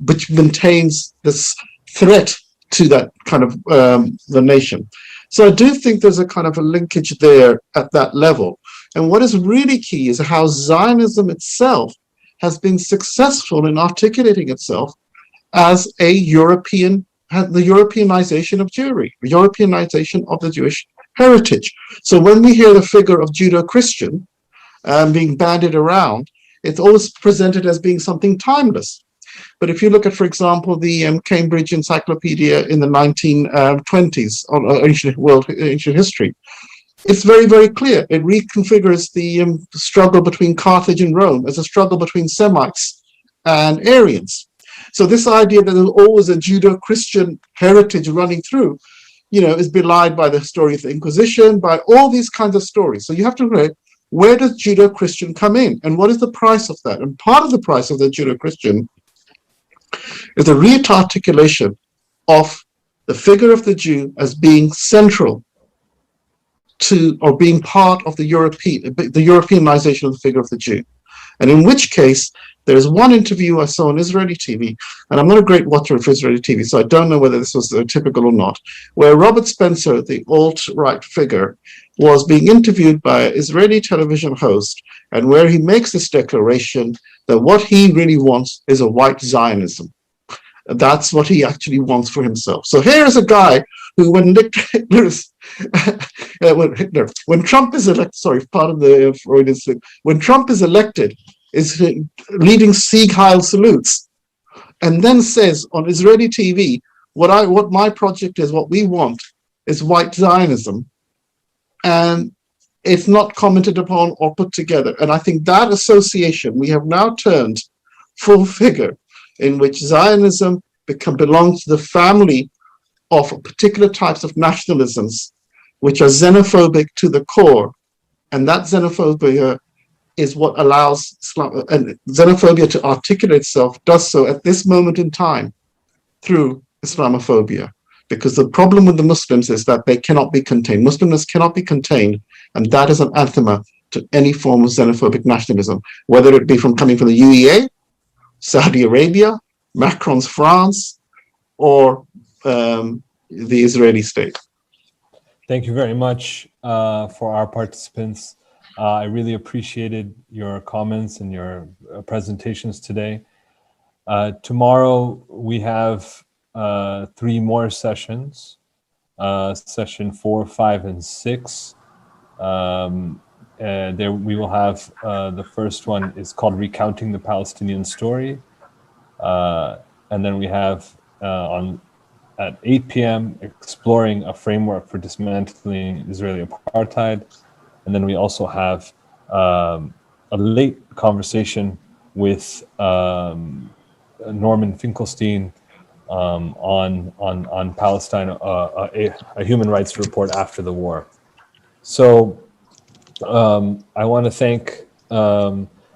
which maintains this threat to that kind of the nation. So I do think there's a kind of a linkage there at that level. And what is really key is how Zionism itself has been successful in articulating itself as a the Europeanization of Jewry, Europeanization of the Jewish heritage. So when we hear the figure of Judeo-Christian being bandied around, it's always presented as being something timeless. But if you look at, for example, the Cambridge Encyclopedia in the 1920s on ancient history, it's very, very clear. It reconfigures the struggle between Carthage and Rome as a struggle between Semites and Aryans. So this idea that there's always a Judeo-Christian heritage running through, is belied by the story of the Inquisition, by all these kinds of stories. So you have to know, where does Judeo-Christian come in? And what is the price of that? And part of the price of the Judeo-Christian is the re-articulation of the figure of the Jew as being central to, or being part of the Europeanization of the figure of the Jew. And in which case, there's one interview I saw on Israeli TV, and I'm not a great watcher of Israeli TV, so I don't know whether this was typical or not, where Robert Spencer, the alt-right figure, was being interviewed by an Israeli television host, and where he makes this declaration that what he really wants is a white Zionism. That's what he actually wants for himself. So here's a guy who, when Trump is elected, sorry, part of the Freudian thing, when Trump is elected, is leading Sieg Heil salutes, and then says on Israeli TV, what my project is, what we want is white Zionism, and it's not commented upon or put together. And I think that association, we have now turned full figure, in which Zionism belongs to the family of particular types of nationalisms, which are xenophobic to the core, and that xenophobia is what allows Islam and xenophobia to articulate itself, does so at this moment in time through Islamophobia. Because the problem with the Muslims is that they cannot be contained. Muslimness cannot be contained, and that is an anathema to any form of xenophobic nationalism, whether it be coming from the UEA, Saudi Arabia, Macron's France, or the Israeli state. Thank you very much for our participants. I really appreciated your comments and your presentations today. Tomorrow we have 3 more sessions, session 4, 5, and 6. There we will have the first one is called Recounting the Palestinian Story. And then we have at 8 p.m. Exploring a Framework for Dismantling Israeli Apartheid. And then we also have a late conversation with Norman Finkelstein on Palestine, a human rights report after the war. So I want to thank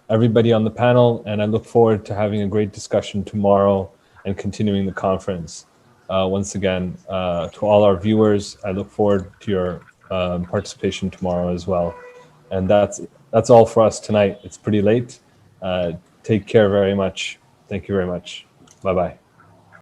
everybody on the panel, and I look forward to having a great discussion tomorrow and continuing the conference. Once again, to all our viewers, I look forward to your participation tomorrow as well. And that's all for us tonight. It's pretty late. Take care very much. Thank you very much. Bye-bye.